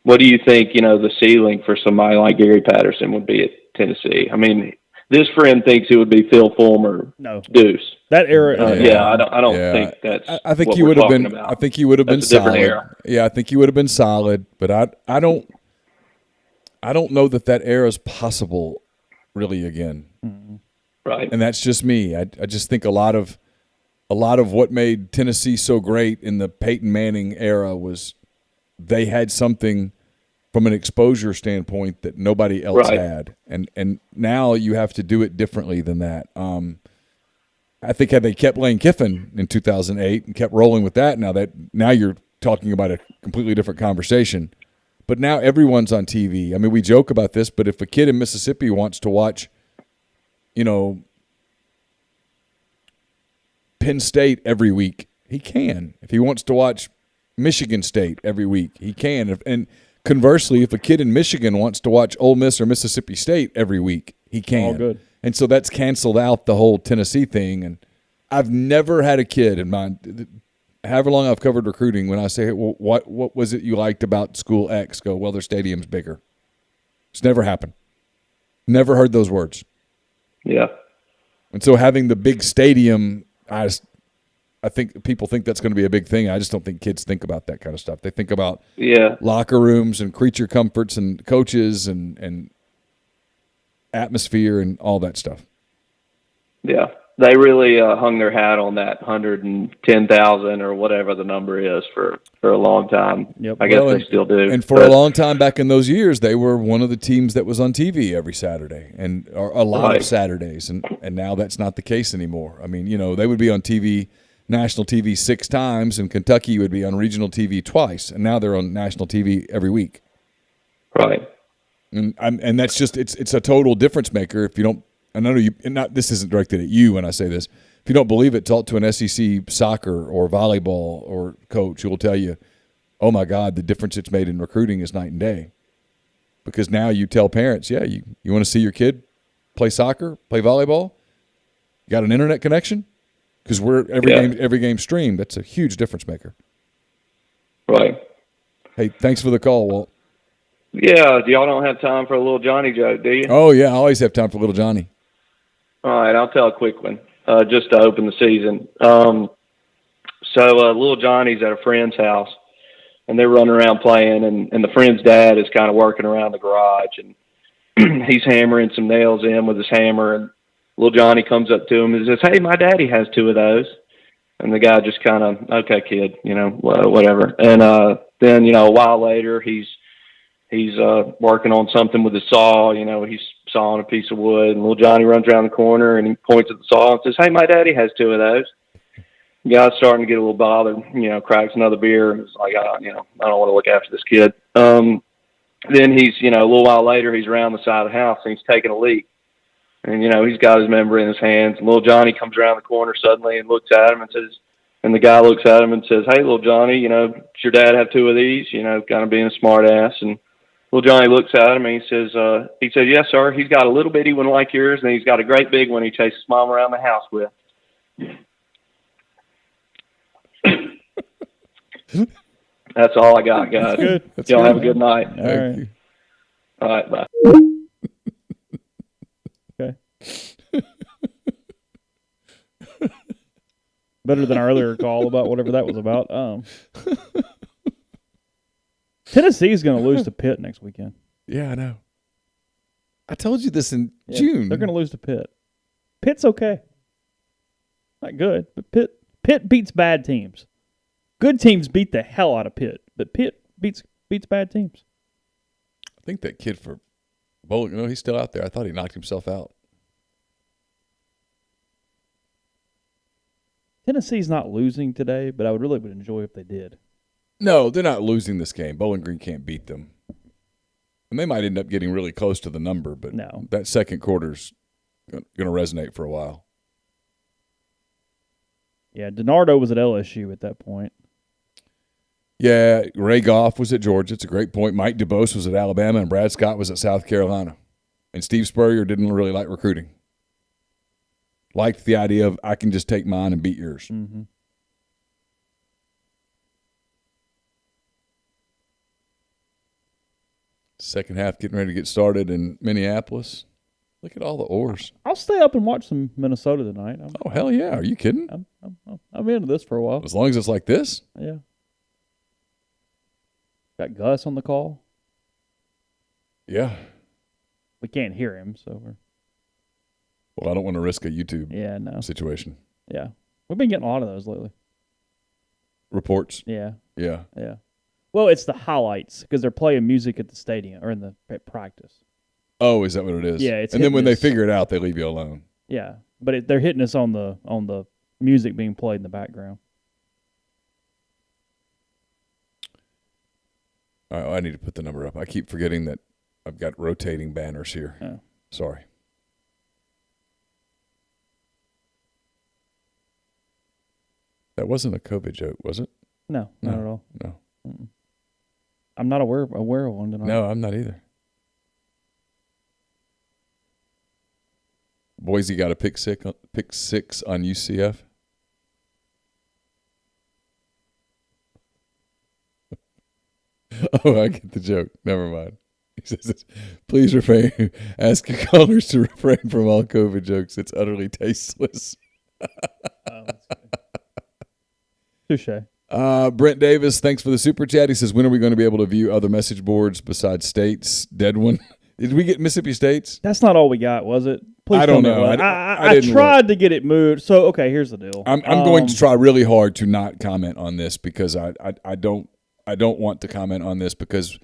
what do you think, the ceiling for somebody like Gary Patterson would be at Tennessee? I mean, this friend thinks it would be Phil Fulmer, Deuce. That era. I don't think that's. I think he would have been. About. I think he would have been solid. Era. Yeah, I think he would have been solid. But I don't know that era is possible, really again. Mm-hmm. Right. And that's just me. I just think a lot of what made Tennessee so great in the Peyton Manning era was they had something from an exposure standpoint that nobody else had. And now you have to do it differently than that. I think had they kept Lane Kiffin in 2008 and kept rolling with that, now you're talking about a completely different conversation. But now everyone's on TV. I mean, we joke about this, but if a kid in Mississippi wants to watch Penn State every week, he can. If he wants to watch Michigan State every week, he can. And conversely, if a kid in Michigan wants to watch Ole Miss or Mississippi State every week, he can. All good. And so that's canceled out the whole Tennessee thing. And I've never had a kid in mind, however long I've covered recruiting, when I say, well, what was it you liked about school X? Go, well, their stadium's bigger. It's never happened. Never heard those words. Yeah. And so having the big stadium, I think people think that's going to be a big thing. I just don't think kids think about that kind of stuff. They think about locker rooms and creature comforts and coaches and atmosphere and all that stuff. Yeah. They really hung their hat on that 110,000 or whatever the number is for a long time. Yep. I guess they still do. And for a long time back in those years, they were one of the teams that was on TV every Saturday and or a lot of Saturdays. And now that's not the case anymore. I mean, they would be on TV, national TV 6 times, and Kentucky would be on regional TV twice. And now they're on national TV every week. Right. And that's just it's a total difference maker if you don't. And I know this isn't directed at you when I say this. If you don't believe it, talk to an SEC soccer or volleyball or coach who will tell you, oh, my God, the difference it's made in recruiting is night and day. Because now you tell parents, you want to see your kid play soccer, play volleyball? You got an internet connection? Because every game streamed. That's a huge difference maker. Right. Hey, thanks for the call, Walt. Yeah, y'all don't have time for a little Johnny joke, do you? Oh, yeah, I always have time for little Johnny. All right, I'll tell a quick one just to open the season. So little Johnny's at a friend's house, and they're running around playing, and the friend's dad is kind of working around the garage, and he's hammering some nails in with his hammer, and little Johnny comes up to him and says, "Hey, my daddy has 2 of those." And the guy just kind of, "Okay, kid, whatever." And then, a while later, he's working on something with his saw. He's sawing a piece of wood, and little Johnny runs around the corner and he points at the saw and says, "Hey, my daddy has 2 of those." The guy's starting to get a little bothered, cracks another beer. And it's like, I don't want to look after this kid. Then he's, a little while later, he's around the side of the house and he's taking a leak. And, he's got his member in his hands. And little Johnny comes around the corner suddenly and looks at him and says, and the guy looks at him and says, "Hey, little Johnny, does your dad have 2 of these?" Kind of being a smart ass. And little Johnny looks at him and he says, "Yes, sir. He's got a little bitty one like yours, and he's got a great big one he chases mom around the house with." That's all I got, guys. That's Y'all good, have a good night. All right. All right, bye. Okay. Better than our earlier call about whatever that was about. Tennessee's going to lose to Pitt next weekend. Yeah, I know. I told you this in June. They're going to lose to Pitt. Pitt's okay. Not good, but Pitt beats bad teams. Good teams beat the hell out of Pitt, but Pitt beats bad teams. I think that kid for Bowling, he's still out there. I thought he knocked himself out. Tennessee's not losing today, but I would enjoy if they did. No, they're not losing this game. Bowling Green can't beat them. And they might end up getting really close to the number, but that second quarter's going to resonate for a while. Yeah, DiNardo was at LSU at that point. Yeah, Ray Goff was at Georgia. It's a great point. Mike DuBose was at Alabama, and Brad Scott was at South Carolina. And Steve Spurrier didn't really like recruiting. Liked the idea of, I can just take mine and beat yours. Mm-hmm. Second half getting ready to get started in Minneapolis. Look at all the oars. I'll stay up and watch some Minnesota tonight. Oh, hell yeah. Are you kidding? I'm into this for a while. As long as it's like this? Yeah. Got Gus on the call. Yeah. We can't hear him, so we're... Well, I don't want to risk a YouTube situation. Yeah. We've been getting a lot of those lately. Reports? Yeah. Yeah. Yeah. Well, it's the highlights because they're playing music at the stadium or at practice. Oh, is that what it is? Yeah. And then when they figure it out, they leave you alone. Yeah. But they're hitting us on the music being played in the background. All right, I need to put the number up. I keep forgetting that I've got rotating banners here. Oh. Sorry. That wasn't a COVID joke, was it? No, not at all. No. Mm-mm. I'm not aware of one tonight. No, I'm not either. Boise got a pick six on UCF. Oh, I get the joke. Never mind. Please refrain. Ask your callers to refrain from all COVID jokes. It's utterly tasteless. Touche. Brent Davis, thanks for the super chat. He says, when are we going to be able to view other message boards besides State's dead one? Did we get Mississippi State's? That's not all we got, was it? Please I don't know. I tried to get it moved. So, okay, here's the deal. I'm going to try really hard to not comment on this because I don't want to comment on this because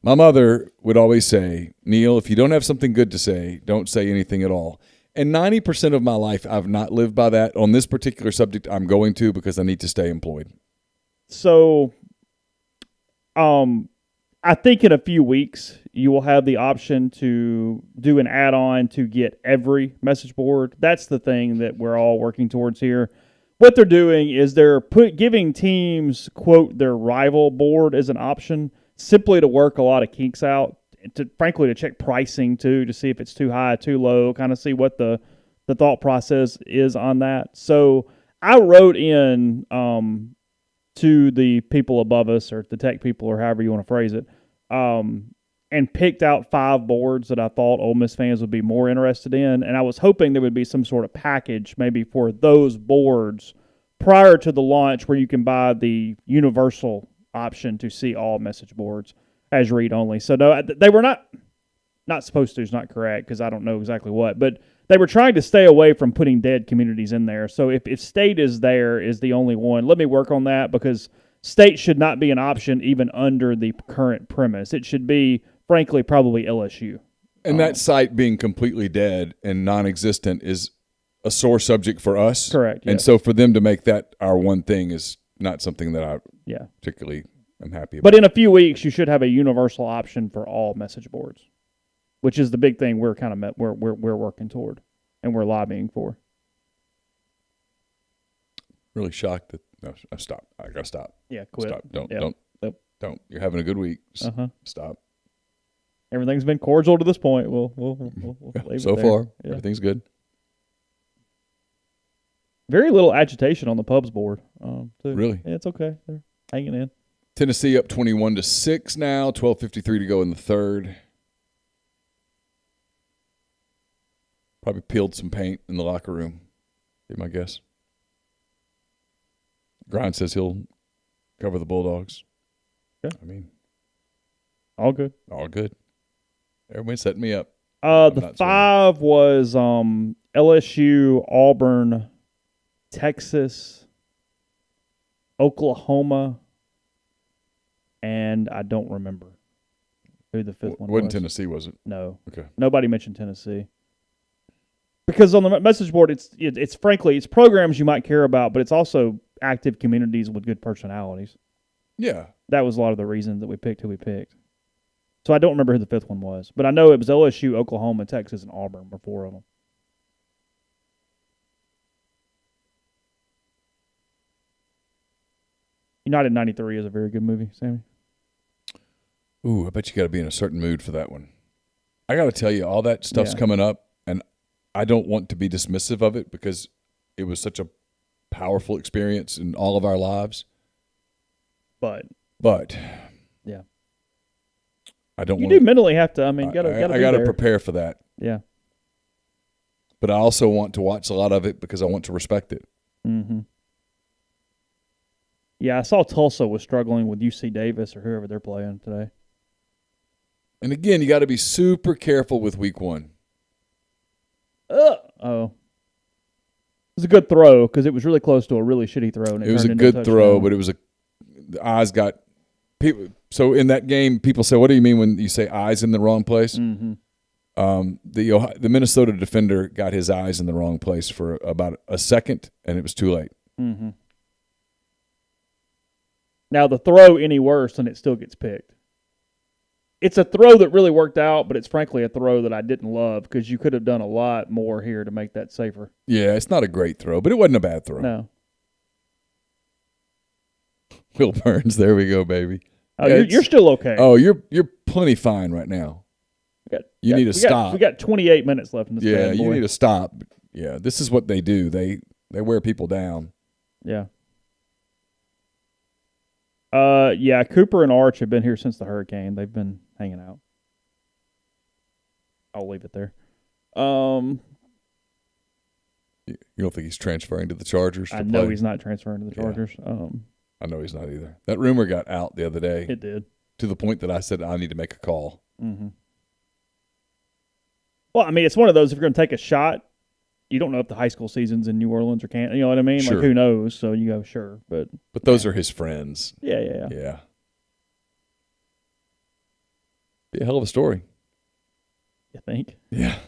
my mother would always say, Neal, if you don't have something good to say, don't say anything at all. And 90% of my life, I've not lived by that. On this particular subject, I'm going to because I need to stay employed. So, I think in a few weeks, you will have the option to do an add-on to get every message board. That's the thing that we're all working towards here. What they're doing is they're giving teams, quote, their rival board as an option, simply to work a lot of kinks out, frankly, to check pricing too, to see if it's too high, too low, kind of see what the thought process is on that. So I wrote in to the people above us or the tech people or however you want to phrase it, and picked out 5 boards that I thought Ole Miss fans would be more interested in. And I was hoping there would be some sort of package maybe for those boards prior to the launch where you can buy the universal option to see all message boards as read only. So no, they were not supposed to is not correct because I don't know exactly what, but they were trying to stay away from putting dead communities in there. So if State is there is the only one, let me work on that because State should not be an option even under the current premise. It should be, frankly, probably LSU. And that site being completely dead and non-existent is a sore subject for us. Correct. And yes. so for them to make that our one thing is not something that I particularly am happy about. But in a few weeks, you should have a universal option for all message boards, which is the big thing we're kind of we're working toward and we're lobbying for. Really shocked that stop. I gotta stop. Yeah, quit. Stop. Don't. Yep. Don't. You're having a good week. Stop. Everything's been cordial to this point. We'll leave so it there. far, yeah. Everything's good. Very little agitation on the pubs board. Too. Really? Yeah, it's okay. They're hanging in. Tennessee up 21-6 now. 12:53 to go in the third. Probably peeled some paint in the locker room. Be my guess. Grind says he'll cover the Bulldogs. Okay. I mean, all good. All good. Everybody setting me up. The 5 was LSU, Auburn, Texas, Oklahoma, and I don't remember who the 5th one was. Wasn't Tennessee, was it? No. Okay. Nobody mentioned Tennessee. Because on the message board, it's frankly, it's programs you might care about, but it's also active communities with good personalities. Yeah. That was a lot of the reasons that we picked who we picked. So I don't remember who the 5th one was, but I know it was LSU, Oklahoma, Texas, and Auburn were 4 of them. United 93 is a very good movie, Sammy. Ooh, I bet you got to be in a certain mood for that one. I got to tell you, all that stuff's coming up, and I don't want to be dismissive of it because it was such a powerful experience in all of our lives. But yeah, I don't. You do mentally have to. I mean, I got to prepare for that. Yeah, but I also want to watch a lot of it because I want to respect it. Mm-hmm. Yeah, I saw Tulsa was struggling with UC Davis or whoever they're playing today. And again, you got to be super careful with week 1. Oh. It was a good throw because it was really close to a really shitty throw. And it was a good throw, but the eyes got people. So in that game, people say, "What do you mean when you say eyes in the wrong place?" Mm-hmm. The Minnesota defender got his eyes in the wrong place for about a second, and it was too late. Mm-hmm. Now the throw any worse, and it still gets picked. It's a throw that really worked out, but it's frankly a throw that I didn't love because you could have done a lot more here to make that safer. Yeah, it's not a great throw, but it wasn't a bad throw. No. Will Burns, there we go, baby. Oh, you're still okay. Oh, you're plenty fine right now. You need to stop. We got 28 minutes left in this. Yeah, you need to stop. Yeah, this is what they do. They wear people down. Yeah. Yeah, Cooper and Arch have been here since the hurricane. They've been hanging out. I'll leave it there. You don't think he's transferring to the Chargers? I know he's not transferring to the Chargers. Yeah. I know he's not either. That rumor got out the other day. It did. To the point that I said I need to make a call. Mm-hmm. Well, I mean, it's one of those, if you're going to take a shot, you don't know if the high school season's in New Orleans or can't. You know what I mean? Sure. Like, who knows? So you go, sure. But those are his friends. Yeah. Be a hell of a story. You think? Yeah.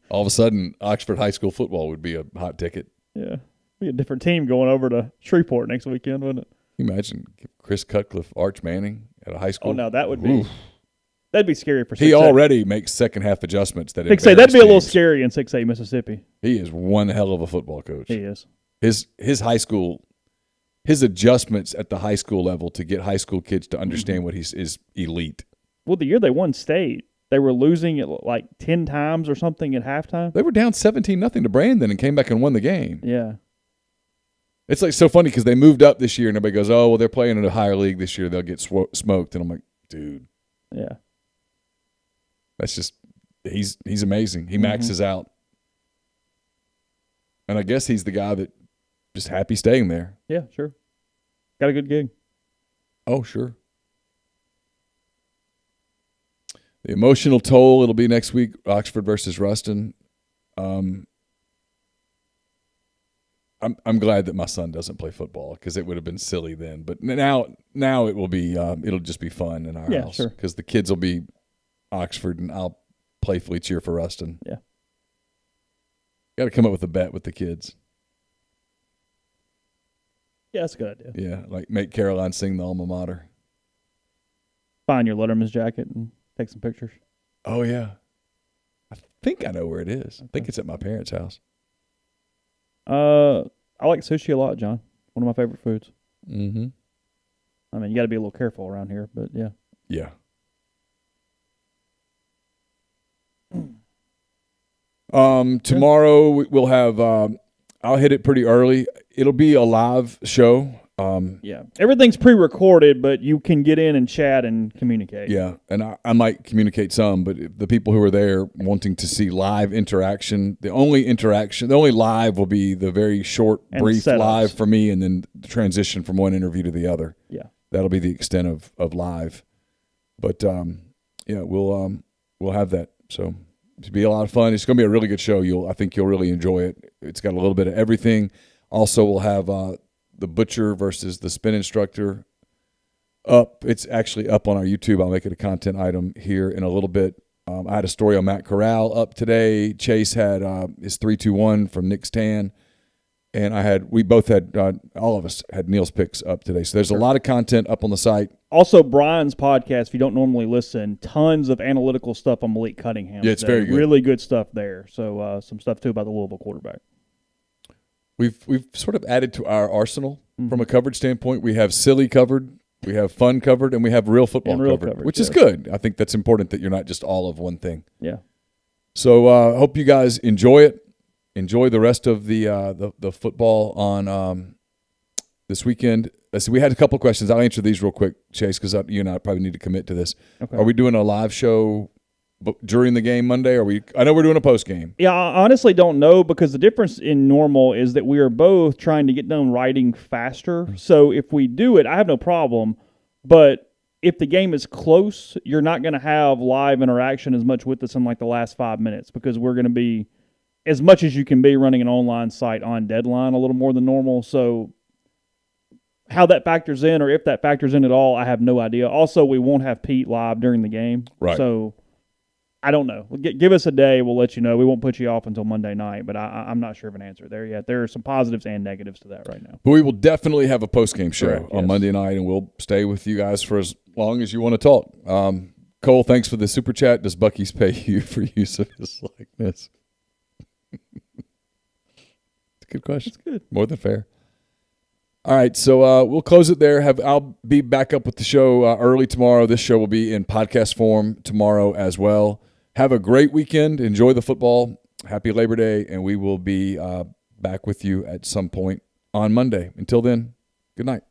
All of a sudden, Oxford high school football would be a hot ticket. Yeah. Be a different team going over to Shreveport next weekend, wouldn't it? Can you imagine Chris Cutcliffe, Arch Manning at a high school? Oh, no, that would be. That'd be scary for 6A. He already makes second half adjustments. That'd be a little scary in 6A Mississippi. He is one hell of a football coach. He is. His high school, his adjustments at the high school level to get high school kids to understand what is elite. Well, the year they won state, they were losing it like 10 times or something at halftime. They were down 17-0 to Brandon and came back and won the game. Yeah. It's like so funny because they moved up this year and everybody goes, oh, well, they're playing in a higher league this year. They'll get smoked. And I'm like, dude. Yeah. That's just he's amazing. He maxes out. And I guess he's the guy that just happy staying there. Yeah, sure. Got a good gig. Oh, sure. The emotional toll, it'll be next week, Oxford versus Ruston. I'm glad that my son doesn't play football because it would have been silly then. But now it will be it'll just be fun in our house because the kids will be Oxford and I'll playfully cheer for Ruston. Yeah. Got to come up with a bet with the kids. Yeah, that's a good idea. Yeah, like make Caroline sing the alma mater. Find your Letterman's jacket and take some pictures. Oh, yeah. I think I know where it is. Okay. I think it's at my parents' house. I like sushi a lot, John. One of my favorite foods. Mm-hmm. I mean, you got to be a little careful around here, but yeah. Yeah. Tomorrow we'll have I'll hit it pretty early. It'll be a live show. Yeah. Everything's pre-recorded, but you can get in and chat and communicate. Yeah, and I might communicate some, but if the people who are there wanting to see live interaction, the only live will be the very short, brief live for me and then the transition from one interview to the other. Yeah. That'll be the extent of live. But, yeah, we'll have that. So it'll be a lot of fun. It's going to be a really good show. I think you'll really enjoy it. It's got a little bit of everything. Also, we'll have the butcher versus the spin instructor up. It's actually up on our YouTube. I'll make it a content item here in a little bit. I had a story on Matt Corral up today. Chase had his 3-2-1 from Nick Stan. And we both had, all of us had Neal's picks up today. So there's a lot of content up on the site. Also, Brian's podcast, if you don't normally listen, tons of analytical stuff on Malik Cunningham. Yeah, it's very good. Really good stuff there. So some stuff, too, about the Louisville quarterback. We've sort of added to our arsenal from a coverage standpoint. We have silly covered, we have fun covered, and we have real football covered, which is good. I think that's important that you're not just all of one thing. Yeah. So hope you guys enjoy it. Enjoy the rest of the football on this weekend. Let's see, we had a couple of questions. I'll answer these real quick, Chase, because you and I probably need to commit to this. Okay. Are we doing a live show during the game Monday? I know we're doing a post game. Yeah, I honestly don't know because the difference in normal is that we are both trying to get done writing faster. So if we do it, I have no problem. But if the game is close, you're not going to have live interaction as much with us in like the last 5 minutes because we're going to be, as much as you can be, running an online site on deadline a little more than normal. So how that factors in or if that factors in at all, I have no idea. Also, we won't have Pete live during the game. Right. So I don't know. Give us a day. We'll let you know. We won't put you off until Monday night, but I'm not sure of an answer there yet. There are some positives and negatives to that right now. But we will definitely have a post-game show on Monday night, and we'll stay with you guys for as long as you want to talk. Cole, thanks for the super chat. Does Buc-ee's pay you for use of his likeness? It's a good question. It's good. More than fair. All right, so we'll close it there. I'll be back up with the show early tomorrow. This show will be in podcast form tomorrow as well. Have a great weekend. Enjoy the football. Happy Labor Day, and we will be back with you at some point on Monday. Until then, good night.